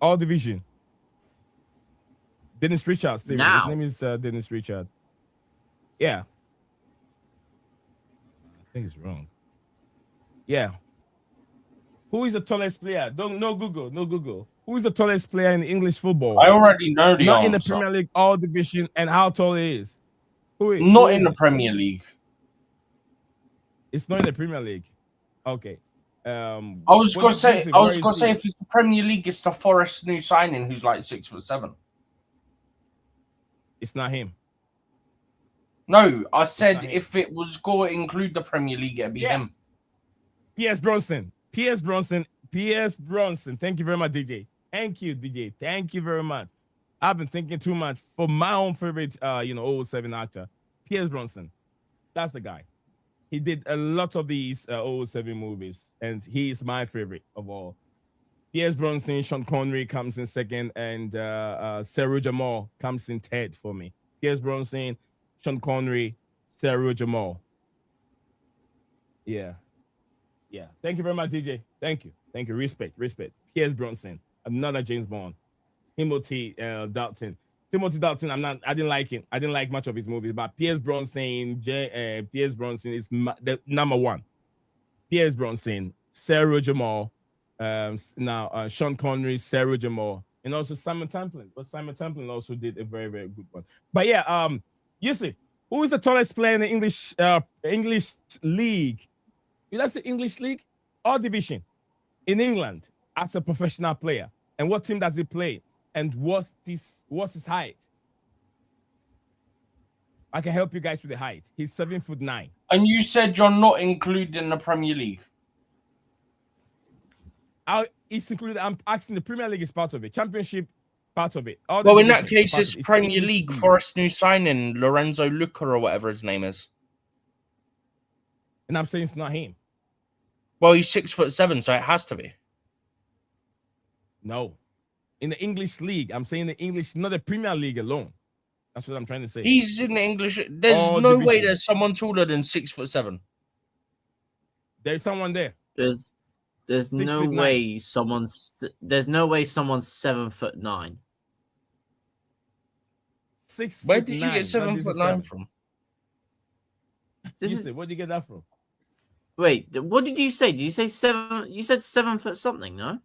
all division? Dennis Richard. Steven. Now. His name is Dennis Richard. Yeah, I think it's wrong. Yeah. Who is the tallest player? No Google. Who is the tallest player in English football? I already know the Not answer. in the Premier League, all division, and how tall he is. Not in the Premier League. It's not in the Premier League. Okay. I was gonna say if it's the Premier League, it's the Forest new signing who's like 6'7". It's not him. No, I said if it was going to include the Premier League, it'd be him. Pierce Bronson. Pierce Bronson. Thank you very much, DJ. Thank you, DJ. Thank you very much. I've been thinking too much for my own favorite, 007 actor, Pierce Bronson. That's the guy. He did a lot of these 007 movies, and he is my favorite of all. Pierce Bronson, Sean Connery comes in second, and Sarah Jamal comes in third for me. Pierce Bronson, Sean Connery, Sarah Jamal. Yeah. Thank you very much, DJ. Thank you. Respect. Pierce Bronson, another James Bond. Timothy Dalton. I didn't like him. I didn't like much of his movies, but Pierce Bronson is the number one. Pierce Bronson, Sarah Jamal, Sean Connery, Sarah Jamal, and also Simon Templin. But Simon Templin also did a very, very good one. But yeah, Yusuf, who is the tallest player in the English league? That's the English league or division in England as a professional player, and what team does he play? And what's his height? I can help you guys with the height. He's 7'9". And you said you're not including the Premier League. It's included. I'm asking the Premier League is part of it. Championship, part of it. Well, in that case, it's Premier League. Forest new signing, Lorenzo Luca or whatever his name is. And I'm saying it's not him. Well, he's 6'7", so it has to be. No. In the English league, I'm saying the English, not the Premier League alone. That's what I'm trying to say. He's in the English. There's no way there's someone taller than 6'7". There's someone there. There's no way someone's 7'9". 6'9". Where did you get 7'9" from? Where did you get that from? Wait, what did you say? Did you say 7? You said 7 foot something, no?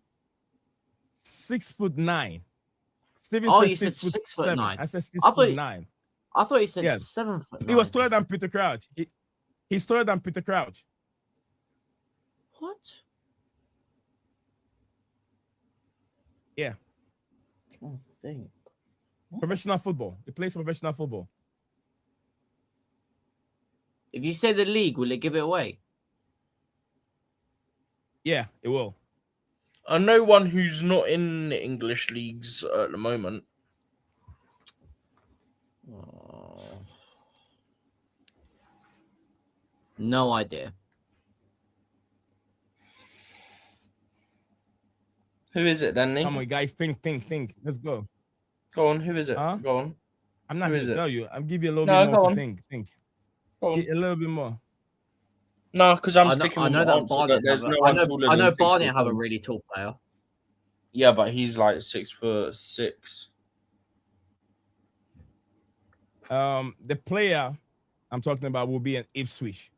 6'9". Steven you said 6'9". I said 6'9". I thought you said 7 foot. He was taller than Peter Crouch. He's taller than Peter Crouch. What? Yeah. I think. What? Professional football. He plays professional football. If you say the league, will it give it away? Yeah, it will. I know one who's not in the English leagues at the moment. No idea. Who is it then, Nick? Come on, guys. Think. Let's go. Go on. Who is it? Huh? Go on. I'm not going to tell you. I'll give you a little bit more to think. Go on. A little bit more. No, because I'm sticking with the answer that there's no one taller than I know Barnet have a really tall player. Yeah, but he's like 6'6". The player I'm talking about will be an Ipswich.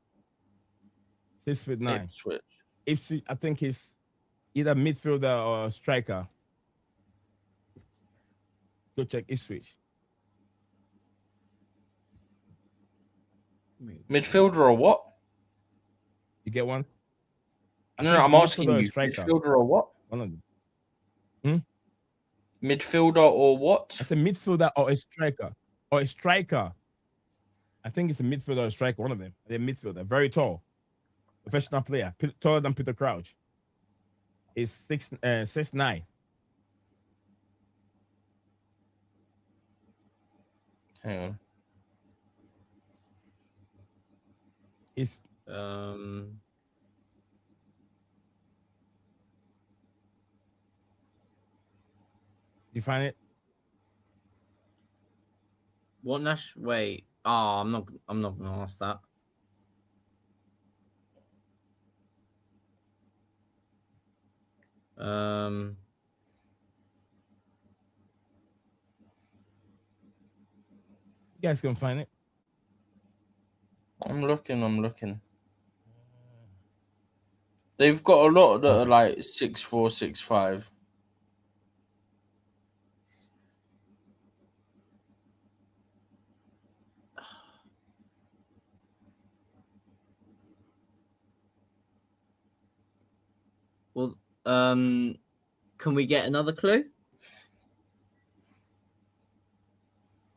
6'9". Ipswich, I think he's either midfielder or striker. Go check Ipswich. Midfielder or what? You get one? No, I'm asking you. Midfielder or what? One of them. Midfielder or what? I said midfielder or a striker. I think it's a midfielder or a striker. One of them. They're midfielder. Very tall. Professional player. Taller than Peter Crouch. He's 6'9". Hang on. It's you find it? What Nash? Wait. Oh, I'm not gonna ask that. You guys can find it. I'm looking. They've got a lot that are like 6'4", 6'5". Well, can we get another clue?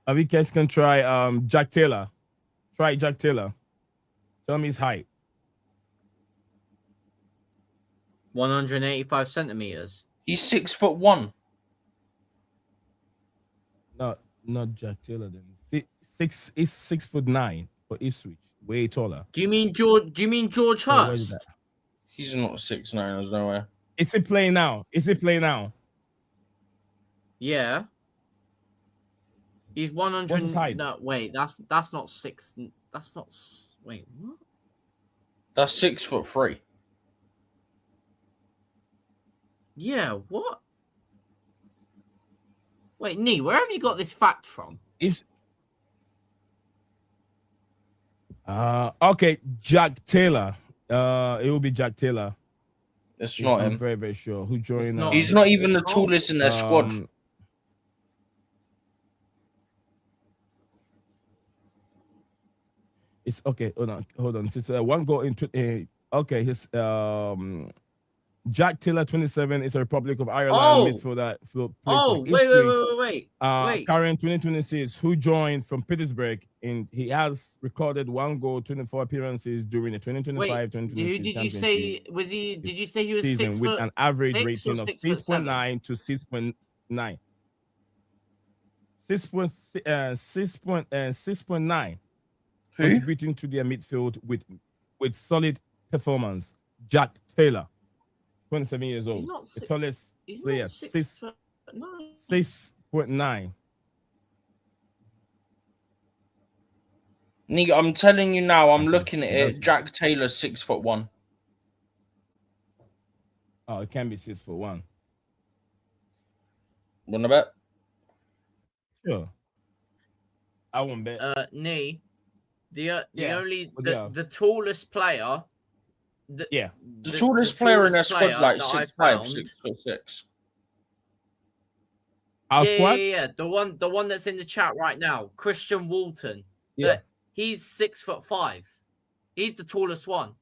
You guys can try Jack Taylor. Try Jack Taylor. Tell me his height. 185 centimeters. He's 6'1". Not Jack Taylor then. He's 6'9" for Ipswich. Way taller. Do you mean George So what is Hurst? that? He's not 6'9". There's no way. Is he playing now? Yeah. He's 100. What's his height? No, wait, that's not six. That's not. Wait, what? That's 6'3". Yeah, what? Wait, Nee, where have you got this fact from? Okay, Jack Taylor. It will be Jack Taylor. It's not I'm him. very, very sure. Who joined? He's not even the tallest in their squad. It's okay. Hold on. Since one goal into okay, his Jack Taylor, 27, is a Republic of Ireland midfielder. Wait. Current 2026, who joined from Petersburg, and he has recorded 1 goal, 24 appearances during the 2025-2026 who did you say was he? Did you say he was season 6 with foot, an average 6 rating of 6.9 to 6.9. 6.9. Who? Contributing to their midfield with solid performance. Jack Taylor, 27 years old. The tallest player, 6.9. Nigga, I'm telling you now, I'm looking at it. Jack Taylor, 6'1". Oh, it can be 6'1". Wanna bet? Sure. I won't bet. Nee, the tallest player. The tallest player in their squad like 6'5", 6'6". Our squad? Yeah. The one that's in the chat right now, Christian Walton. Yeah. He's 6'5". He's the tallest one.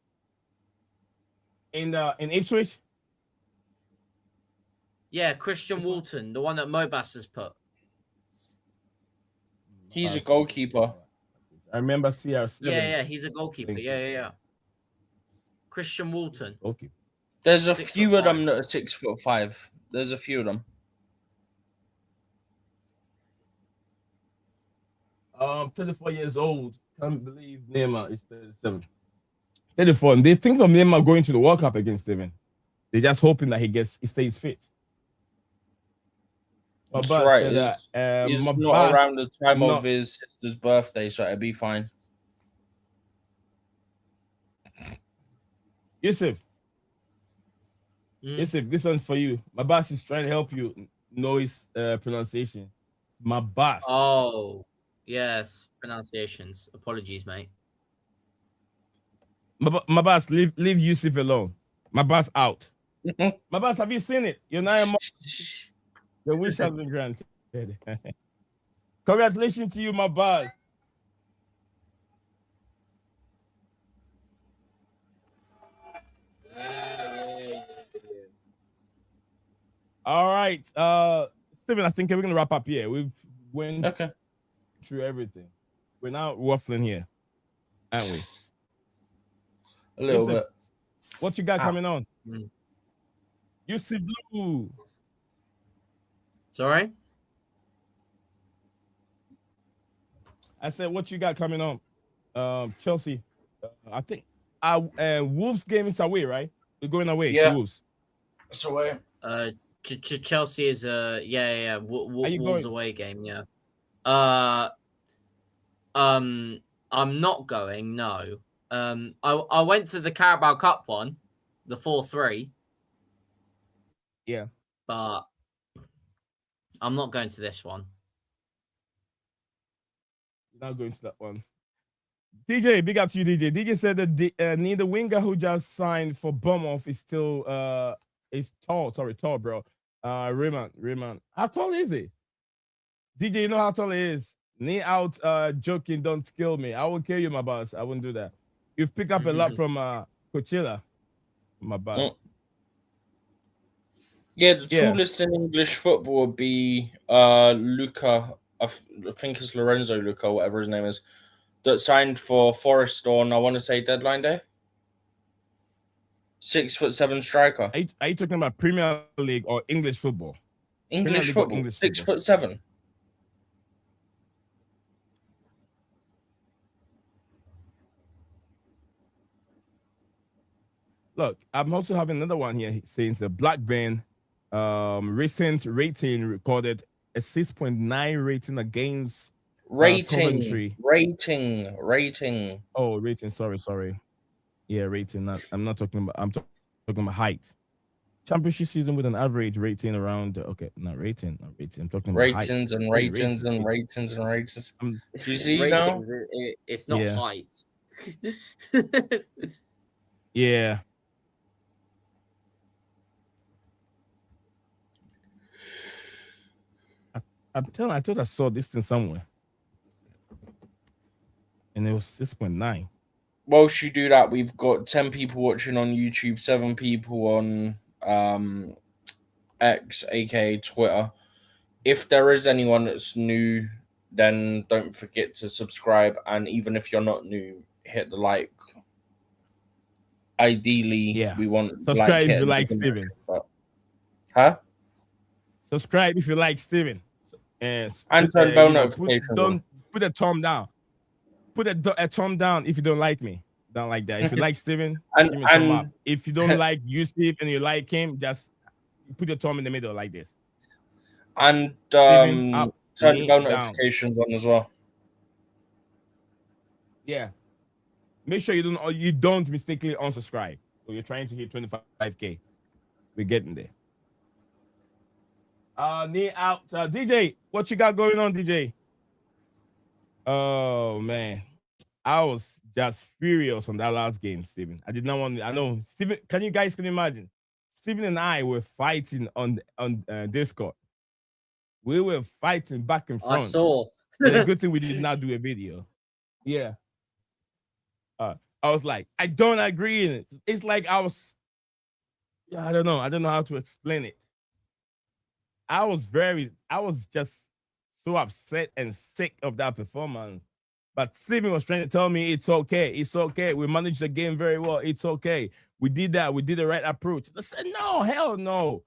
In Ipswich? Yeah, Christian Walton, the one that Mobas has put. He's a goalkeeper. I remember CR7. Yeah, he's a goalkeeper. Yeah. Christian Walton. Okay. There's a few of them that are 6'5". There's a few of them. 34 years old. Can't believe Neymar is 37. 34. And they think of Neymar going to the World Cup against Steven. They're just hoping that he stays fit. That's right. He's not around the time of his sister's birthday, so it'll be fine. Yusuf, this one's for you. My boss is trying to help you know his pronunciation. My boss. Oh, yes. Pronunciations. Apologies, mate. My boss, leave Yusuf alone. My boss out. My boss, have you seen it? You're not a The wish has been granted. Congratulations to you, my boss. All right. Steven, I think we're gonna wrap up here. We've went through everything. We're now waffling here, aren't we? A little bit. What you got coming on? Yusuf Blue. Sorry? I said, what you got coming on? Chelsea. I think Wolves game is away, right? We're going away to Wolves. It's away. Chelsea is Wolves away game, yeah. I'm not going, no. I went to the Carabao Cup one, the 4-3. Yeah. But I'm not going to this one. You're not going to that one. DJ, big up to you, DJ. DJ said that neither winger who just signed for Bournemouth is still is tall. Sorry, tall, bro. Raymond. How tall is he? DJ, you know how tall he is. Knee out, joking, don't kill me. I will kill you, my boss. I wouldn't do that. You've picked up a lot from Coachella, my boss. Yeah, the tallest in English football would be Luca. I think it's Lorenzo Luca, whatever his name is, that signed for Forest on, I want to say, deadline day. 6'7" striker. Are you talking about Premier League or English football? English football. 6'7". Look, I'm also having another one here saying the Blackburn recent rating recorded a 6.9 rating against Coventry. Rating. Oh, rating. Sorry. Yeah, rating. I'm not talking about. I'm talking about height. Championship season with an average rating around. Okay, not rating. I'm talking about ratings height. and ratings and ratings and ratings. Do you see now? It's not height. Yeah. I'm telling. I thought I saw this thing somewhere, and it was 6.9. Whilst you do that, we've got 10 people watching on YouTube, 7 people on X, aka Twitter. If there is anyone that's new, then don't forget to subscribe. And even if you're not new, hit the like. Ideally, we want subscribe if you like Steven. Huh? Subscribe if you like Steven. And turn bell notifications. Don't put a thumb down. Put a thumb down if you don't like me. Don't like that. If you like Steven, give me a thumb up. If you don't like you, Steve, and you like him, just put your thumb in the middle like this. And turn the bell notifications on as well. Yeah. Make sure you don't mistakenly unsubscribe. So you're trying to hit 25K. We're getting there. Knee out. DJ, what you got going on, DJ? Oh man, I was just furious on that last game, Steven. I did not want. I know, Steven. Can you imagine? Steven and I were fighting on Discord. We were fighting back and front. I saw. And a good thing we did not do a video. Yeah. I was like, I don't agree. It's like I don't know. I don't know how to explain it. I was just so upset and sick of that performance. But Steven was trying to tell me it's okay. It's okay. We managed the game very well. It's okay. We did that. We did the right approach. I said, no, hell no.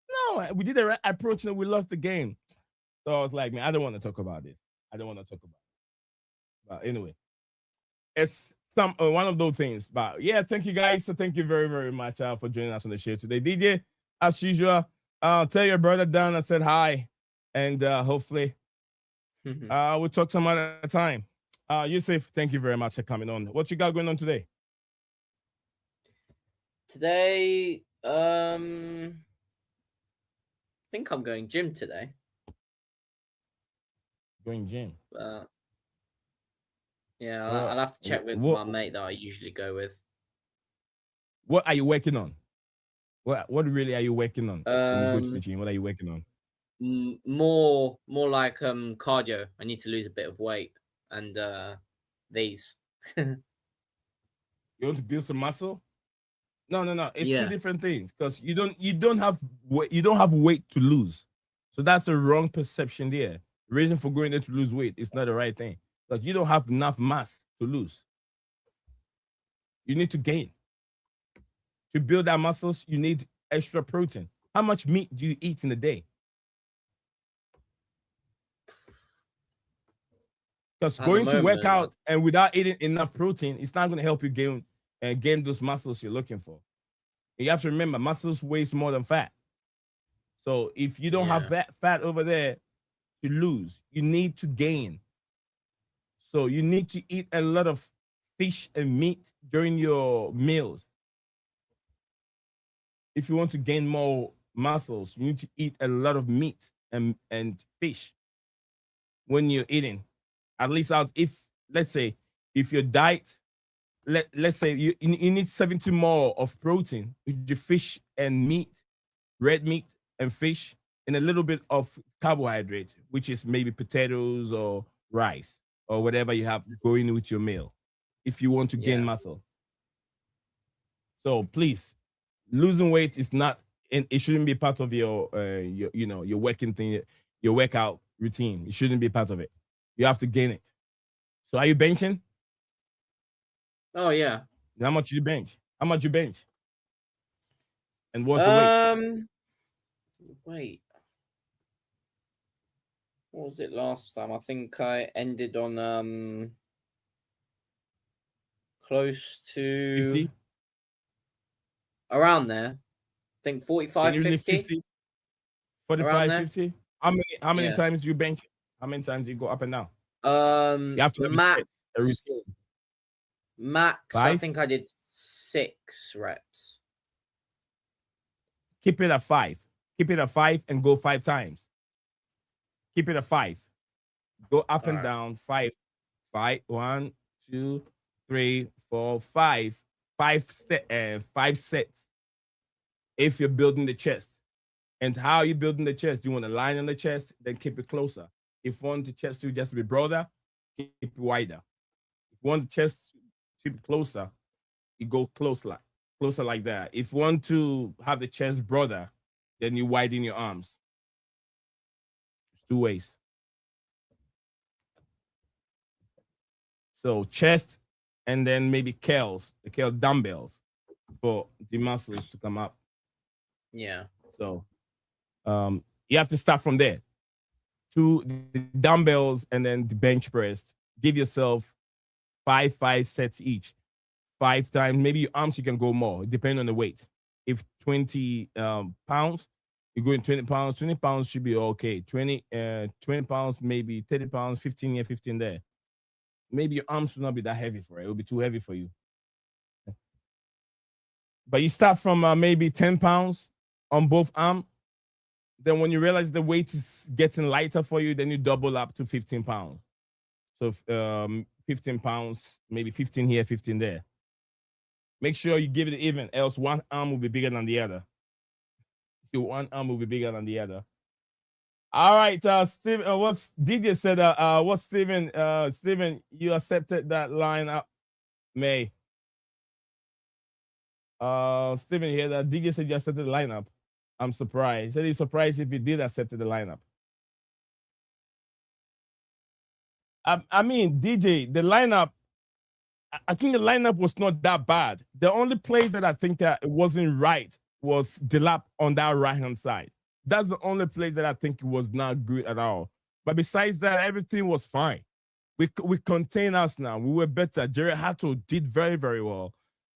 No, we did the right approach and we lost the game. So I was like, man, I don't want to talk about this. I don't want to talk about it. But anyway, it's one of those things. But yeah, thank you guys. So thank you very, very much for joining us on the show today. DJ, as usual, tell your brother Dan I said hi. And hopefully we'll talk some other time. Yusuf, thank you very much for coming on. What you got going on today? Today, I think I'm going gym today. Going gym? Yeah, I'll have to check with my mate that I usually go with. What are you working on? What really are you working on when you go to the gym? What are you working on? More like cardio. I need to lose a bit of weight and these. You want to build some muscle? No. It's two different things because you don't have weight to lose. So that's a wrong perception there. The reason for going there to lose weight is not the right thing because you don't have enough mass to lose. You need to gain. To build that muscles, you need extra protein. How much meat do you eat in a day? Because going to work out and without eating enough protein, it's not going to help you gain those muscles you're looking for. You have to remember, muscles waste more than fat. So if you don't have fat over there to lose, you need to gain. So you need to eat a lot of fish and meat during your meals. If you want to gain more muscles, you need to eat a lot of meat and fish when you're eating. At least let's say if your diet, let's say you need 70 more of protein with your fish and meat, red meat and fish, and a little bit of carbohydrate, which is maybe potatoes or rice or whatever you have going with your meal if you want to gain muscle. So please, losing weight is not, and it shouldn't be part of your working thing, your workout routine. It shouldn't be part of it. You have to gain it. So are you benching? Oh yeah. How much you bench? And what's the weight? Wait. What was it last time? I think I ended on close to 50? Around there. I think 45, Can you 50? lift 50? 45, Around there? 50? How many Yeah. times do you bench? How many times do you go up and down? You have to have a routine. Max, 5? I think I did 6 reps. Keep it at 5. Keep it at 5 and go 5 times. Keep it at 5. Go up and down 5. 5. 1, 2, 3, 4, 5. 5 sets. If you're building the chest. And how are you building the chest? Do you want a line on the chest? Then keep it closer. If you want the chest to just be broader, keep it wider. If you want the chest to be closer, you go closer like that. If you want to have the chest broader, then you widen your arms. It's 2 ways. So chest, and then maybe the curl dumbbells for the muscles to come up. Yeah. So you have to start from there. 2 the dumbbells and then the bench press. Give yourself 5 sets each. 5 times. Maybe your arms you can go more, depending on the weight. If 20 pounds, you're going 20 pounds. 20 pounds should be okay. 20 pounds, maybe 30 pounds, 15 here, 15 there. Maybe your arms will not be that heavy for it. It will be too heavy for you. But you start from maybe 10 pounds on both arms. Then when you realize the weight is getting lighter for you, then you double up to 15 pounds. So 15 pounds, maybe 15 here, 15 there. Make sure you give it even, else one arm will be bigger than the other. One arm will be bigger than the other. All right, Steven, what's DJ said? What Steven? Steven, you accepted that lineup, May. Steven here, that DJ said you accepted the lineup. I'm surprised. He said he's surprised if he did accept the lineup. I mean, DJ, the lineup, I think the lineup was not that bad. The only place that I think that it wasn't right was Delap on that right-hand side. That's the only place that I think it was not good at all. But besides that, everything was fine. We contained us now. We were better. Jerry Hatto did very, very well.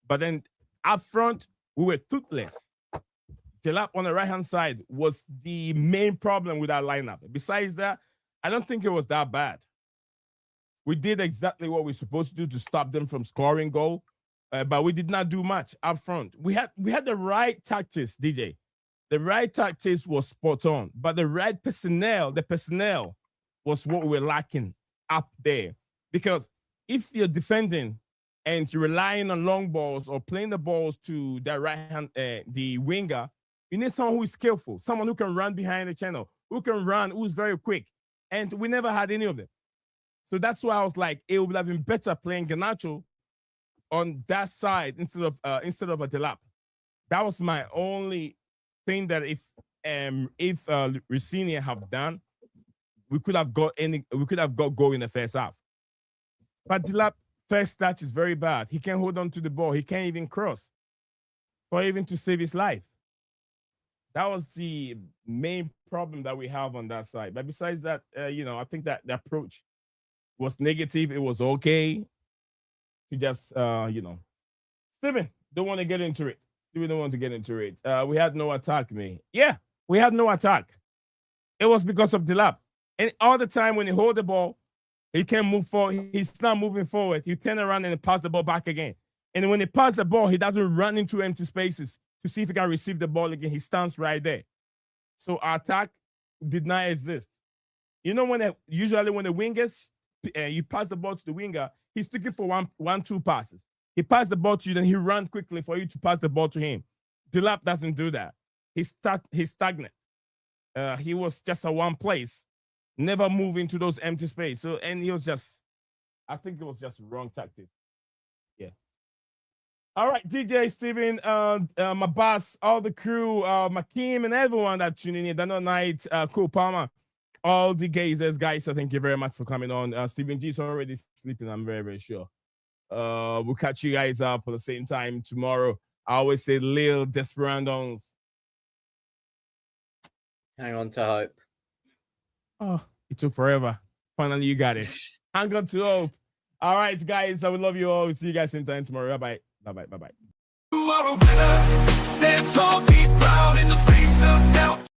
But then up front, we were toothless. Delap on the right-hand side was the main problem with our lineup. Besides that, I don't think it was that bad. We did exactly what we're supposed to do to stop them from scoring goal, but we did not do much up front. We had the right tactics, DJ. The right tactics was spot on, but the right personnel, the personnel was what we were lacking up there. Because if you're defending and you're relying on long balls or playing the balls to the right hand, the winger, you need someone who is skillful, someone who can run behind the channel, who can run, who's very quick. And we never had any of them. So that's why I was like, it would have been better playing Garnacho on that side instead of a Delap. That was my only thing that if Rosenior have done, we could have got goal in the first half. But Delap first touch is very bad. He can't hold on to the ball. He can't even cross or even to save his life. That was the main problem that we have on that side. But besides that, I think that the approach was negative. It was okay to just, Steven, don't want to get into it. Steven don't want to get into it. We had no attack, man. Yeah, we had no attack. It was because of Delap. And all the time when he hold the ball, he can't move forward. He's not moving forward. He turn around and pass the ball back again. And when he pass the ball, he doesn't run into empty spaces to see if he can receive the ball again. He stands right there. So our attack did not exist. You know, usually when the wingers, you pass the ball to the winger, he's looking for one, two passes. He passed the ball to you, then he ran quickly for you to pass the ball to him. Delap doesn't do that. He's stagnant. He was just at one place, never move into those empty space. So, and he was just, I think it was just wrong tactic. Yeah. All right, DJ, Steven, my boss, all the crew, Makeem, and everyone that tuning in. Dano Night, Cool Palmer, all the guys, so thank you very much for coming on. Steven G is already sleeping, I'm very, very sure. We'll catch you guys up at the same time tomorrow. I always say Lil Desperados. Hang on to hope. Oh, it took forever. Finally, you got it. Hang on to hope. All right, guys. I will love you all. We'll see you guys same time tomorrow. Bye-bye. Bye-bye. Bye-bye. You are a winner. Stand tall, be proud in the face of doubt.